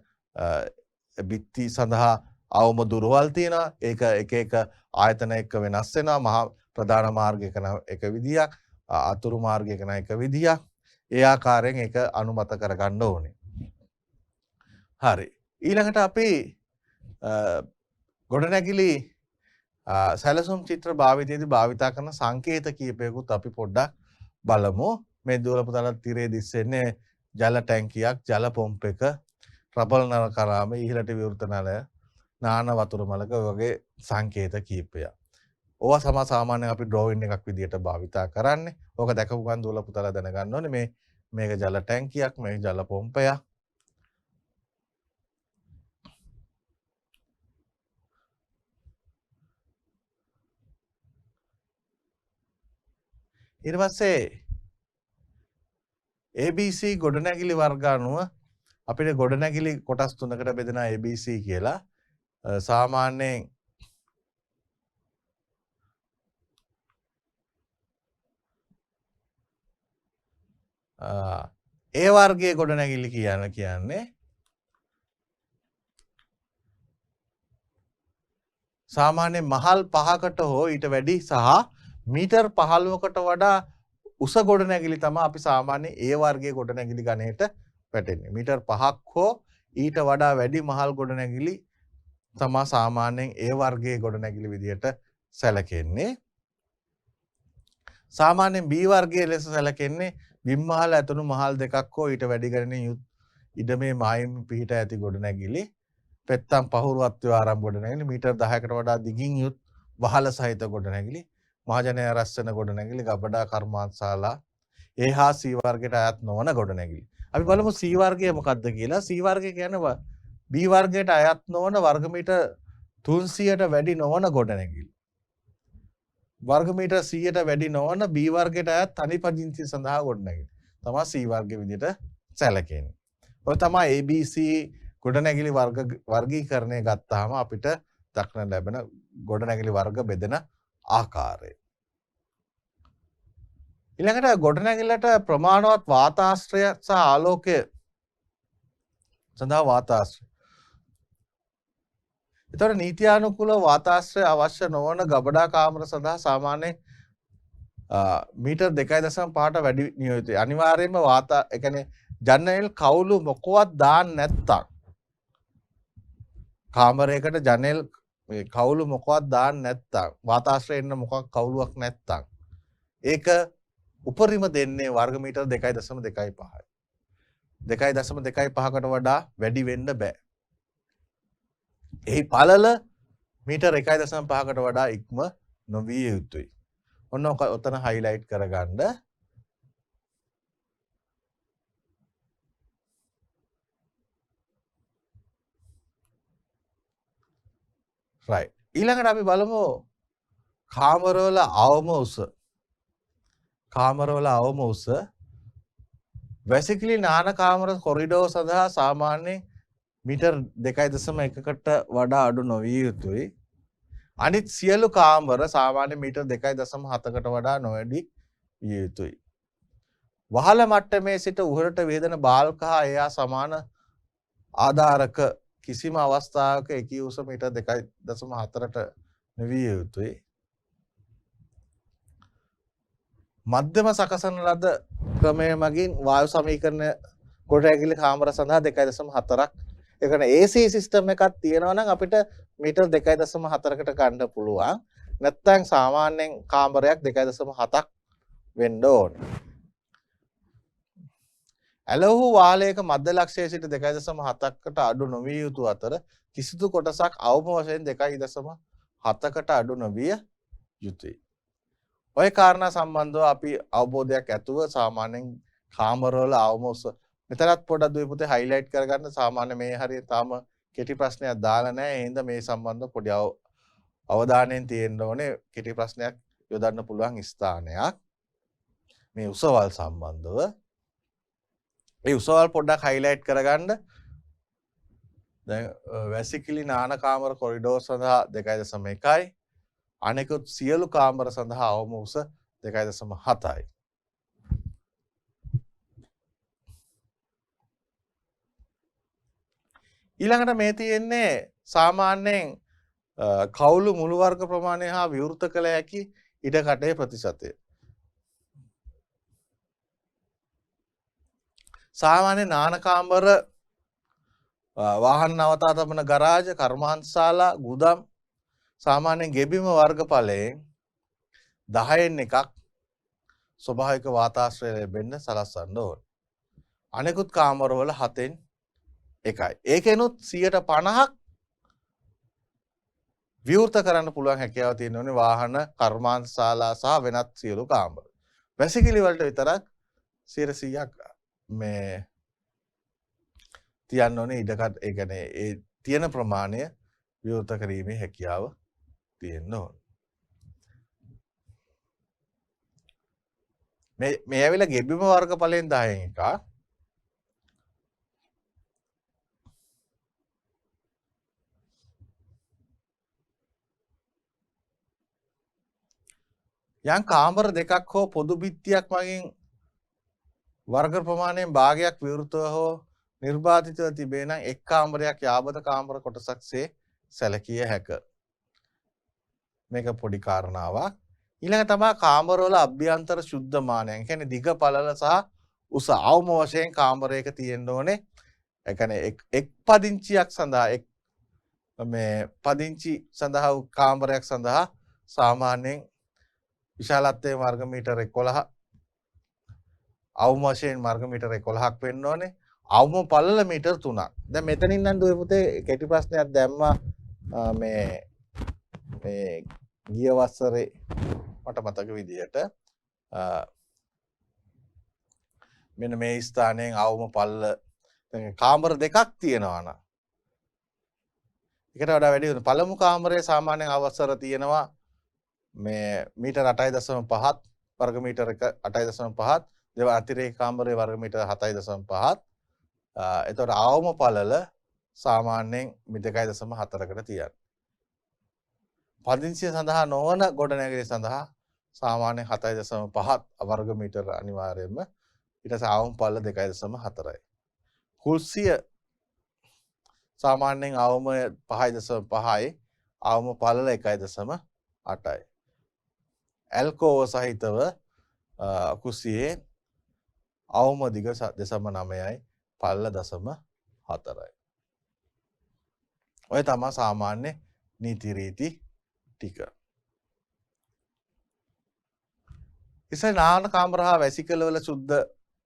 බිත්ති සඳහා අවම දුරවල් තියෙනවා. ඒක එක එක ආයතන එක්ක වෙනස් වෙනවා. මහා ප්‍රධාන මාර්ගයක නම් එක විදියක්, අතුරු මාර්ගයක නම් එක විදියක්. ඒ ආකාරයෙන් ඒක අනුමත කරගන්න ඕනේ. හරි. ඊළඟට අපි ගොඩනැගිලි සැලසුම් චිත්‍ර භාවිතයේදී භාවිතා කරන සංකේත කීපයකුත් අපි පොඩ්ඩක් බලමු. මේ දුර පුතාලට තිරේ දිස්සෙන්නේ ජල ටැංකියක්, ජල පොම්ප් එක, රබල් නල කරාම ඉහළට විවෘත නලය, නාන වතුර මලක වගේ සංකේත කීපයක්. ඕවා සාමාන්‍යයෙන් අපි ඩ්‍රෝයින් එකක් විදියට භාවිතා කරන්නේ. ඕක දැකපු ගමන් දුර පුතාලා දැනගන්න ඕනේ මේක ජල ටැංකියක්, මේක ජල පොම්පයක්. ඊට පස්සේ ABC ගොඩනැගිලි වර්ග අනුව අපිට ගොඩනැගිලි කොටස් තුනකට බෙදෙනවා ABC කියලා. සාමාන්‍යයෙන් ඒ වර්ගයේ ගොඩනැගිලි කියන්නේ සාමාන්‍ය මහල් 5කට හෝ ඊට වැඩි සහ මීටර් 15කට වඩා උස ගොඩනැගිලි තමයි අපි සාමාන්‍ය ඒ වර්ගයේ ගොඩනැගිලි ගණයට වැටෙන්නේ. මීටර් 5ක් හෝ ඊට වඩා වැඩි මහල් ගොඩනැගිලි තමයි සාමාන්‍යයෙන් ඒ වර්ගයේ ගොඩනැගිලි විදියට සැලකෙන්නේ. සාමාන්‍යයෙන් B වර්ගයේ ලෙස සැලකෙන්නේ බිම් මහල් ඇතුණු මහල් දෙකක් හෝ ඊට වැඩි ගණනේ යුත් ඉඩමේ මායිම් පිහිට ඇති ගොඩනැගිලි. පෙත්තම් පහුරු අත්ව්‍ය ආරම්භ ගොඩනැගිලි මීටර් 10කට වඩා දිගින් යුත් වහල සහිත ගොඩනැගිලි. මහජනයා රැස් වෙන ගොඩනැගිලි ගබඩා කර්මාන්තශාලා ඒ හා C වර්ගයට අයත් නොවන ගොඩනැගිලි. අපි බලමු C වර්ගය මොකක්ද කියලා. C වර්ගය කියන්නේ B වර්ගයට අයත් නොවන වර්ග මීටර් 300ට වැඩි නොවන ගොඩනැගිලි. වර්ග මීටර් 100ට වැඩි නොවන B වර්ගයට අයත් තනි පදිංචි සඳහා ගොඩනැගිලි. තමයි C වර්ගය විදිහට සැලකෙන්නේ. ඔය තමයි ABC ගොඩනැගිලි වර්ගීකරණය ගත්තාම අපිට දක්නට ලැබෙන ගොඩනැගිලි වර්ග බෙදෙන ආකාරය. ඊළඟට ගොඩනැගිල්ලට ප්‍රමාණවත් වාතාශ්‍රය සහ ආලෝකය සඳහා වාතාශ්‍රය. එතකොට නීත්‍යානුකූල වාතාශ්‍රය අවශ්‍ය නොවන ගබඩා කාමර සඳහා සාමාන්‍යයෙන් මීටර් 2.5ට වැඩි නියෝජිතයි. අනිවාර්යයෙන්ම ඒ කියන්නේ ජනේල් කවුළු මොකවත් දාන්න නැත්තම් කාමරයකට ජනේල් මේ කවුළු මොකවත් දාන්න නැත්තම් වාතාශ්‍රය එන්න මොකක් කවුළුවක් නැත්තම් ඒක උපරිම දෙන්නේ වර්ග මීටර් 2.25යි. 2.25කට වඩා වැඩි වෙන්න බෑ. එහි පළල මීටර් 1.5කට වඩා ඉක්ම නොවිය යුතුයි. ඔන්න ඔතන හයිලයිට් කරගන්න. right. ඊළඟට අපි බලමු කාමරවල අවම උස. කාමරවල අවම උස වැසිකිලි නාන කාමර කොරිඩෝර් සඳහා සාමාන්‍යයෙන් මීටර් 2.1කට වඩා අඩු නොවිය යුතුයි. අනිත් සියලු කාමර සාමාන්‍ය මීටර් 2.7කට වඩා නොවැඩි විය යුතුයි. වහල මට්ටමේ සිට උහළට වේදන බාල්ක හා එයා සමාන ආධාරක කිසිම අවස්ථාවක එකී උස මීටර් 2.4ට නොවිය යුතුයි. මධ්‍යම සකසන ලද ක්‍රමය මගින් වායු සමීකරණ ගොඩනැගිලි කාමර සඳහා 2.4ක් ඒ කියන්නේ AC සිස්ටම් එකක් තියෙනවා නම් අපිට මීටර් 2.4කට ගන්න පුළුවන්. නැත්නම් සාමාන්‍යයෙන් කාමරයක් 2.7ක් වෙන්න ඕන. ඇලවූ වාලයක මධ්‍ය ලක්ෂයේ සිට 2.7කට අඩු නොවිය යුතු අතර කිසිදු කොටසක් අවම වශයෙන් 2.7කට අඩු නොවිය යුතුයි. ඔය කාරණා සම්බන්ධව අපි අවබෝධයක් ඇතුව සාමාන්‍යයෙන් කාමරවල අවම උස මෙතනත් පොඩ්ඩක් දුවේ පුතේ හයිලයිට් කරගන්න. සාමාන්‍ය මේ හරියට තාම කෙටි ප්‍රශ්නයක් දාලා නැහැ. ඒ හින්දා මේ සම්බන්ධව පොඩි අවධානයෙන් තියෙන්න ඕනේ. කෙටි ප්‍රශ්නයක් යොදන්න පුළුවන් ස්ථානයක් මේ උසවල් සම්බන්ධව. ඒ උසවල් පොඩ්ඩක් හයිලයිට් කරගන්න. දැන් වැසිකිලි නාන කාමර කොරිඩෝර් සඳහා 2.1යි. අනෙකුත් සියලු කාමර සඳහා අවම උස 2.7යි. ඊළඟට මේ තියෙන්නේ සාමාන්‍යයෙන් කවුළු මුළු වර්ග ප්‍රමාණය හා විවෘත කළ හැකි ඉඩකඩේ ප්‍රතිශතය. සාමාන්‍ය නාන කාමර වාහන නවතා තබන ගරාජ කර්මාන්තශාලා ගුදම් සාමාන්‍යයෙන් ගෙබිම වර්ගඵලයෙන් 10න් එකක් ස්වභාවික වාතාශ්‍රය ලැබෙන්න සලස්වන්න ඕන. අනෙකුත් කාමරවල 7න් එකයි. ඒකෙනුත් 50ක් විවෘත කරන්න පුළුවන් හැකියාව තියෙනෝනේ වාහන කර්මාන්තශාලා සහ වෙනත් සියලු කාමර. වැසිකිලි වලට විතරක් 100ක් මේ තියන්න ඕනේ ඉඩකඩ ඒ කියන්නේ ඒ තියෙන ප්‍රමාණය විවෘත කිරීමේ හැකියාව තියෙන්න ඕන. මේ ඇවිල්ලා ගෙබිම වර්ගඵලයෙන් 10න් එකක්. යම් කාමර දෙකක් හෝ පොදු බිත්තියක් මගින් වර්ග ප්‍රමාණයෙන් භාගයක් විවෘතව හෝ නිර්බාධිතව තිබේ නම් එක් කාමරයක් යාබද කාමර කොටසක්සේ සැලකිය හැක. මේක පොඩි කාරණාවක්. ඊළඟ තමයි කාමරවල අභ්‍යන්තර ශුද්ධ මානයන්. ඒ කියන්නේ දිග පළල සහ උස අවම වශයෙන් කාමරයක තියෙන්න ඕනේ. ඒ කියන්නේ එක් පදිංචියක් සඳහා මේ පදිංචි සඳහා කාමරයක් සඳහා සාමාන්‍යයෙන් විශාලත්වයේ වර්ග මීටර 11 අවම වශයෙන් වර්ග මීටර 11ක් වෙන්න ඕනේ. අවම පළල මීටර 3ක්. දැන් මෙතනින් නම් දුවේ පුතේ කෙටි ප්‍රශ්නයක් දැම්මා මේ ගිය වසරේ මට මතක විදිහට මෙන්න මේ ස්ථානයෙන් අවම පළල කාමර දෙකක් තියෙනවා නම් එකට වඩා වැඩි වෙන පළමු කාමරයේ සාමාන්‍යයෙන් අවසර තියෙනවා මේ මීටර 8.5 වර්ග මීටර 8.5 දෙව අතිරේක කාමරයේ වර්ග මීටර 7.5 එතකොට අවම පළල සාමාන්‍යයෙන් 2.4කට තියෙනවා. පදිංචිය සඳහා නොවන ගොඩනැගිලි සඳහා සාමාන්‍යයෙන් 7.5 වර්ග මීටර අනිවාර්යයෙන්ම ඊට පස්සේ අවම පළල 2.4යි. කුස්සිය සාමාන්‍යයෙන් අවම 5.5යි අවම පළල 1.8යි. ඇල්කෝව සහිතව කුස්සියේ අවම දිග 0.9යි පළල 0.4යි. ඔය තමයි සාමාන්‍ය නීති රීති ටික. ඉතින් නාන කාමර හා වැසිකල වල සුද්ධ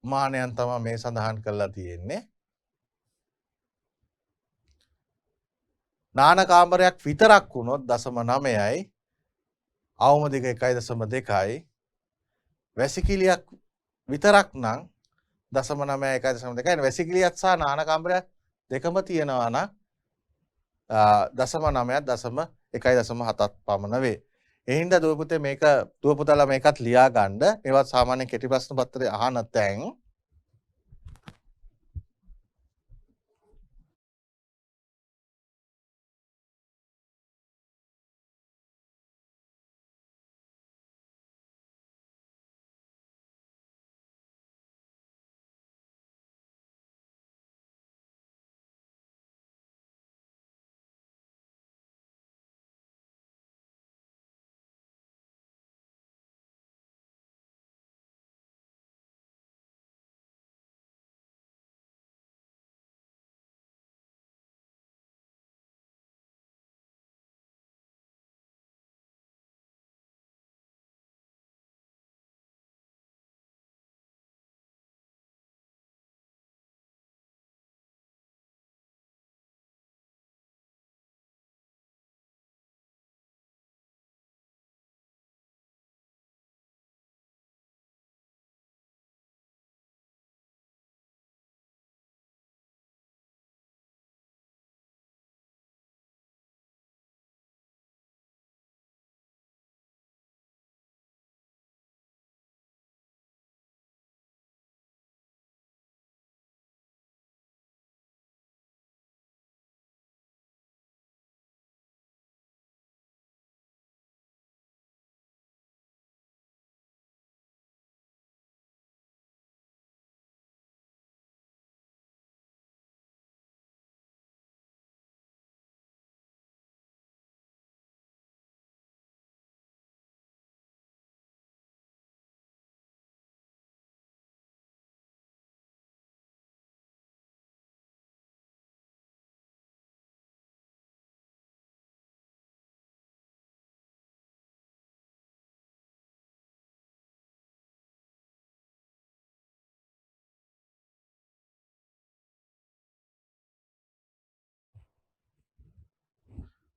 මානයන් තමයි මේ සඳහන් කරලා තියෙන්නේ. නාන කාමරයක් විතරක් වුණොත් 0.9යි අවම දිග 1.2යි වැසිකිළියක් විතරක් නම් 0.9යි 1.2යි වැසිකිළියක් සහ නාන කාමරයක් දෙකම තියෙනවා නම් 0.9ක් 1.7ක් පමණ වේ. ඒ හින්දා දුව පුතේ මේක දුව පුතාලා මේකත් ලියා ගන්න. මේවත් සාමාන්‍ය කෙටි ප්‍රශ්න පත්‍රයේ අහන තැන්.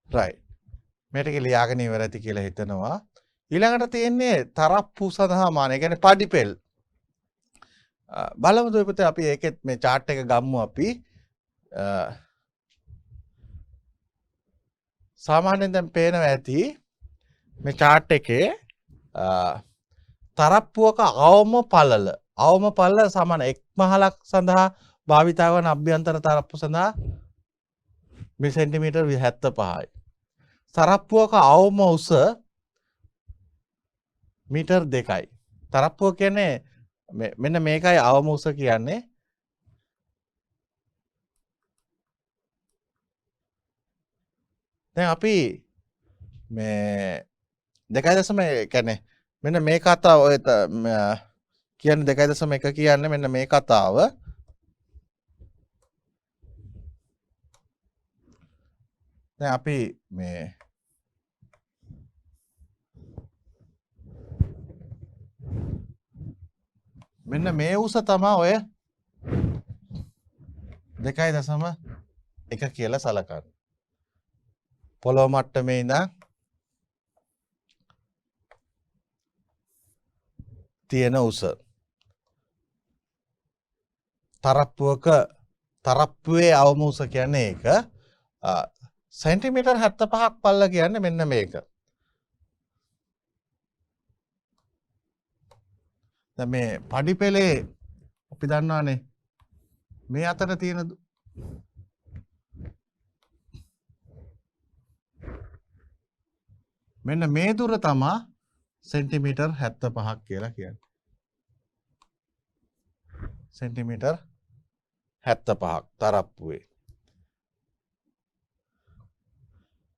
right. මේ ටික ලියාගෙන ඉවර ඇති කියලා හිතනවා. ඊළඟට තියෙන්නේ තරප්පු සඳහා මාන. ඒ කියන්නේ පඩිපෙල්. බලමු දුව පුතේ අපි ඒකෙත් මේ chart එක ගමු අපි. සාමාන්‍යයෙන් දැන් පේනවා ඇති මේ chart එකේ තරප්පුවක අවම පළල සමාන එක් මහලක් සඳහා භාවිතා වන අභ්‍යන්තර තරප්පු සඳහා මේ සෙන්ටිමීටර් 75යි. තරප්පුවක අවම උස මීටර් 2යි. තරප්පුව කියන්නේ මෙන්න මේකයි අවම උස කියන්නේ. දැන් අපි මේ 2.1 කියන්නේ මෙන්න මේ කතාව ඔය කියන්නේ 2.1 කියන්නේ මෙන්න මේ කතාව දැන් අපි මේ මෙන්න මේ උස තමයි ඔය 2.1 කියලා සලකන්නේ. පොළොව මට්ටමේ ඉඳන් තියෙන උස. තරප්පුවේ අවම උස කියන්නේ ඒක. සෙන්ටිමීටර් 75ක් පල්ල කියන්නේ මෙන්න මේක. දැන් මේ පඩිපෙළේ අපි දන්නවානේ මේ අතර තියෙන මෙන්න මේ දුර තමයි සෙන්ටිමීටර් 75ක් කියලා කියන්නේ. සෙන්ටිමීටර් 75ක් තරප්පුවේ.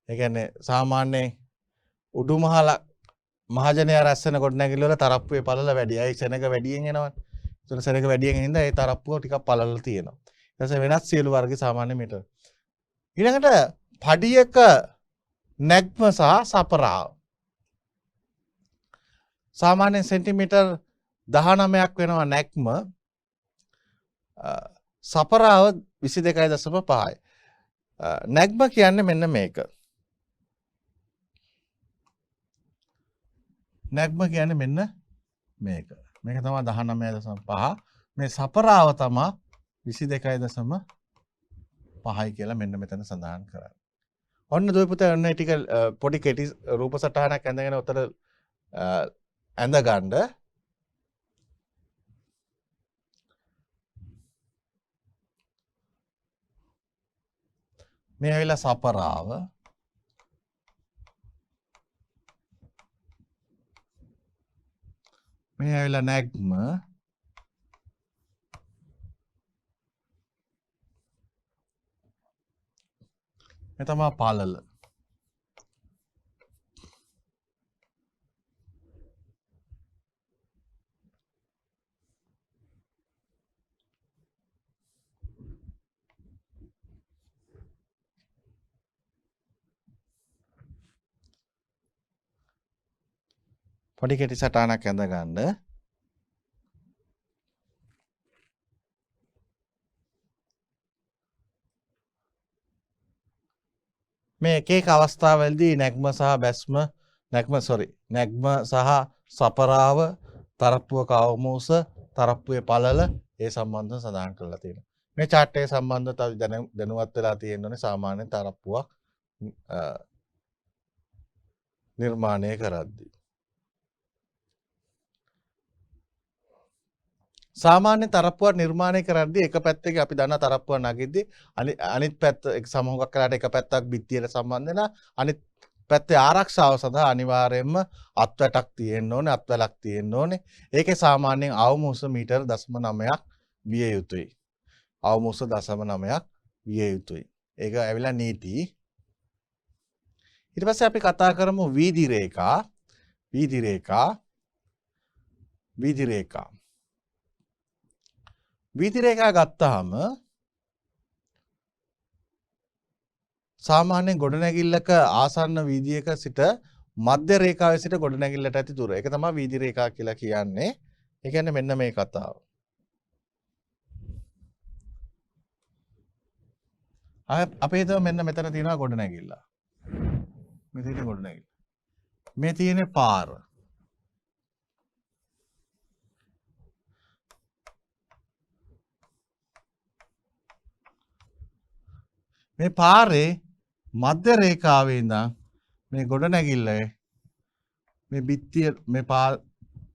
ඒ කියන්නේ සාමාන්‍යයෙන් උඩුමහල මහජනයා රැස් වෙන ගොඩනැගිලි වල තරප්පුවේ පළල වැඩි. ඒ සෙනඟ වැඩියෙන් එනවනේ. ඒතර සෙනඟ වැඩියෙන් හින්දා ඒ තරප්පුව ටිකක් පළල තියෙනවා. ඊට පස්සේ වෙනස් සියලු වර්ග සාමාන්‍ය මීටර. ඊළඟට පඩියක නැග්ම සහ සපරාව. සාමාන්‍යයෙන් සෙන්ටිමීටර් 19ක් වෙනවා නැග්ම. සපරාව 22.5යි. නැග්ම කියන්නේ මෙන්න මේක. නැග්ම කියන්නේ මෙන්න මේක. මේක තමයි 19.5. මේ සපරාව තමයි 22.5යි කියලා මෙන්න මෙතන සඳහන් කරන්නේ. ඔන්න දුවේ පුතේ ඔන්න ටික පොඩි කෙටි රූප සටහනක් ඇඳගෙන උතර ඇඳ ගන්න. මේ ඇවිල්ලා සපරාව. මේ ඇවිල්ලා නැග්ම. මේ තමයි පළල. පොඩි කෙටි සටහනක් ඇඳ ගන්න. මේ එක එක අවස්ථාවලදී නැග්ම සහ බැස්ම නැග්ම සහ සපරාව තරප්පුවක අවම උස තරප්පුවේ පළල ඒ සම්බන්ධව සඳහන් කරලා තියෙනවා. මේ chart එක සම්බන්ධව තව දැනුවත් වෙලා තියෙන්න ඕනේ සාමාන්‍ය තරප්පුවක් නිර්මාණය කරද්දී. සාමාන්‍ය තරප්පුවක් නිර්මාණය කරද්දී එක පැත්තක අපි දන්නා තරප්පුව නගිද්දී අනිත් පැත්ත එක සමහරක් කරාට එක පැත්තක් බිත්තියට සම්බන්ධ වෙනවා අනිත් පැත්තේ ආරක්ෂාව සඳහා අනිවාර්යයෙන්ම අත්වැටක් තියෙන්න ඕනේ අත්වැලක් තියෙන්න ඕනේ. ඒකේ සාමාන්‍යයෙන් අවම උස මීටර් 0.9ක් විය යුතුයි. අවම උස 0.9ක් විය යුතුයි. ඒක ඇවිල්ලා නීති. ඊට පස්සේ අපි කතා කරමු වීදි රේඛා. වීදි රේඛා ගත්තාම සාමාන්‍යයෙන් ගොඩනැගිල්ලක ආසන්න වීදියක සිට මධ්‍ය රේඛාවේ සිට ගොඩනැගිල්ලට ඇති දුර. ඒක තමයි වීදි රේඛා කියලා කියන්නේ. ඒ කියන්නේ මෙන්න මේ කතාව. අපි හිතමු මෙන්න මෙතන තියෙනවා ගොඩනැගිල්ල. මෙතන ගොඩනැගිල්ල. මේ තියෙන්නේ පාර. මේ පාරේ මධ්‍ය රේඛාවේ ඉඳන් මේ ගොඩනැගිල්ලේ මේ බිත්තිය මේ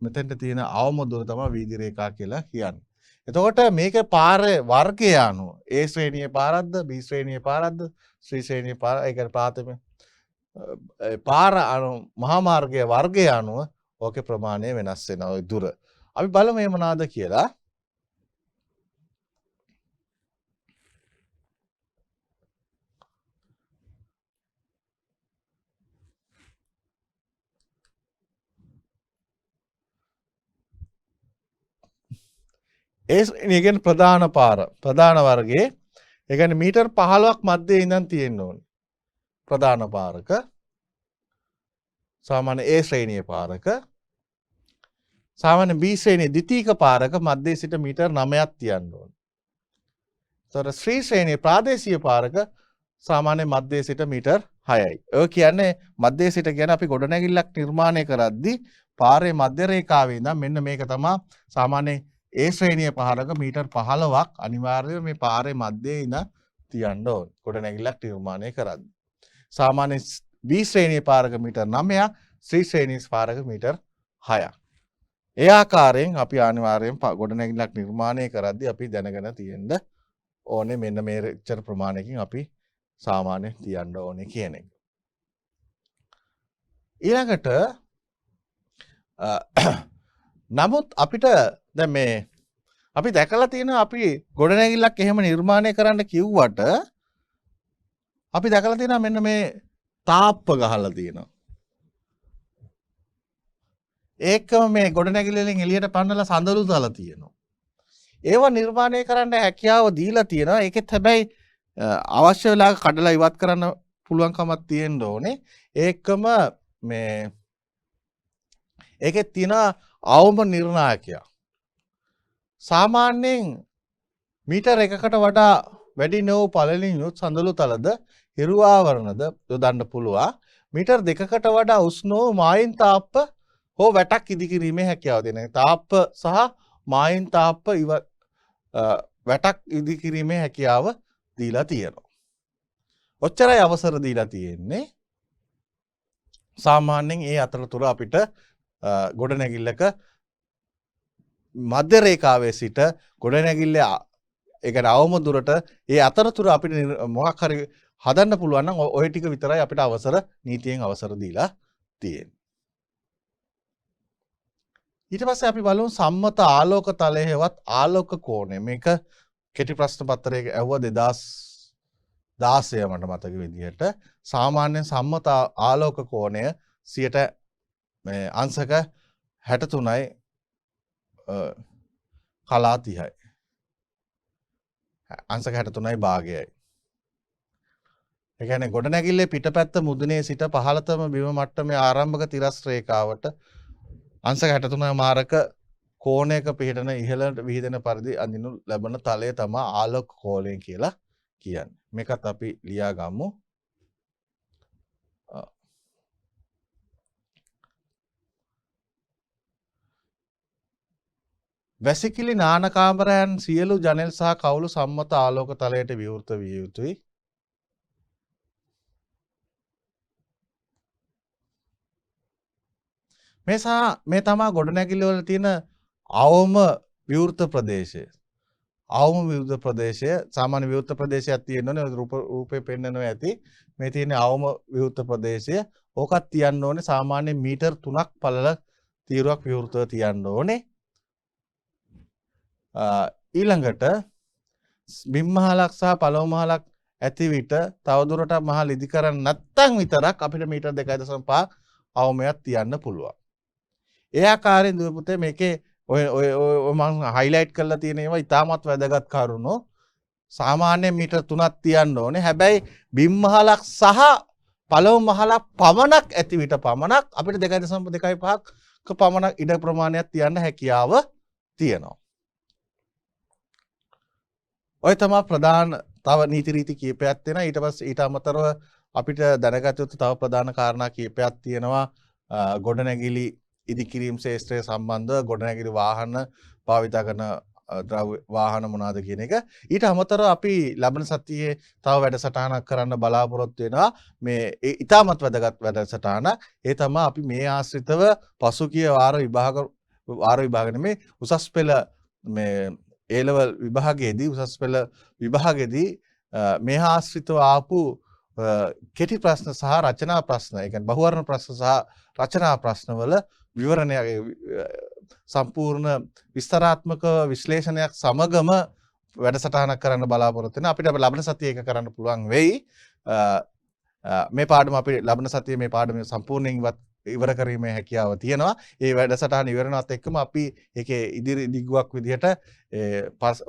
මෙතෙන්ට තියෙන අවම දුර තමයි වීදි රේඛා කියලා කියන්නේ. එතකොට මේක පාරේ වර්ගය අනුව A ශ්‍රේණියේ පාරක්ද B ශ්‍රේණියේ පාරක්ද C ශ්‍රේණියේ පාර ඒ කියන්නේ ප්‍රාථමික පාර මහා මාර්ගයේ වර්ගය අනුව ඕකේ ප්‍රමාණය වෙනස් වෙනවා ওই දුර. අපි බලමු මේ මොනවාද කියලා. ඒ ශ්‍රේණිය කියන්නේ ප්‍රධාන වර්ගයේ ඒ කියන්නේ මීටර් 15ක් මැද්දේ ඉඳන් තියෙන්න ඕනේ. ප්‍රධාන පාරක සාමාන්‍ය A ශ්‍රේණියේ පාරක සාමාන්‍ය B ශ්‍රේණියේ ද්විතීක පාරක මැද්දේ සිට මීටර් 9ක් තියන්න ඕනේ. ඒතර C ශ්‍රේණියේ ප්‍රාදේශීය පාරක සාමාන්‍ය මැද්දේ සිට මීටර් 6යි. ඔය කියන්නේ මැද්දේ සිට කියන්නේ අපි ගොඩනැගිල්ලක් නිර්මාණය කරද්දී පාරේ මැද රේඛාවේ ඉඳන් මෙන්න මේක තමයි සාමාන්‍ය A ශ්‍රේණියේ පාරක මීටර් 15ක් අනිවාර්යයෙන් මේ පාරේ මැද්දේ ඉඳන් තියන්න ඕනේ. ගොඩනැගිල්ලක් නිර්මාණය කරද්දී. සාමාන්‍ය B ශ්‍රේණියේ පාරක මීටර් 9ක්, C ශ්‍රේණියේ පාරක මීටර් 6ක්. ඒ ආකාරයෙන් අපි අනිවාර්යයෙන් ගොඩනැගිල්ලක් නිර්මාණය කරද්දී අපි දැනගෙන තියෙන්න ඕනේ මෙන්න මේ එච්චර ප්‍රමාණයකින් අපි සාමාන්‍ය තියන්න ඕනේ කියන එක. ඊළඟට නමුත් අපිට දැන් මේ අපි දැකලා තියෙනවා අපි ගොඩනැගිල්ලක් එහෙම නිර්මාණය කරන්න කිව්වට අපි දැකලා තියෙනවා මෙන්න මේ තාප්ප ගහලා තියෙනවා. ඒකම මේ ගොඩනැගිල්ල වලින් එළියට පන්නලා සඳලු දාලා තියෙනවා. ඒව නිර්මාණය කරන්න හැකියාව දීලා තියෙනවා. ඒකෙත් හැබැයි අවශ්‍ය වෙලාවක කඩලා ඉවත් කරන්න පුළුවන්කමක් තියෙන්න ඕනේ. ඒකම මේ ඒකෙත් තියෙන අවම නිර්ණායකයක්. සාමාන්‍යයෙන් මීටර 1කට වඩා වැඩි නොවු පළලින් යුත් සඳලු තලද හිරු ආවරණද යොදන්න පුළුවන්. මීටර 2කට වඩා උස් නොවු මායින් තාප්ප හෝ වැටක් ඉදිකිරීමේ හැකියාව දෙන. තාප්ප සහ මායින් තාප්ප වැටක් ඉදිකිරීමේ හැකියාව දීලා තියෙනවා. ඔච්චරයි අවසර දීලා තියෙන්නේ. සාමාන්‍යයෙන් ඒ අතරතුර අපිට ගොඩනැගිල්ලක මධ්‍ය රේඛාවේ සිට ගොඩනැගිල්ල ඒ කියන්නේ අවම දුරට ඒ අතරතුර අපිට මොකක් හරි හදන්න පුළුවන් නම් ওই ටික විතරයි අපිට අවසර නීතියෙන් අවසර දීලා තියෙන්නේ. ඊට පස්සේ අපි බලමු සම්මත ආලෝක තලය හෙවත් ආලෝක කෝණය. මේක කෙටි ප්‍රශ්න පත්‍රයක ඇහුවා 2016 මට මතක විදිහට. සාමාන්‍ය සම්මත ආලෝක කෝණය 100ට මේ අංශක 63යි කලා 30යි. අංශක 63යි භාගයයි. ඒ කියන්නේ ගොඩනැගිල්ලේ පිටපැත්ත මුදුනේ සිට පහළතම බිම මට්ටමේ ආරම්භක තිරස් රේඛාවට අංශක 63 මාරක කෝණයක පිහිටන ඉහළට විහිදෙන පරිදි අඳිනු ලැබෙන තලය තමයි ආලෝක කෝණය කියලා කියන්නේ. මේකත් අපි ලියා ගමු. වැසිකිලි නාන කාමරයන් සියලු ජනෙල් සහ කවුළු සම්මත ආලෝක තලයට විවෘත විය යුතුයි. මේ තමා ගොඩනැගිලි වල තියෙන අවම විවෘත ප්‍රදේශය. අවම විවෘත ප්‍රදේශය සාමාන්‍ය විවෘත ප්‍රදේශයක් තියෙනවනේ රූපේ පෙන්නනවා ඇති. මේ තියෙන අවම විවෘත ප්‍රදේශය. ඕකත් තියන්න ඕනේ සාමාන්‍ය මීටර් 3ක් පළල තීරුවක් විවෘතව තියන්න ඕනේ. ඊළඟට බිම් මහලක් සහ පළව මහලක් ඇති විට තවදුරටත් මහල් ඉදි කරන්නේ නැත්නම් විතරක් අපිට මීටර් 2.5 අවමයක් තියන්න පුළුවන්. ඒ ආකාරයෙන් දුව පුතේ මේකේ ඔය මම හයිලයිට් කරලා තියෙන ඒවා ඉතාමත් වැදගත් කරුණු. සාමාන්‍ය මීටර් 3ක් තියන්න ඕනේ. හැබැයි බිම් මහලක් සහ පළව මහලක් පමණක් ඇති විට පමණක් අපිට 2.5ක පමණක් ඉඩ ප්‍රමාණයක් තියන්න හැකියාව තියෙනවා. ඔය තමයි ප්‍රධාන තව නීති රීති කීපයක් තියෙනවා. ඊට පස්සේ ඊට අමතරව අපිට දැනගත යුතු තව ප්‍රධාන කාරණා කීපයක් තියෙනවා. ගොඩනැගිලි ඉදිකිරීම් ශාස්ත්‍රය සම්බන්ධව ගොඩනැගිලි වාහන භාවිත කරන ද්‍රව්‍ය වාහන මොනවාද කියන එක. ඊට අමතරව අපි ලබන සතියේ තව වැඩසටහනක් කරන්න බලාපොරොත්තු වෙනවා. මේ ඉතාමත් වැදගත් වැඩසටහන. ඒ තමයි අපි මේ ආශ්‍රිතව පසුගිය වාර විභාග නෙමේ උසස් පෙළ මේ A level විභාගයේදී උසස් පෙළ විභාගයේදී මේ ආශ්‍රිතව ආපු කෙටි ප්‍රශ්න සහ රචනා ප්‍රශ්න, ඒ කියන්නේ බහුවර්ණ ප්‍රශ්න සහ රචනා ප්‍රශ්න වල විවරණය සම්පූර්ණ විස්තරාත්මක විශ්ලේෂණයක් සමගම වැඩසටහනක් කරන්න බලාපොරොත්තු වෙනවා. අපිට ලබන සතියේ ඒක කරන්න පුළුවන් වෙයි. මේ පාඩම අපි ලබන සතියේ මේ පාඩම සම්පූර්ණයෙන් ඉවත් ඉවර කිරීමේ හැකියාව තියෙනවා. ඒ වැඩසටහන ඉවරනවත් එක්කම අපි ඒකේ ඉදිරි දිගුවක් විදිහට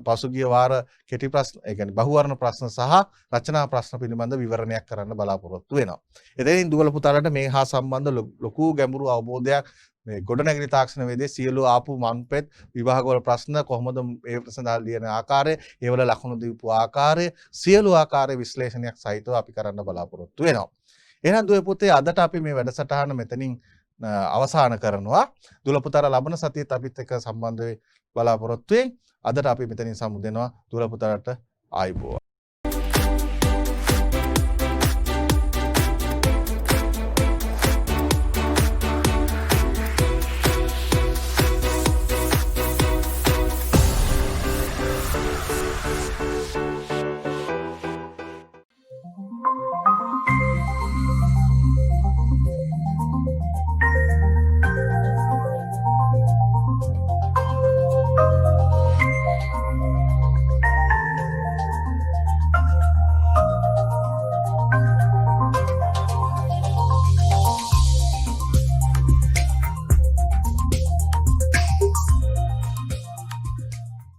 පසුගිය වාර කෙටි ප්‍රශ්න, ඒ කියන්නේ බහුවර්ණ ප්‍රශ්න සහ රචනා ප්‍රශ්න පිළිබඳ විවරණයක් කරන්න බලාපොරොත්තු වෙනවා. එතෙන් දුවල පුතාලට මේ හා සම්බන්ධ ලොකු ගැඹුරු අවබෝධයක් මේ ගොඩනැගිලි තාක්ෂණ වේදේ සියලු ආපු මන්පෙත් විභාගවල ප්‍රශ්න කොහොමද ඒ ප්‍රශ්න ලියන ආකාරය, ඒවල ලකුණු දීපු ආකාරය, සියලු ආකාරයේ විශ්ලේෂණයක් සහිතව අපි කරන්න බලාපොරොත්තු වෙනවා. එහෙනම් දුවේ පුතේ අදට අපි මේ වැඩසටහන මෙතනින් අවසන් කරනවා. දුවල පුතාලා ලබන සතියේත් අපිත් එක්ක සම්බන්ධ වෙයි බලාපොරොත්තු වෙයි. අදට අපි මෙතනින් සමුදෙනවා. දුවල පුතාලට ආයුබෝවන්.